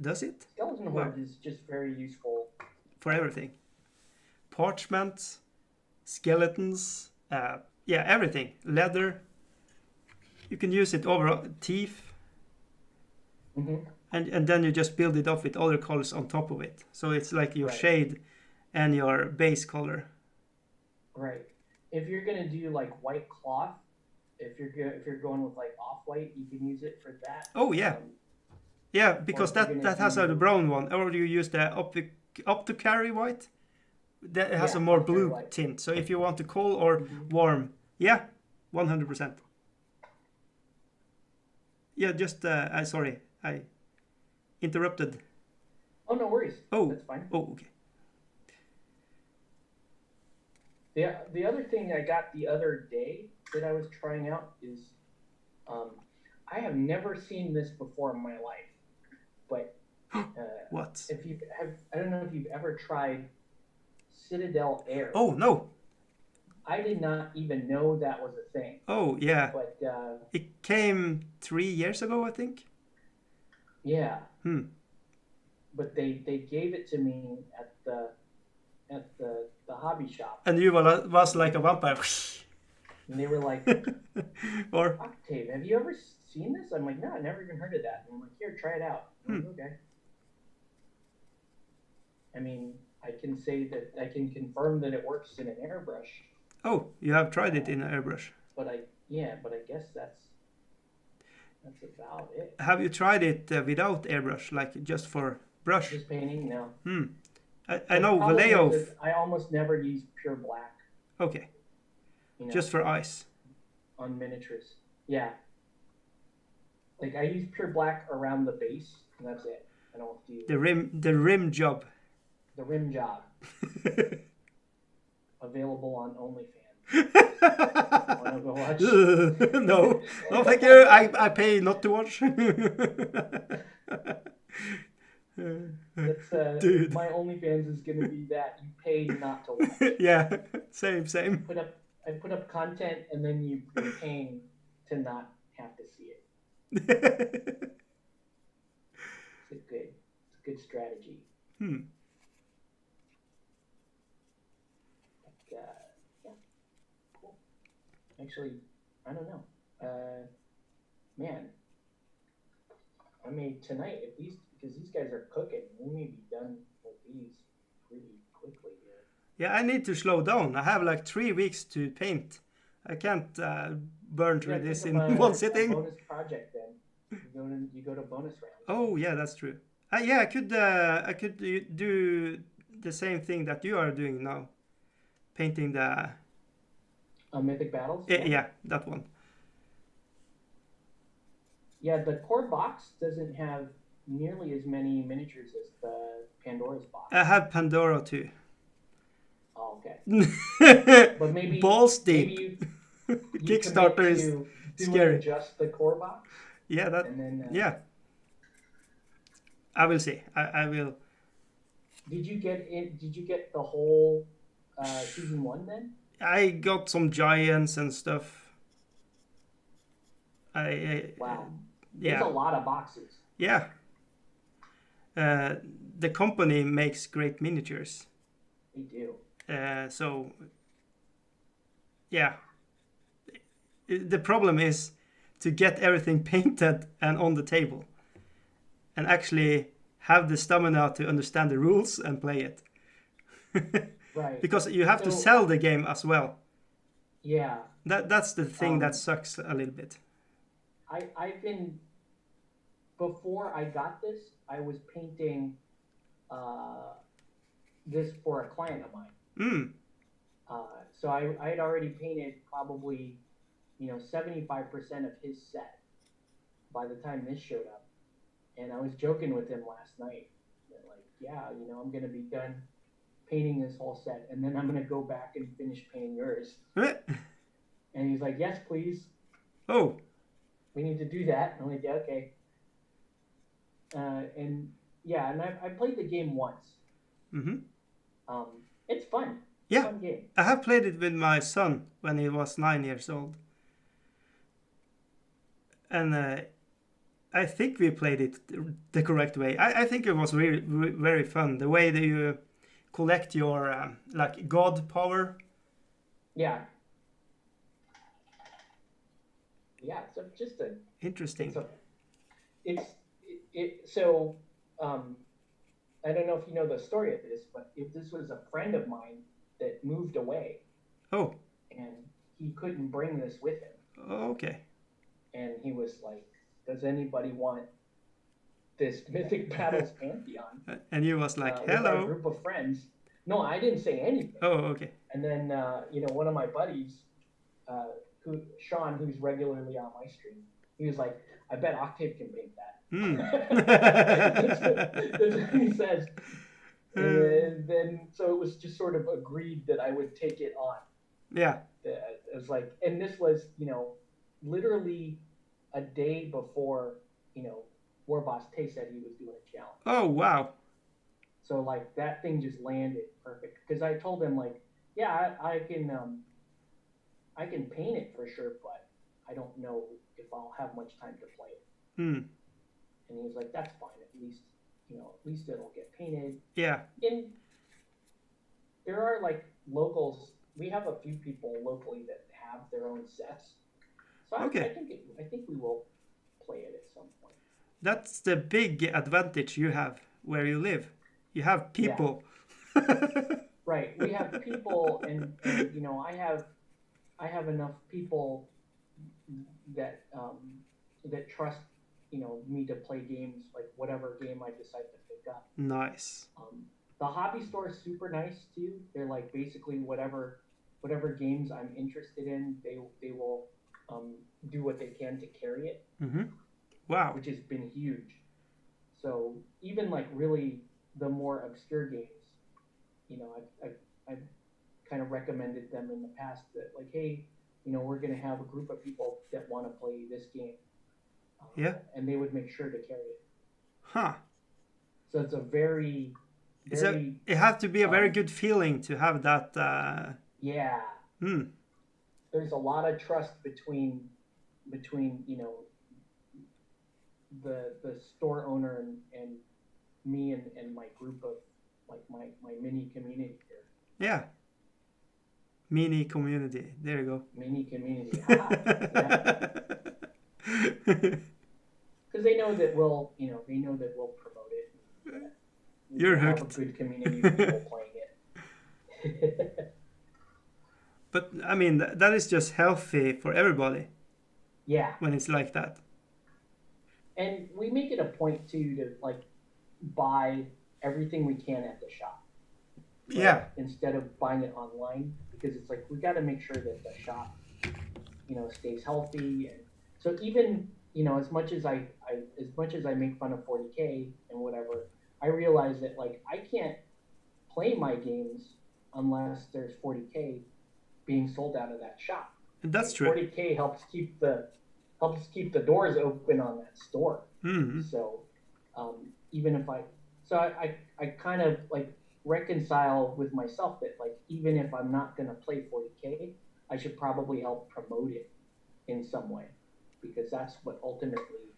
Does it? Skeleton horde is just very useful for everything. Parchments, skeletons, yeah, everything. Leather. You can use it over teeth. Mm-hmm. And then you just build it up with other colors on top of it. So it's like your shade and your base color. Right. If you're gonna do like white cloth, if you're going with like off-white, you can use it for that. Oh yeah. Yeah, because that has a brown one. Or you use the up to carry white. That has a more blue tint. So if you want to cool or warm, yeah, 100%. Yeah, just sorry, I interrupted. Oh no worries. Oh, that's fine. Oh, okay. The other thing I got the other day that I was trying out is, I have never seen this before in my life, but what? If you have, I don't know if you've ever tried Citadel Air. Oh no. I did not even know that was a thing. Oh yeah. But it came 3 years ago, I think. Yeah. But they gave it to me at the hobby shop. And you was like a vampire. And they were like, or Octave, have you ever seen this? I'm like, no, I never even heard of that. And I'm like, here, try it out. I'm like, okay. I mean, I can say that I can confirm that it works in an airbrush. Oh, you have tried it in an airbrush. But I guess that's about it. Have you tried it without airbrush, like just for brush? Just painting, no. I know Vallejo. I almost never use pure black. Okay. You know, just for ice. On miniatures, yeah. Like I use pure black around the base, and that's it. I don't do the rim job. The rim job. Available on OnlyFans. Wanna go watch? No, thank you. I pay not to watch. That's, dude. My OnlyFans is gonna be that you pay not to watch. Yeah, same. I put up content, and then you're paying to not have to see it. It's a good strategy. But, yeah, cool. Actually, I don't know. Man, I mean tonight at least because these guys are cooking. We may be done with these pretty quickly here. Yeah, I need to slow down. I have like 3 weeks to paint. I can't burn through this in one sitting. Bonus project then. You go to bonus round. Oh yeah, that's true. Yeah, I could do the same thing that you are doing now, painting the. Mythic Battles. Yeah, that one. Yeah, the core box doesn't have nearly as many miniatures as the Pandora's box. I have Pandora too. Oh, okay. But maybe balls deep. Maybe you Kickstarter is scary. Just the core box. Yeah, that. And then, yeah. I will see. I will. Did you get the whole season 1 then? I got some giants and stuff. Wow. Yeah. There's a lot of boxes. Yeah. The company makes great miniatures. They do. So, yeah. The problem is to get everything painted and on the table. And actually have the stamina to understand the rules and play it. Right. Because you have to sell the game as well. Yeah. That's the thing that sucks a little bit. I've been, before I got this, I was painting this for a client of mine. So I had already painted probably, 75% of his set by the time this showed up. And I was joking with him last night that like, yeah, I'm going to be done painting this whole set and then I'm going to go back and finish painting yours. And he's like, yes, please. Oh. We need to do that. I'm like, yeah, okay. And I played the game once. Mm-hmm. It's fun. Yeah. Fun game. I have played it with my son when he was 9 years old. And I think we played it the correct way. I think it was really very fun. The way that you collect your like god power. Yeah. Yeah, it's just a interesting. So I don't know if you know the story of this, but if this was a friend of mine that moved away. Oh. And he couldn't bring this with him. Oh, okay. And he was like, does anybody want this Mythic Battles Pantheon? And you was like, hello. With our group of friends. No, I didn't say anything. Oh, okay. And then, one of my buddies, Sean, who's regularly on my stream, he was like, I bet Octave can paint that. That's what he says. And then, so it was just sort of agreed that I would take it on. Yeah. It was like, and this was, literally a day before, Warboss Tay said he was doing a challenge. Oh, wow. So, like, that thing just landed perfect. Because I told him, like, yeah, I can paint it for sure, but I don't know if I'll have much time to play it. And he was like, that's fine. At least it'll get painted. Yeah. And there are, like, locals. We have a few people locally that have their own sets. So okay. I think we will play it at some point. That's the big advantage you have where you live. You have people. Yeah. Right. We have people, and I have enough people that that trust me to play games, like whatever game I decide to pick up. Nice. The hobby store is super nice too. They're like basically whatever games I'm interested in, they will do what they can to carry it. Mm-hmm. Wow. Which has been huge. So even like really the more obscure games, I've kind of recommended them in the past that like, hey, we're going to have a group of people that want to play this game. Yeah. And they would make sure to carry it. Huh. So it's a very it has to be a very good feeling to have that. Yeah. There's a lot of trust between the store owner and me and my group of like my mini community here. Yeah. Mini community. There you go. Mini community. Because they know that we'll promote it. You're Have hooked. a good community of people playing it. But I mean, that is just healthy for everybody Yeah, when it's like that. and we make it a point too to like buy everything we can at the shop. Right? Yeah. Instead of buying it online, because it's like we got to make sure that the shop, stays healthy, and so even as much as I make fun of 40K and whatever, I realize that like I can't play my games unless there's 40K being sold out of that shop. And that's true. 40K helps keep the doors open on that store. Mm-hmm. So even if I kind of like reconcile with myself that like even if I'm not gonna play 40K, I should probably help promote it in some way, because that's what ultimately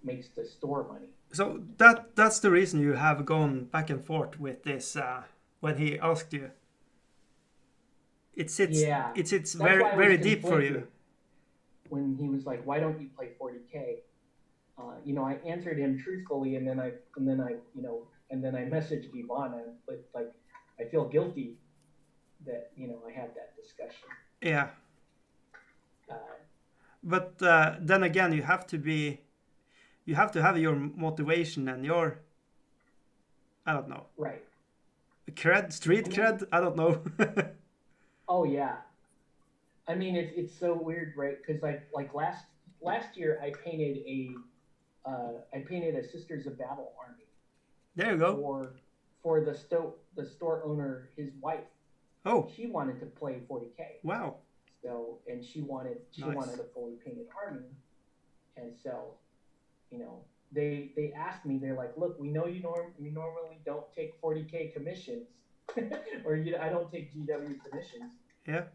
makes the store money. So that's the reason you have gone back and forth with this when he asked you. It sits That's very why I was very deep for you. conflicted when he was like, "Why don't you play 40K?" I answered him truthfully, and then I messaged Ivana, but like I feel guilty that I had that discussion. Yeah. But then again, you have to have your motivation and your, I don't know, Right. street cred. I don't know. Oh yeah. I mean, it's so weird, right? Because like last year I painted a Sisters of Battle army. There you go. For the store owner, his wife. Oh. She wanted to play 40K. Wow. So, and she wanted a fully painted army, and so, they asked me. They're like, "Look, we know you normally don't take 40K commissions, or I don't take GW commissions. Yeah.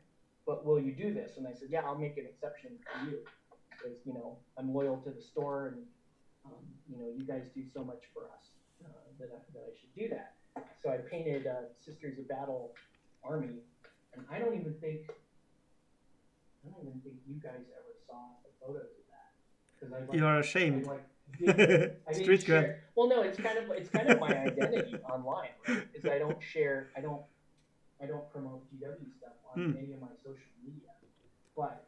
But will you do this?" And I said, "Yeah, I'll make an exception for you, because I'm loyal to the store, and you guys do so much for us that I should do that." So I painted Sisters of Battle army, and I don't even think you guys ever saw the photos of that, because You are ashamed. I Street didn't cred. share. Well, no, it's kind of my identity online, right? Is I don't promote GW stuff on any of my social media, but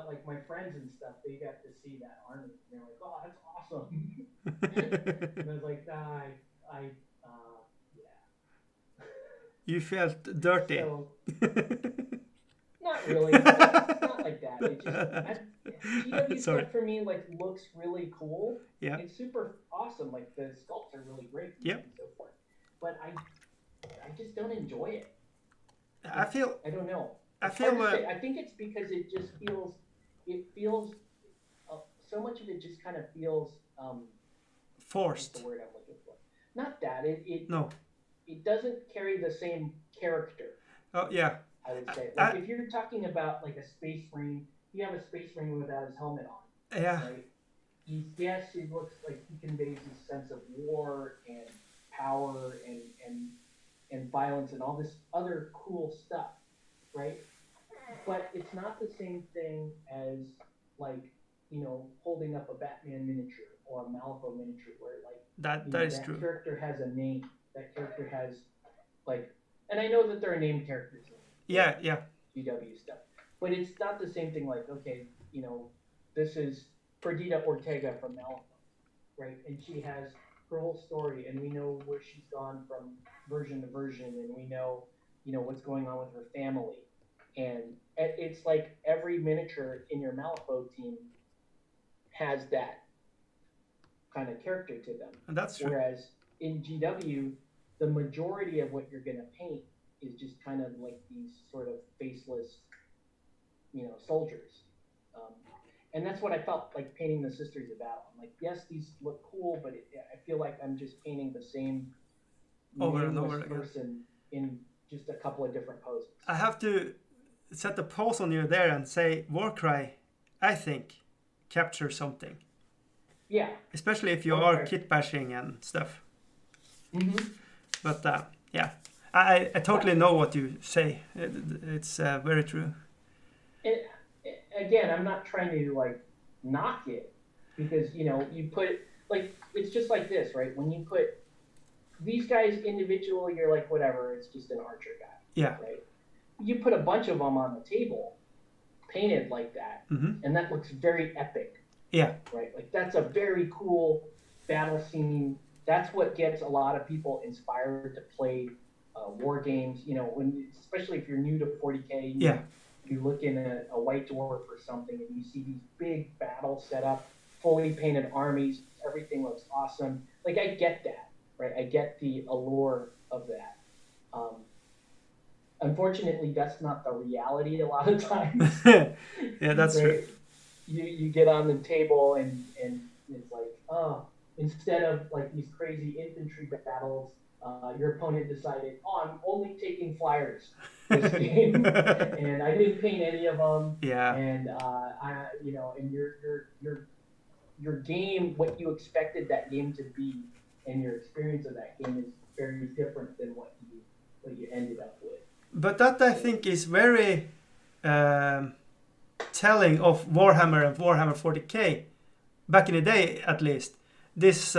like my friends and stuff, they got to see that army, and they're like, "Oh, that's awesome!" And I was like, yeah. You felt dirty. So, not really. Not like that. It just GW stuff for me like looks really cool. Yeah. It's super awesome. Like the sculpts are really great. Yep. And so forth. But I just don't enjoy it. I don't know. I feel. I think it's because it just feels. So much of it just kind of feels. Forced. What's the word I'm looking for? Not that No. It doesn't carry the same character. Oh yeah. I would say. Like if you're talking about like a space marine, you have a space marine without his helmet on. Yeah. Right? He looks like he conveys his sense of war and power and violence and all this other cool stuff, right? But it's not the same thing as like, holding up a Batman miniature or a Malifaux miniature where like that is true. That character has a name. That character has like, and I know that there are named characters in GW stuff, but it's not the same thing. Like, okay, this is Perdita Ortega from Malifaux, right? And she has her whole story, and we know where she's gone from version to version, and we know, what's going on with her family, and it's like every miniature in your Malifaux team has that kind of character to them. And that's true. Whereas in GW, the majority of what you're going to paint is just kind of like these sort of faceless, soldiers. And that's what I felt like painting the Sisters of Battle. I'm like, yes, these look cool, but I feel like I'm just painting the same over and over again person in just a couple of different poses. I have to set a pause on you there and say Warcry, I think, captures something. Yeah. Especially if you are kit bashing and stuff. Mm-hmm. But yeah, I totally know what you say. It's very true. it, again, I'm not trying to like knock it because you put like it's just like this, right? When you put these guys individually, you're like whatever, it's just an archer guy, Yeah. right? You put a bunch of them on the table, painted like that, and that looks very epic. Yeah. Right, like that's a very cool battle scene. That's what gets a lot of people inspired to play war games. Especially if you're new to 40K, you look in a White Dwarf or something, and you see these big battles set up, fully painted armies. Everything looks awesome. Like I get that, right? I get the allure of that. Unfortunately, that's not the reality a lot of times. Yeah, that's right? true. You get on the table and it's like, oh, instead of like these crazy infantry battles, your opponent decided, oh, I'm only taking flyers this game, and I didn't paint any of them. Yeah. And and your game, what you expected that game to be, and your experience of that game is very different than what you ended up with. But that I think is very telling of Warhammer and Warhammer 40K back in the day, at least. This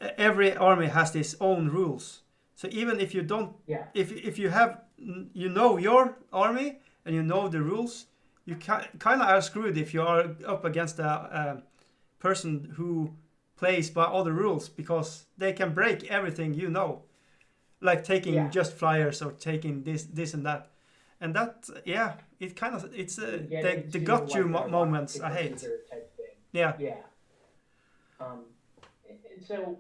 every army has its own rules. So even if you don't, if you have, your army and you know the rules, you kind of are screwed if you are up against a person who plays by other rules, because they can break everything like taking just flyers or taking this and that. And that, it kind of, it's the got you moments I hate. Type thing. Yeah. Yeah. And so,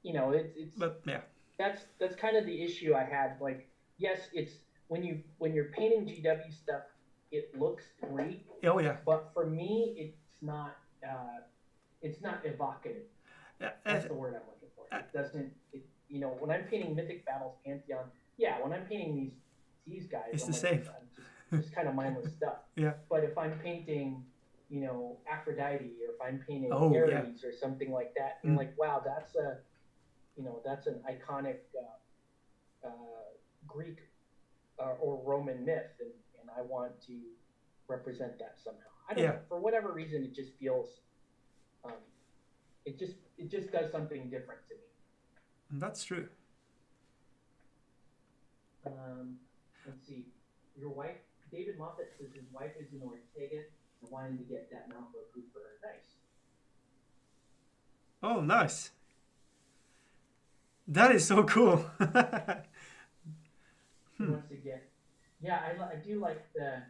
it's. But yeah. That's kind of the issue I had. Like, yes, it's when you're painting GW stuff, it looks great. Oh yeah. But for me, it's not evocative. That's the word I'm looking for. It doesn't. When I'm painting Mythic Battles, Pantheon, when I'm painting these guys, it's I'm the same. Just kind of mindless stuff. Yeah. But if I'm painting, Aphrodite, or if I'm painting Ares or something like that, you're like, wow, that's an iconic Greek or Roman myth, and I want to represent that somehow. I don't know. For whatever reason, it just feels, it just does something different to me. That's true. Let's see. Your wife, David Moffat says his wife is in Ortega and wanting to get that Mount approved for her. Nice. Oh, nice. That is so cool. He wants to get. Yeah, I do like the.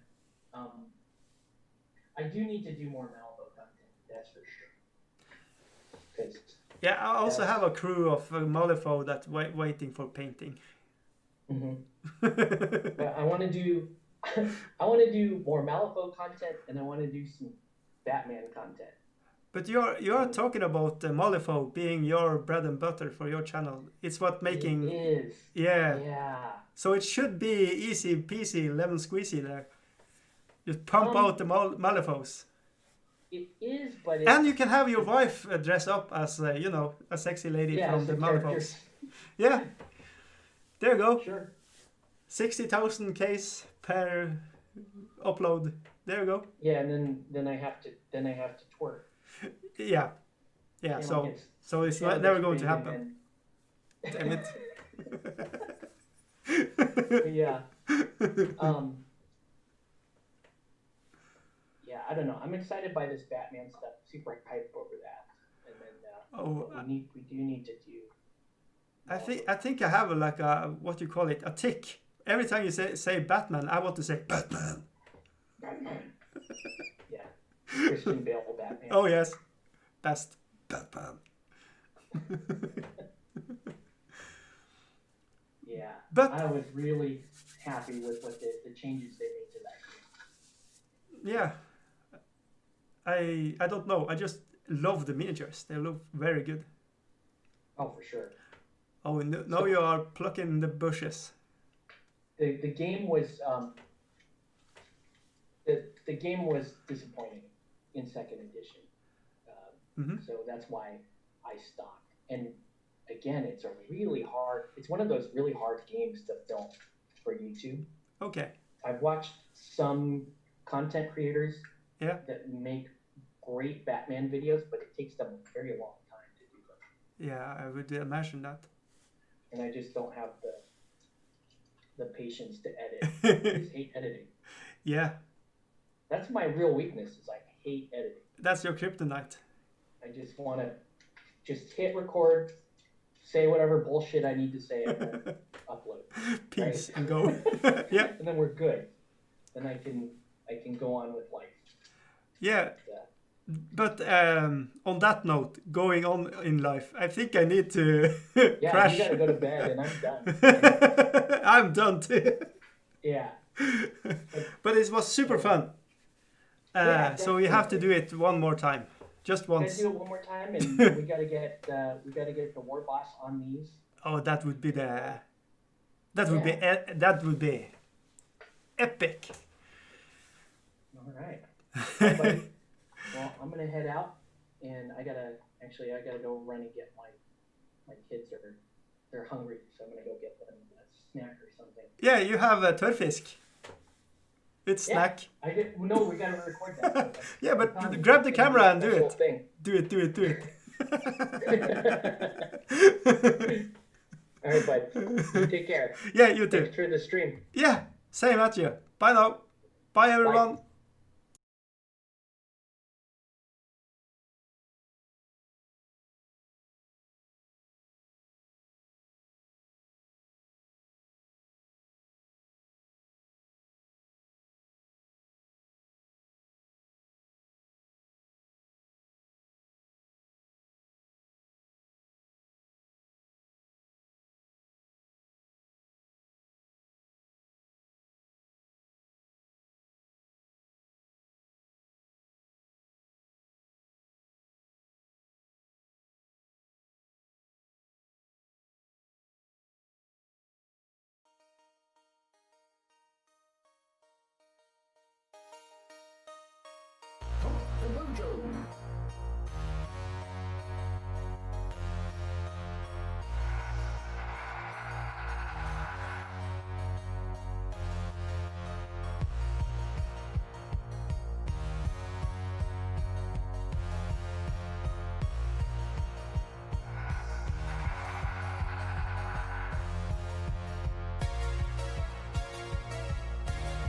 I do need to do more Malibu content. That's for sure. Yeah, I also have a crew of Malifaux that's waiting for painting. But I want to do more Malifaux content, and I want to do some Batman content. But you're talking about Malifaux being your bread and butter for your channel. It's what making. It is. Yeah. Yeah. So it should be easy peasy, lemon squeezy there. Just pump out the Malifaux. It is, but and you can have your wife dress up as a sexy lady from the Malifaux. Yeah. There you go. Sure. 60,000 Ks per upload. There you go. Yeah, and then I have to twerk. Yeah. Yeah. So it's never going to happen. Damn it. Yeah. Yeah, I don't know. I'm excited by this Batman stuff. Super hyped over that. And then we do need to do. I think I have like a what you call it, a tick. Every time you say Batman, I want to say Batman. Batman. Yeah. Christian Bale Batman. Oh yes. Best Batman. Yeah. But I was really happy with what the changes they made to that game. Yeah. I don't know. I just love the miniatures. They look very good. Oh, for sure. Oh, now you are plucking the bushes. The game was the game was disappointing in second edition, so that's why I stopped. And again, it's a really hard. It's one of those really hard games to film for YouTube. Okay. I've watched some content creators Yeah. that make great Batman videos, but it takes them a very long time to do them. Yeah, I would imagine that. And I just don't have the patience to edit. I just hate editing. Yeah, That's my real weakness. Is I hate editing. that's your kryptonite. I just want to just hit record, say whatever bullshit I need to say, and then upload. Peace Right. and go. Yeah, And then we're good. Then I can go on with life. yeah. Yeah. But on that note, going on in life, I think I need to Yeah, crash. you gotta go to bed, and I'm done. I'm done too. Yeah. But it was super fun. Yeah, so we have to do it one more time, just Let's once. do it one more time, and we gotta get the war boss on these. Oh, that would be that would be epic. All right. All right, buddy. Well, I'm gonna head out, and I gotta go run and get my kids they're hungry, so I'm gonna go get them a snack or something. Yeah, you have a tørrfisk. It's Yeah. snack. No, we gotta record that. Yeah, but grab the camera and do it. Thing. Do it. All right, bud. You take care. Yeah, you too. Thanks for the stream. Yeah, same at you. Bye now. Bye everyone.